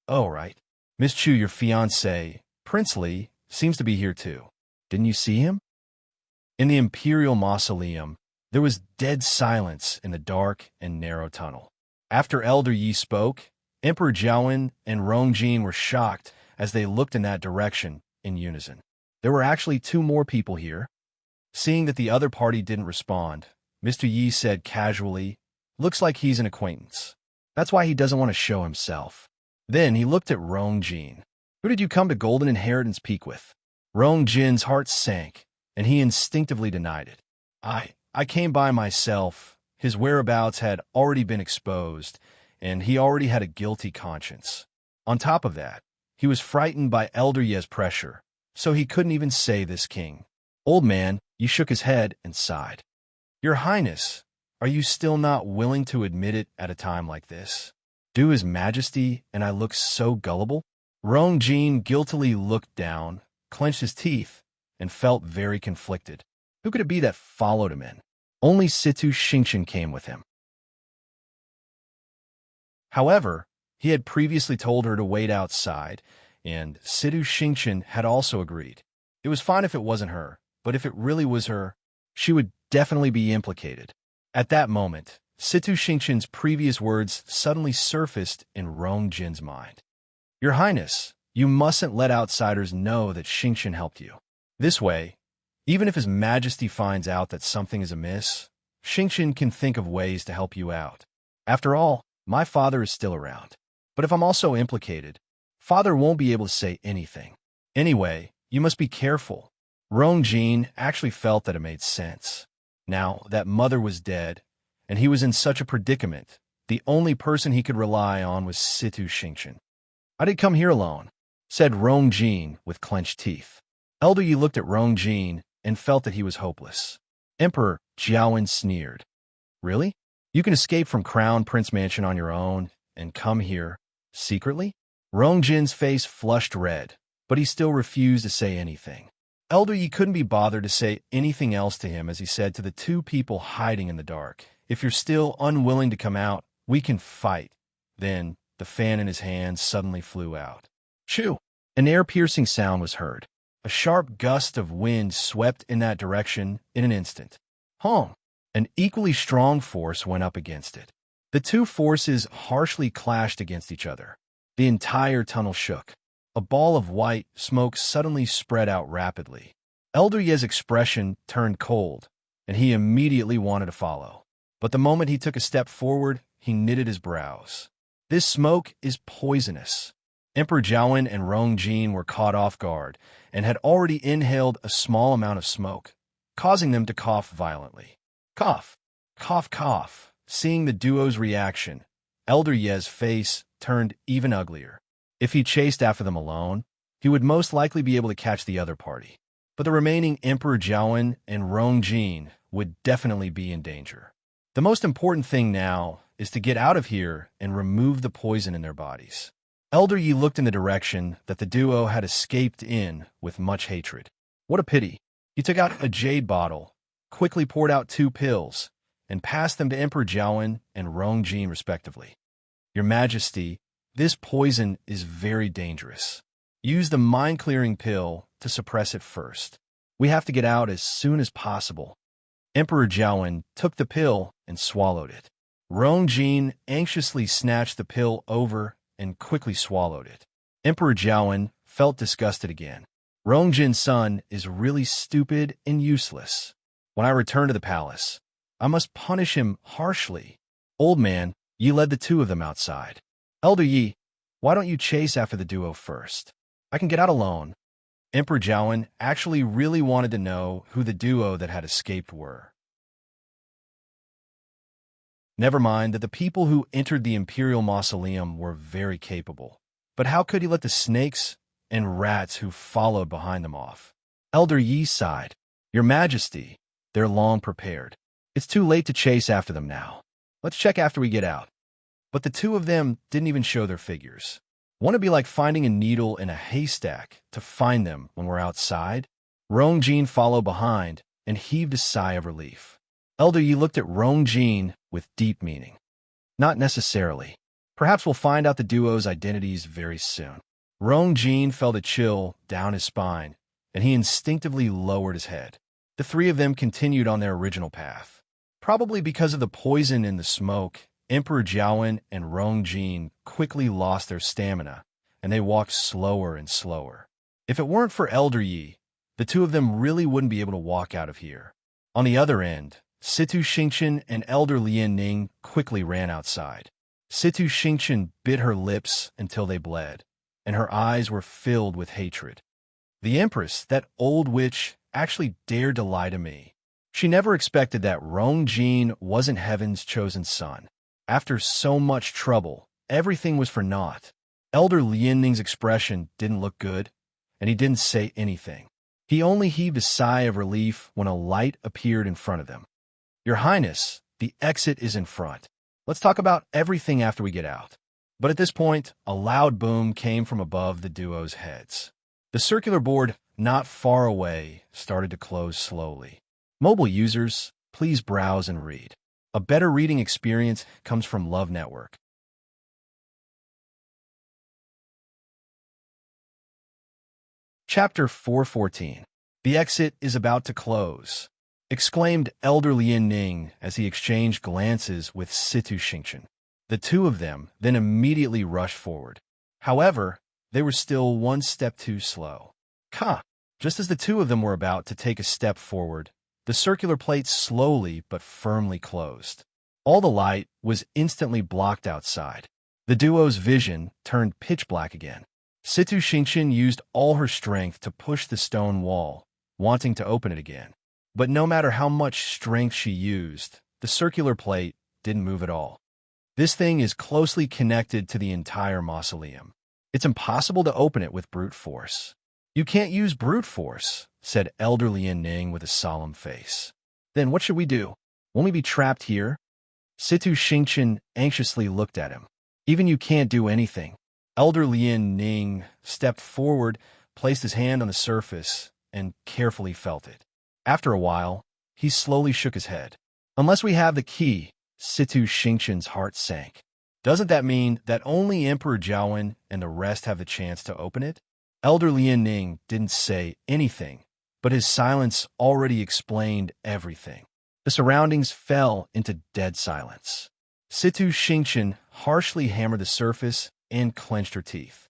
"Oh, right. Miss Chu, your fiancé, Prince Li, seems to be here too. Didn't you see him?" In the Imperial Mausoleum, there was dead silence in the dark and narrow tunnel. After Elder Yi spoke, Emperor Jiawen and Rongjin were shocked as they looked in that direction in unison. There were actually two more people here. Seeing that the other party didn't respond, Mr. Yi said casually, "Looks like he's an acquaintance. That's why he doesn't want to show himself." Then he looked at Rongjin. "Who did you come to Golden Inheritance Peak with?" Rongjin's heart sank, and he instinctively denied it. I came by myself." His whereabouts had already been exposed, and he already had a guilty conscience. On top of that, he was frightened by Elder Ye's pressure, so he couldn't even say this king. Old man, Yi shook his head and sighed. "Your Highness, are you still not willing to admit it at a time like this? Do His Majesty and I look so gullible?" Rongjin guiltily looked down, clenched his teeth, and felt very conflicted. Who could it be that followed him in? Only Situ Xingqian came with him. However, he had previously told her to wait outside, and Situ Xingqian had also agreed. It was fine if it wasn't her, but if it really was her, she would definitely be implicated. At that moment, Situ Xingqian's previous words suddenly surfaced in Rongjin's mind. "Your Highness, you mustn't let outsiders know that Xingqian helped you. This way, even if His Majesty finds out that something is amiss, Xingqian can think of ways to help you out. After all, my father is still around. But if I'm also implicated, father won't be able to say anything. Anyway, you must be careful." Rongjin actually felt that it made sense. Now that mother was dead, and he was in such a predicament, the only person he could rely on was Situ Xingqian. "I did come here alone," said Rongjin with clenched teeth. Elder Yi looked at Rongjin and felt that he was hopeless. Emperor Jiawen sneered. "Really? You can escape from Crown Prince Mansion on your own and come here secretly?" Rongjin's face flushed red, but he still refused to say anything. Elder Yi couldn't be bothered to say anything else to him as he said to the two people hiding in the dark, "If you're still unwilling to come out, we can fight." Then the fan in his hand suddenly flew out. Chew! An air-piercing sound was heard. A sharp gust of wind swept in that direction in an instant. Hong! An equally strong force went up against it. The two forces harshly clashed against each other. The entire tunnel shook. A ball of white smoke suddenly spread out rapidly. Elder Ye's expression turned cold, and he immediately wanted to follow. But the moment he took a step forward, he knitted his brows. "This smoke is poisonous." Emperor Jiawen and Rongjin were caught off guard and had already inhaled a small amount of smoke, causing them to cough violently. Cough, cough, cough. Seeing the duo's reaction, Elder Ye's face turned even uglier. If he chased after them alone, he would most likely be able to catch the other party. But the remaining Emperor Jiawen and Rongjin would definitely be in danger. The most important thing now is to get out of here and remove the poison in their bodies. Elder Yi looked in the direction that the duo had escaped in with much hatred. What a pity. He took out a jade bottle, quickly poured out 2 pills, and passed them to Emperor Jiawen and Rongjin respectively. "Your Majesty, this poison is very dangerous. Use the mind-clearing pill to suppress it first. We have to get out as soon as possible." Emperor Jiawen took the pill and swallowed it. Rongjin anxiously snatched the pill over and quickly swallowed it. Emperor Jiawen felt disgusted again. Rongjin's son is really stupid and useless. When I return to the palace, I must punish him harshly. Old man, Yi led the two of them outside. Elder Yi, why don't you chase after the duo first? I can get out alone. Emperor Jiawen actually really wanted to know who the duo that had escaped were. Never mind that the people who entered the Imperial Mausoleum were very capable. But how could he let the snakes and rats who followed behind them off? Elder Yi sighed. Your Majesty, they're long prepared. It's too late to chase after them now. Let's check after we get out. But the two of them didn't even show their figures. Won't it be like finding a needle in a haystack to find them when we're outside? Rongjin followed behind and heaved a sigh of relief. Elder Yi looked at Rongjin with deep meaning. Not necessarily. Perhaps we'll find out the duo's identities very soon. Rongjin felt a chill down his spine, and he instinctively lowered his head. The three of them continued on their original path. Probably because of the poison in the smoke, Emperor Jiawen and Rongjin quickly lost their stamina, and they walked slower and slower. If it weren't for Elder Yi, the two of them really wouldn't be able to walk out of here. On the other end, Situ Xingqian and Elder Lian Ning quickly ran outside. Situ Xingqian bit her lips until they bled, and her eyes were filled with hatred. The Empress, that old witch, actually dared to lie to me. She never expected that Rongjin wasn't heaven's chosen son. After so much trouble, everything was for naught. Elder Lian Ning's expression didn't look good, and he didn't say anything. He only heaved a sigh of relief when a light appeared in front of them. Your Highness, the exit is in front. Let's talk about everything after we get out. But at this point, a loud boom came from above the duo's heads. The circular board not far away started to close slowly. Mobile users, please browse and read. A better reading experience comes from Love Network. Chapter 414. The exit is about to close, exclaimed Elder Lian Ning as he exchanged glances with Situ Xingqian. The two of them then immediately rushed forward. However, they were still one step too slow. Just as the two of them were about to take a step forward, the circular plate slowly but firmly closed. All the light was instantly blocked outside. The duo's vision turned pitch black again. Situ Xingqian used all her strength to push the stone wall, wanting to open it again. But no matter how much strength she used, the circular plate didn't move at all. This thing is closely connected to the entire mausoleum. It's impossible to open it with brute force. You can't use brute force, said Elder Lian Ning with a solemn face. Then what should we do? Won't we be trapped here? Situ Xingqian anxiously looked at him. Even you can't do anything. Elder Lian Ning stepped forward, placed his hand on the surface, and carefully felt it. After a while, he slowly shook his head. Unless we have the key, Situ Xingqian's heart sank. Doesn't that mean that only Emperor Jiawen and the rest have the chance to open it? Elder Lian Ning didn't say anything, but his silence already explained everything. The surroundings fell into dead silence. Situ Xingqian harshly hammered the surface and clenched her teeth.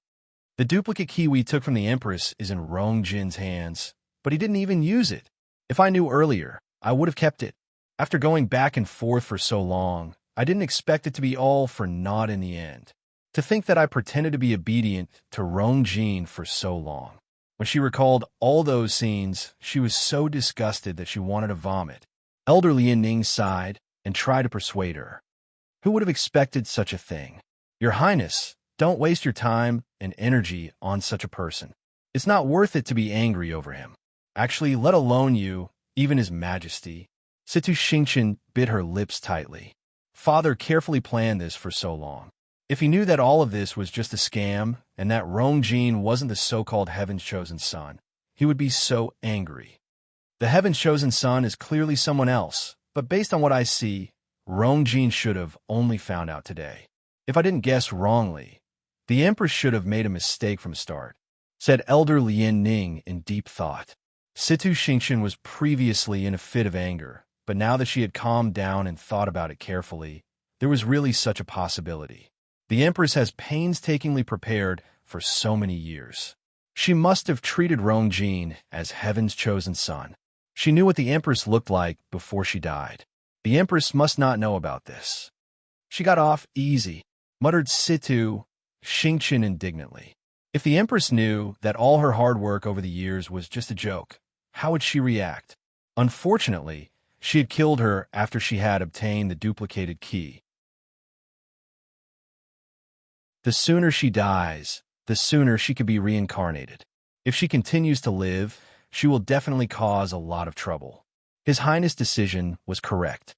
The duplicate key we took from the Empress is in Rongjin's hands, but he didn't even use it. If I knew earlier, I would have kept it. After going back and forth for so long, I didn't expect it to be all for naught in the end. To think that I pretended to be obedient to Rongjin for so long. When she recalled all those scenes, she was so disgusted that she wanted to vomit. Elder Lian Ning sighed and tried to persuade her. Who would have expected such a thing? Your Highness, don't waste your time and energy on such a person. It's not worth it to be angry over him. Actually, let alone you, even His Majesty. Situ Xingqian bit her lips tightly. Father carefully planned this for so long. If he knew that all of this was just a scam and that Rongjin wasn't the so-called Heaven's Chosen Son, he would be so angry. The Heaven's Chosen Son is clearly someone else, but based on what I see, Rongjin should have only found out today. If I didn't guess wrongly, the Empress should have made a mistake from the start, said Elder Lian Ning in deep thought. Situ Xingqian was previously in a fit of anger, but now that she had calmed down and thought about it carefully, there was really such a possibility. The Empress has painstakingly prepared for so many years. She must have treated Rongjin as heaven's chosen son. She knew what the Empress looked like before she died. The Empress must not know about this. She got off easy, muttered Situ Xingqian indignantly. If the Empress knew that all her hard work over the years was just a joke, how would she react? Unfortunately, she had killed her after she had obtained the duplicated key. The sooner she dies, the sooner she could be reincarnated. If she continues to live, she will definitely cause a lot of trouble. His Highness' decision was correct,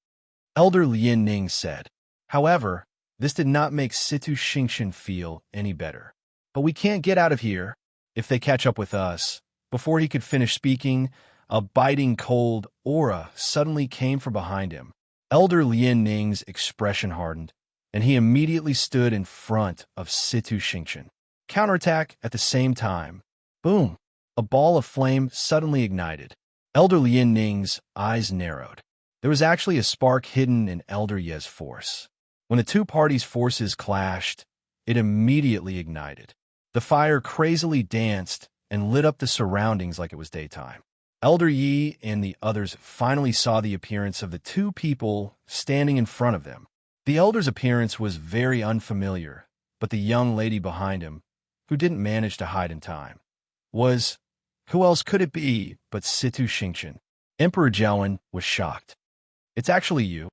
Elder Lian Ning said. However, this did not make Situ Xingqian feel any better. But we can't get out of here if they catch up with us. Before he could finish speaking, a biting cold aura suddenly came from behind him. Elder Lian Ning's expression hardened, and he immediately stood in front of Situ Xingqian. Counterattack at the same time. Boom! A ball of flame suddenly ignited. Elder Lian Ning's eyes narrowed. There was actually a spark hidden in Elder Ye's force. When the two parties' forces clashed, it immediately ignited. The fire crazily danced and lit up the surroundings like it was daytime. Elder Yi and the others finally saw the appearance of the two people standing in front of them. The elder's appearance was very unfamiliar, but the young lady behind him, who didn't manage to hide in time, was... Who else could it be but Situ Xingqian? Emperor Jiawen was shocked. It's actually you.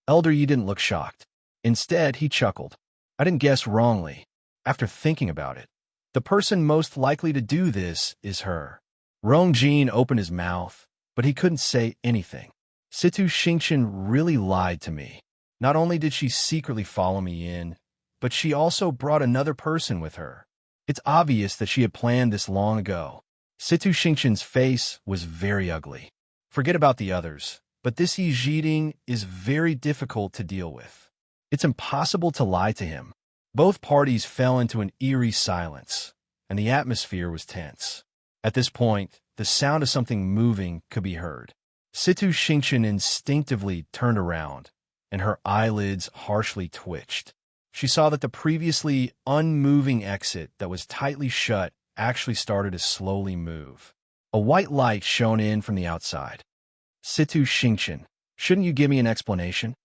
Elder Yi didn't look shocked. Instead, he chuckled. I didn't guess wrongly. After thinking about it, the person most likely to do this is her. Rongjin opened his mouth, but he couldn't say anything. Situ Xingqian really lied to me. Not only did she secretly follow me in, but she also brought another person with her. It's obvious that she had planned this long ago. Situ Xingqian's face was very ugly. Forget about the others, but this Yi Jiding is very difficult to deal with. It's impossible to lie to him. Both parties fell into an eerie silence, and the atmosphere was tense. At this point, the sound of something moving could be heard. Situ Xingqian instinctively turned around, and her eyelids harshly twitched. She saw that the previously unmoving exit that was tightly shut actually started to slowly move. A white light shone in from the outside. Situ Xingqian, shouldn't you give me an explanation?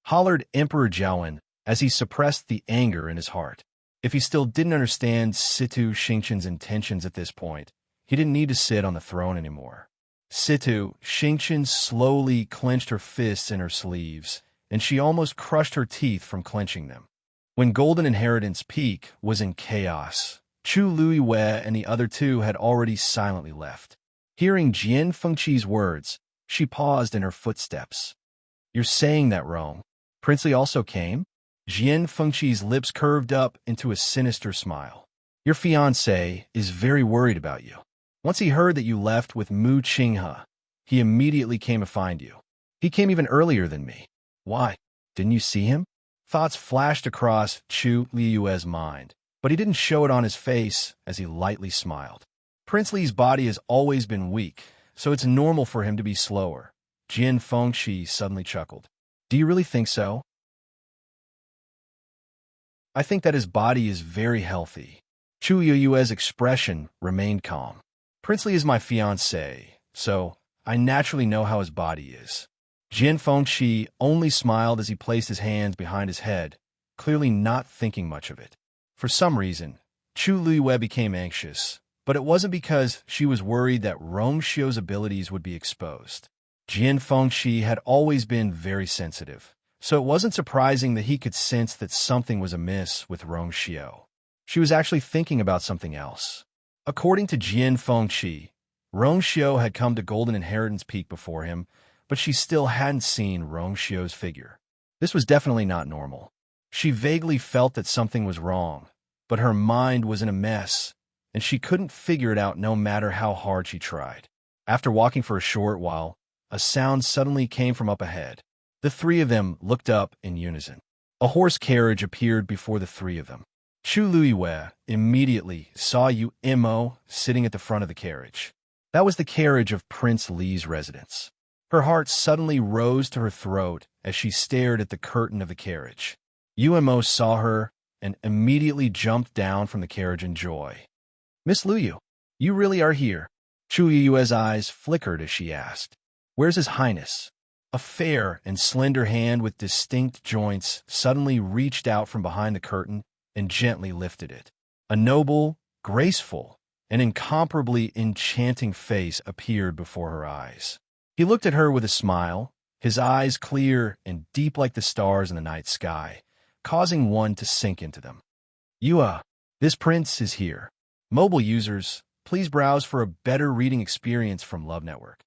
Hollered Emperor Jiawen as he suppressed the anger in his heart. If he still didn't understand Situ Xingqian's intentions at this point, he didn't need to sit on the throne anymore. Situ Xingqian slowly clenched her fists in her sleeves, and she almost crushed her teeth from clenching them. When Golden Inheritance Peak was in chaos, Chu Luiwei and the other two had already silently left. Hearing Jian Fengqi's words, she paused in her footsteps. You're saying that wrong. Princely also came? Jian Fengqi's lips curved up into a sinister smile. Your fiancé is very worried about you. Once he heard that you left with Mu Qinghe, he immediately came to find you. He came even earlier than me. Why? Didn't you see him? Thoughts flashed across Chu Liue's mind, but he didn't show it on his face as he lightly smiled. Prince Li's body has always been weak, so it's normal for him to be slower. Jian Fengqi suddenly chuckled. Do you really think so? I think that his body is very healthy. Chu Liue's expression remained calm. Prince Li is my fiancé, so I naturally know how his body is. Jian Fengqi only smiled as he placed his hands behind his head, clearly not thinking much of it. For some reason, Chu Liue became anxious, but it wasn't because she was worried that Rongxio's abilities would be exposed. Jian Fengqi had always been very sensitive, so it wasn't surprising that he could sense that something was amiss with Rongxio. She was actually thinking about something else. According to Jian Fengqi, Rongxio had come to Golden Inheritance Peak before him, but she still hadn't seen Rongxio's figure. This was definitely not normal. She vaguely felt that something was wrong, but her mind was in a mess, and she couldn't figure it out no matter how hard she tried. After walking for a short while, a sound suddenly came from up ahead. The three of them looked up in unison. A horse carriage appeared before the three of them. Chu Luiwei immediately saw Yu Imo sitting at the front of the carriage. That was the carriage of Prince Li's residence. Her heart suddenly rose to her throat as she stared at the curtain of the carriage. Imo saw her and immediately jumped down from the carriage in joy. Miss Luyu, You really are here? Chu Yue's eyes flickered as she asked. Where's His Highness? A fair and slender hand with distinct joints suddenly reached out from behind the curtain and gently lifted it. A noble, graceful, and incomparably enchanting face appeared before her eyes. He looked at her with a smile, his eyes clear and deep like the stars in the night sky, causing one to sink into them. This prince is here. Mobile users, please browse for a better reading experience from Love Network.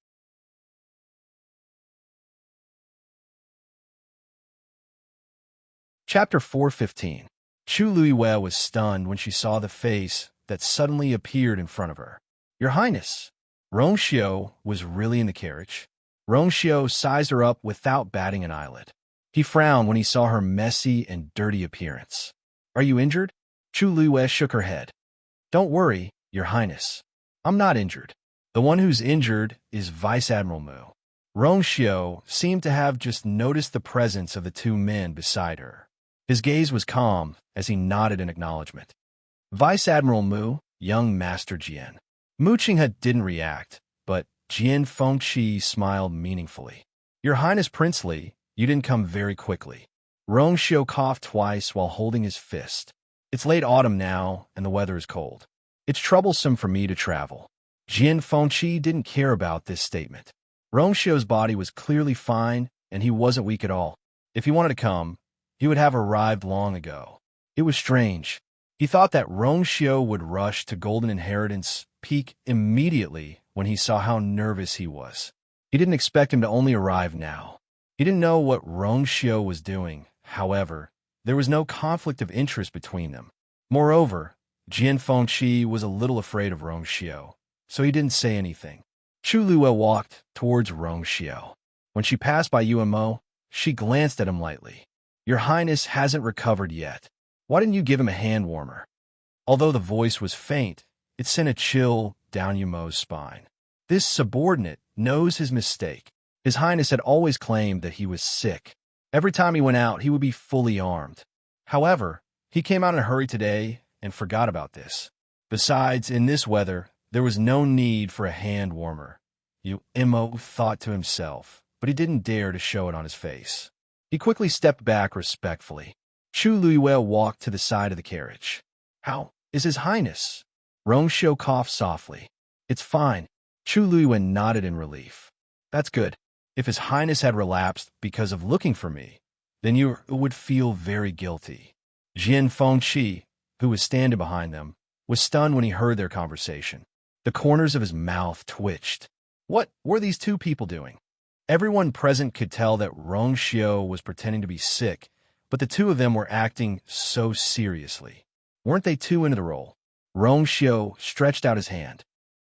Chapter 415. Chu Luiyue was stunned when she saw the face that suddenly appeared in front of her. Your Highness! Rong Xiu was really in the carriage. Rong Xiu sized her up without batting an eyelid. He frowned when he saw her messy and dirty appearance. Are you injured? Chu Luiyue shook her head. Don't worry, Your Highness. I'm not injured. The one who's injured is Vice Admiral Mu. Rong Xiu seemed to have just noticed the presence of the two men beside her. His gaze was calm as he nodded in acknowledgement. Vice Admiral Mu, young Master Jian. Mu Qinghe didn't react, but Jian Fengqi smiled meaningfully. Your Highness Princely, you didn't come very quickly. Rong Xiu coughed twice while holding his fist. It's late autumn now, and the weather is cold. It's troublesome for me to travel. Jian Fengqi didn't care about this statement. Rong Xiu's body was clearly fine, and he wasn't weak at all. If he wanted to come, he would have arrived long ago. It was strange. He thought that Rong Xiu would rush to Golden Inheritance Peak immediately when he saw how nervous he was. He didn't expect him to only arrive now. He didn't know what Rong Xiu was doing. However, there was no conflict of interest between them. Moreover, Jian Fengqi was a little afraid of Rong Xiu, so he didn't say anything. Chu Luiyue walked towards Rong Xiu. When she passed by Yuemo, she glanced at him lightly. Your Highness hasn't recovered yet. Why didn't you give him a hand warmer? Although the voice was faint, it sent a chill down Yuemo's spine. This subordinate knows his mistake. His Highness had always claimed that he was sick. Every time he went out, he would be fully armed. However, he came out in a hurry today and forgot about this. Besides, in this weather, there was no need for a hand warmer. Yuemo thought to himself, but he didn't dare to show it on his face. He quickly stepped back respectfully. Chu Luiyue walked to the side of the carriage. How is His Highness? Rong Xiu coughed softly. It's fine. Chu Luiyue nodded in relief. That's good. If His Highness had relapsed because of looking for me, then you would feel very guilty. Jian Fengqi, who was standing behind them, was stunned when he heard their conversation. The corners of his mouth twitched. What were these two people doing? Everyone present could tell that Rong Xiu was pretending to be sick, but the two of them were acting so seriously. Weren't they too into the role? Rong Xiu stretched out his hand.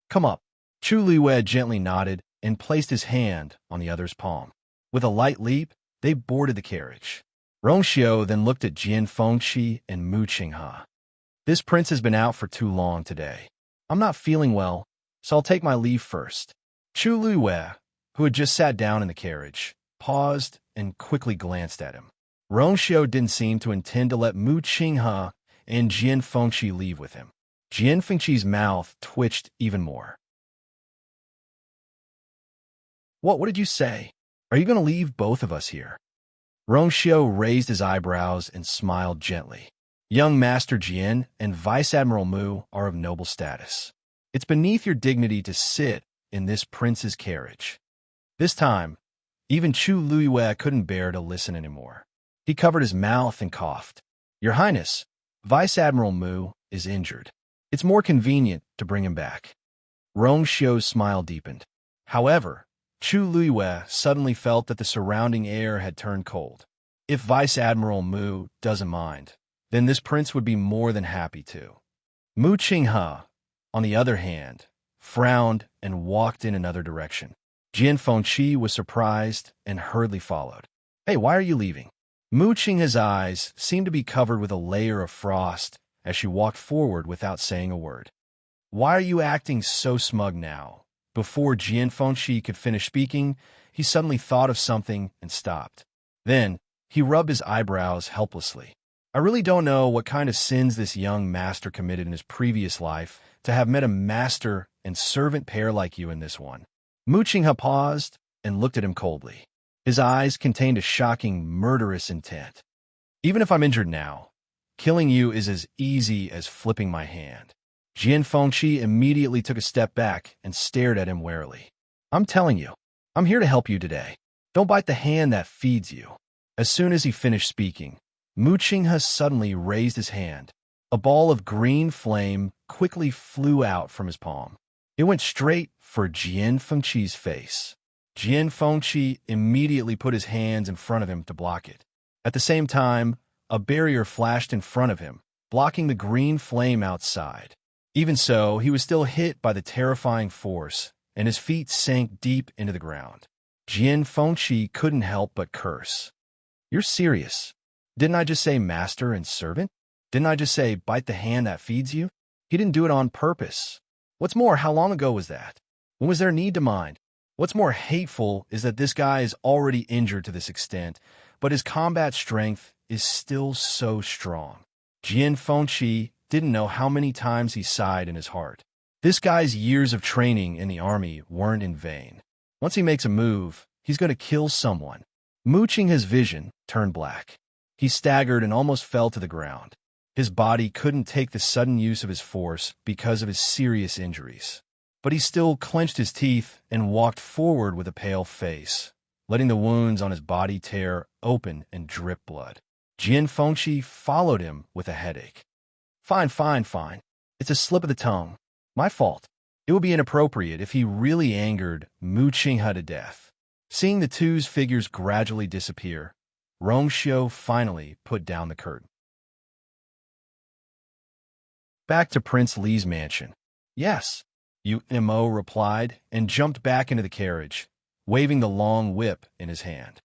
Come up. Chu Luiyue gently nodded and placed his hand on the other's palm. With a light leap, they boarded the carriage. Rong Xiu then looked at Jian Fengqi and Mu Qinghe. This prince has been out for too long today. I'm not feeling well, so I'll take my leave first. Chu Luiyue, who had just sat down in the carriage, paused and quickly glanced at him. Rong Xiu didn't seem to intend to let Mu Qinghe and Jian Fengqi leave with him. Jian Fengqi's mouth twitched even more. What did you say? Are you going to leave both of us here? Rong Xiu raised his eyebrows and smiled gently. Young Master Jian and Vice Admiral Mu are of noble status. It's beneath your dignity to sit in this prince's carriage. This time, even Chu Luiyue couldn't bear to listen anymore. He covered his mouth and coughed. Your Highness, Vice Admiral Mu is injured. It's more convenient to bring him back. Rong Xiu's smile deepened. However, Chu Luiyue suddenly felt that the surrounding air had turned cold. If Vice Admiral Mu doesn't mind, then this prince would be more than happy to. Mu Qinghe, on the other hand, frowned and walked in another direction. Jian Fengqi was surprised and hurriedly followed. Hey, why are you leaving? Mu Qinghe's eyes seemed to be covered with a layer of frost as she walked forward without saying a word. Why are you acting so smug now? Before Jian Fengqi could finish speaking, he suddenly thought of something and stopped. Then, he rubbed his eyebrows helplessly. I really don't know what kind of sins this young master committed in his previous life to have met a master and servant pair like you in this one. Mu Qinghe paused and looked at him coldly. His eyes contained a shocking, murderous intent. Even if I'm injured now, killing you is as easy as flipping my hand. Jian Fengqi immediately took a step back and stared at him warily. I'm telling you, I'm here to help you today. Don't bite the hand that feeds you. As soon as he finished speaking, Mu Qinghe suddenly raised his hand. A ball of green flame quickly flew out from his palm. It went straight for Jian Fengqi's face. Jian Fengqi immediately put his hands in front of him to block it. At the same time, a barrier flashed in front of him, blocking the green flame outside. Even so, he was still hit by the terrifying force, and his feet sank deep into the ground. Jian Fengqi couldn't help but curse. You're serious? Didn't I just say master and servant? Didn't I just say bite the hand that feeds you? He didn't do it on purpose. What's more, how long ago was that? When was there need to mind? What's more hateful is that this guy is already injured to this extent, but his combat strength is still so strong. Jian Fengqi didn't know how many times he sighed in his heart. This guy's years of training in the army weren't in vain. Once he makes a move, he's going to kill someone. Mu Qinghe's vision turned black. He staggered and almost fell to the ground. His body couldn't take the sudden use of his force because of his serious injuries. But he still clenched his teeth and walked forward with a pale face, letting the wounds on his body tear open and drip blood. Jian Fengqi followed him with a headache. Fine. It's a slip of the tongue. My fault. It would be inappropriate if he really angered Mu Qinghe to death. Seeing the two's figures gradually disappear, Rongxiu finally put down the curtain. Back to Prince Li's mansion. Yes, Mo replied and jumped back into the carriage, waving the long whip in his hand.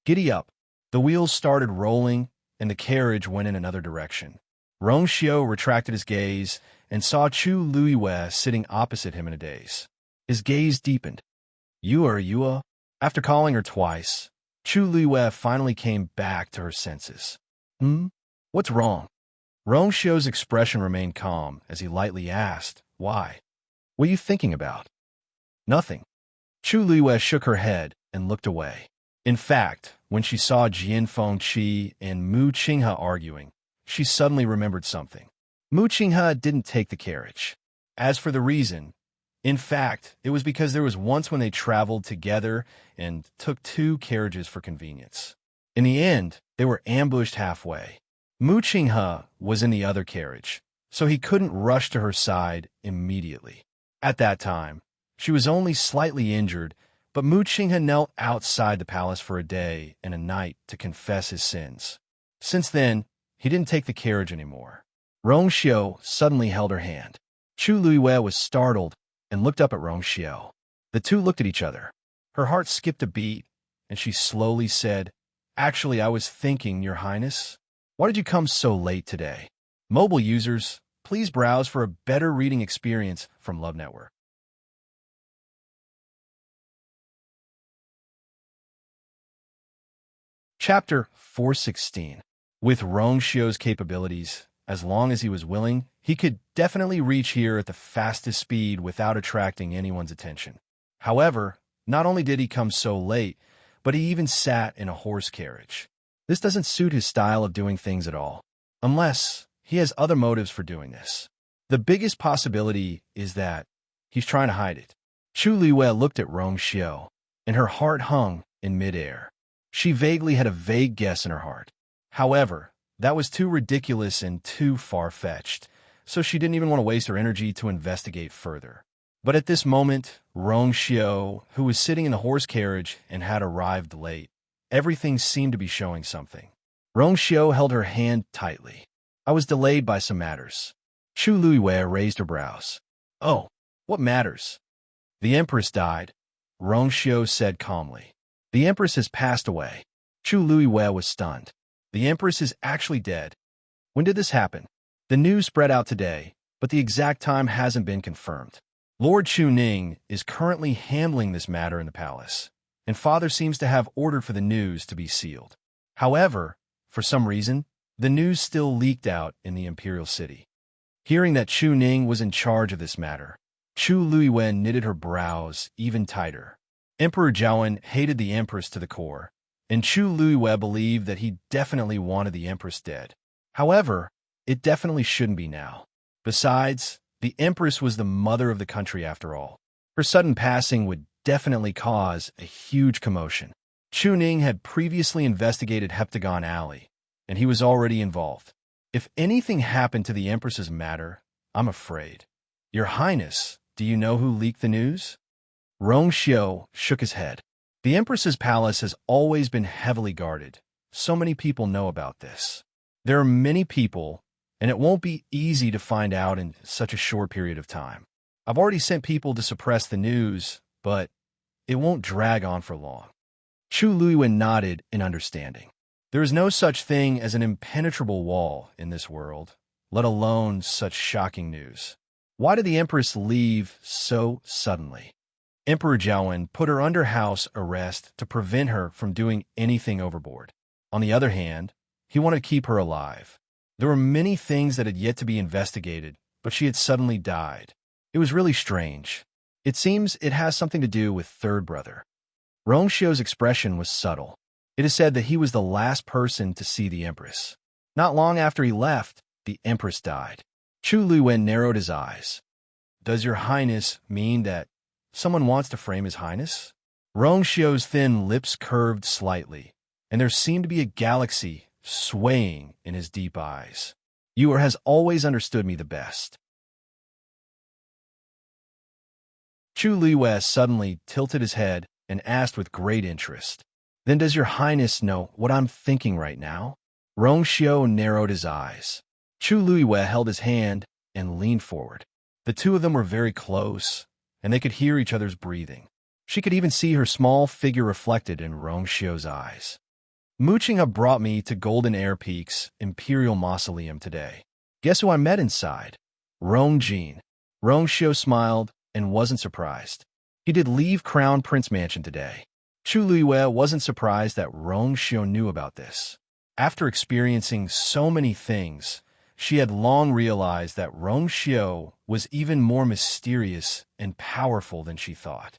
Giddy up. The wheels started rolling, and the carriage went in another direction. Rongxiu retracted his gaze and saw Chu Luiyue sitting opposite him in a daze. His gaze deepened. Yua. After calling her twice, Chu Luiyue finally came back to her senses. What's wrong? Rongxiu's expression remained calm as he lightly asked, Why? What are you thinking about? Nothing. Chu Luiyue shook her head and looked away. In fact, when she saw Jian Fengqi and Mu Qinghe arguing, she suddenly remembered something. Mu Qinghe didn't take the carriage. As for the reason, in fact, it was because there was once when they traveled together and took two carriages for convenience. In the end, they were ambushed halfway. Mu Qinghe was in the other carriage, so he couldn't rush to her side immediately. At that time, she was only slightly injured, but Mu Qinghe knelt outside the palace for a day and a night to confess his sins. Since then, he didn't take the carriage anymore. Rongxiu suddenly held her hand. Chu Luiyue was startled and looked up at Rongxiu. The two looked at each other. Her heart skipped a beat, and she slowly said, Actually, I was thinking, Your Highness, why did you come so late today? Mobile users, please browse for a better reading experience from Love Network. Chapter 416. With Rongxiu's capabilities, as long as he was willing, he could definitely reach here at the fastest speed without attracting anyone's attention. However, not only did he come so late, but he even sat in a horse carriage. This doesn't suit his style of doing things at all, unless he has other motives for doing this. The biggest possibility is that he's trying to hide it. Chu Luiyue looked at Rongxiu, and her heart hung in midair. She vaguely had a vague guess in her heart. However, that was too ridiculous and too far-fetched, so she didn't even want to waste her energy to investigate further. But at this moment, Rongxiu, who was sitting in the horse carriage and had arrived late, everything seemed to be showing something. Rongxiu held her hand tightly. I was delayed by some matters. Chu Luiyue raised her brows. Oh, what matters? The Empress died, Rongxiu said calmly. The Empress has passed away. Chu Luiyue was stunned. The Empress is actually dead. When did this happen? The news spread out today, but the exact time hasn't been confirmed. Lord Chu Ning is currently handling this matter in the palace, and Father seems to have ordered for the news to be sealed. However, for some reason, the news still leaked out in the Imperial city. Hearing that Chu Ning was in charge of this matter, Chu Luiwen knitted her brows even tighter. Emperor Zhaowen hated the Empress to the core, and Chu Luiwen believed that he definitely wanted the Empress dead. However, it definitely shouldn't be now. Besides, the Empress was the mother of the country after all. Her sudden passing would definitely cause a huge commotion. Chu Ning had previously investigated Heptagon Alley, and he was already involved. If anything happened to the Empress's matter, I'm afraid. Your Highness, do you know who leaked the news? Rong Xiu shook his head. The Empress's palace has always been heavily guarded. So many people know about this. There are many people, and it won't be easy to find out in such a short period of time. I've already sent people to suppress the news, but it won't drag on for long. Chu Luiwen nodded in understanding. There is no such thing as an impenetrable wall in this world, let alone such shocking news. Why did the Empress leave so suddenly? Emperor Zhaowen put her under house arrest to prevent her from doing anything overboard. On the other hand, he wanted to keep her alive. There were many things that had yet to be investigated, but she had suddenly died. It was really strange. It seems it has something to do with Third Brother. Rong Xiu's expression was subtle. It is said that he was the last person to see the Empress. Not long after he left, the Empress died. Chu Luiwen narrowed his eyes. Does your Highness mean that someone wants to frame his Highness? Rong Xiu's thin lips curved slightly, and there seemed to be a galaxy swaying in his deep eyes. You has always understood me the best. Chu Luiwen suddenly tilted his head and asked with great interest. Then does your Highness know what I'm thinking right now? Rong Xiu narrowed his eyes. Chu Luiwen held his hand and leaned forward. The two of them were very close, and they could hear each other's breathing. She could even see her small figure reflected in Rong Xiu's eyes. Mooching up brought me to Golden Air Peak's Imperial Mausoleum today. Guess who I met inside? Rong Jin. Rong Xiu smiled and wasn't surprised. He did leave Crown Prince Mansion today. Chu Luiwen wasn't surprised that Rong Xiu knew about this. After experiencing so many things, she had long realized that Rong Xiu was even more mysterious and powerful than she thought.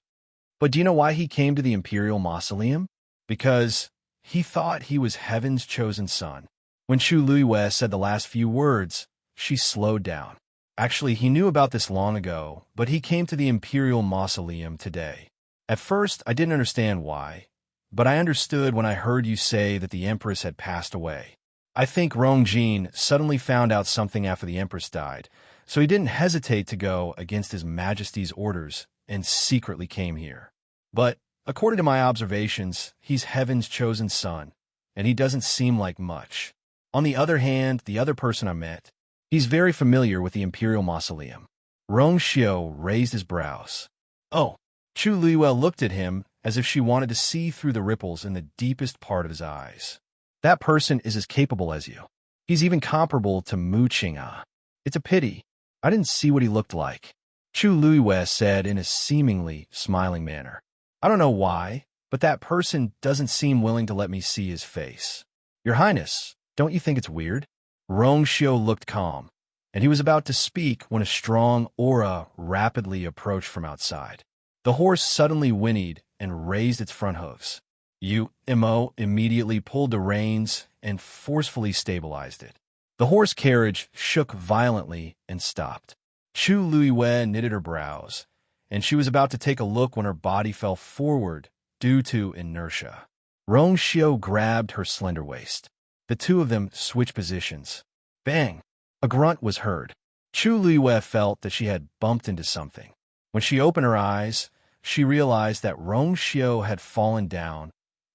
But do you know why he came to the Imperial Mausoleum? Because he thought he was heaven's chosen son. When Chu Luiwen said the last few words, she slowed down. Actually, he knew about this long ago, but he came to the Imperial Mausoleum today. At first, I didn't understand why, but I understood when I heard you say that the Empress had passed away. I think Rong Jin suddenly found out something after the Empress died, so he didn't hesitate to go against His Majesty's orders and secretly came here. But, according to my observations, he's heaven's chosen son, and he doesn't seem like much. On the other hand, the other person I met, he's very familiar with the Imperial Mausoleum. Rong Xiu raised his brows. Oh, Chu Luiwen looked at him as if she wanted to see through the ripples in the deepest part of his eyes. That person is as capable as you. He's even comparable to Mu Qing'e. It's a pity. I didn't see what he looked like. Chu Luiwen said in a seemingly smiling manner. I don't know why, but that person doesn't seem willing to let me see his face. Your Highness, don't you think it's weird? Rong Xiu looked calm, and he was about to speak when a strong aura rapidly approached from outside. The horse suddenly whinnied and raised its front hooves. Mo immediately pulled the reins and forcefully stabilized it. The horse carriage shook violently and stopped. Chu Luiwen knitted her brows, and she was about to take a look when her body fell forward due to inertia. Rong Xiu grabbed her slender waist. The two of them switched positions. Bang! A grunt was heard. Chu Luiwen felt that she had bumped into something. When she opened her eyes, she realized that Rong Xiu had fallen down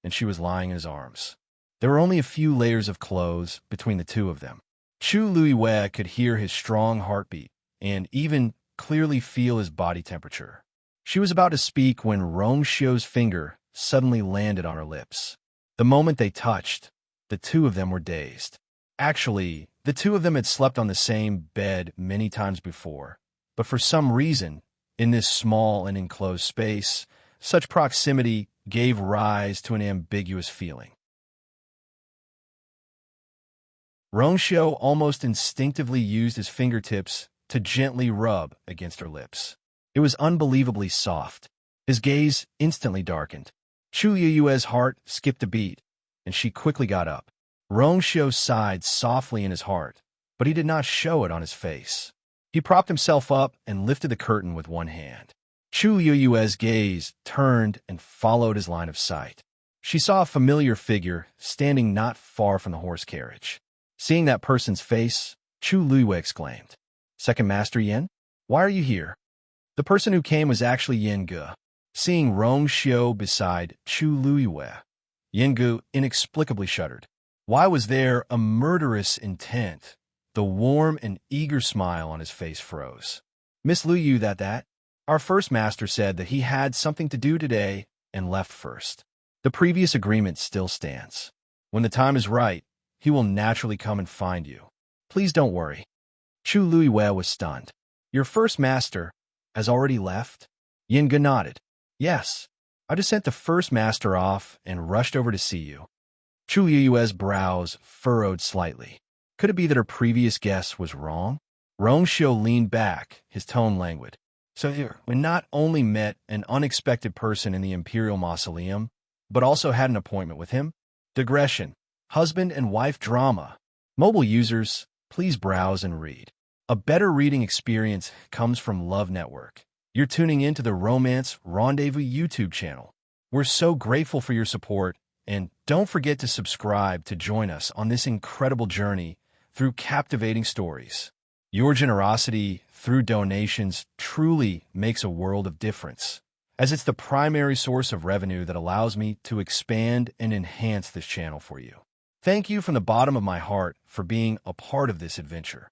and she was lying in his arms. There were only a few layers of clothes between the two of them. Chu Luiwen could hear his strong heartbeat and even clearly feel his body temperature. She was about to speak when Rong Xiu's finger suddenly landed on her lips. The moment they touched, the two of them were dazed. Actually, the two of them had slept on the same bed many times before, but for some reason, in this small and enclosed space, such proximity gave rise to an ambiguous feeling. Rongxiu almost instinctively used his fingertips to gently rub against her lips. It was unbelievably soft. His gaze instantly darkened. Chu Yuyue's heart skipped a beat, and she quickly got up. Rongxiu sighed softly in his heart, but he did not show it on his face. He propped himself up and lifted the curtain with one hand. Chu Yuyue's gaze turned and followed his line of sight. She saw a familiar figure standing not far from the horse carriage. Seeing that person's face, Chu Luyue exclaimed, "Second Master Yin, why are you here?" The person who came was actually Yin Ge. Seeing Rongxiu beside Chu Luyue, Yin Ge inexplicably shuddered. Why was there a murderous intent? The warm and eager smile on his face froze. "Miss Luyu, that? Our first master said that he had something to do today and left first. The previous agreement still stands. When the time is right, he will naturally come and find you. Please don't worry." Chu Luyue was stunned. "Your first master has already left?" Yin Ge nodded. "Yes, I just sent the first master off and rushed over to see you." Chu Yuyue's brows furrowed slightly. Could it be that her previous guess was wrong? Rongxiu leaned back, his tone languid. "So we not only met an unexpected person in the Imperial Mausoleum, but also had an appointment with him? Digression. Husband and wife drama. Mobile users, please browse and read. A better reading experience comes from Love Network. You're tuning into the Romance Rendezvous YouTube channel. We're so grateful for your support, and don't forget to subscribe to join us on this incredible journey through captivating stories. Your generosity through donations truly makes a world of difference, as it's the primary source of revenue that allows me to expand and enhance this channel for you. Thank you from the bottom of my heart for being a part of this adventure.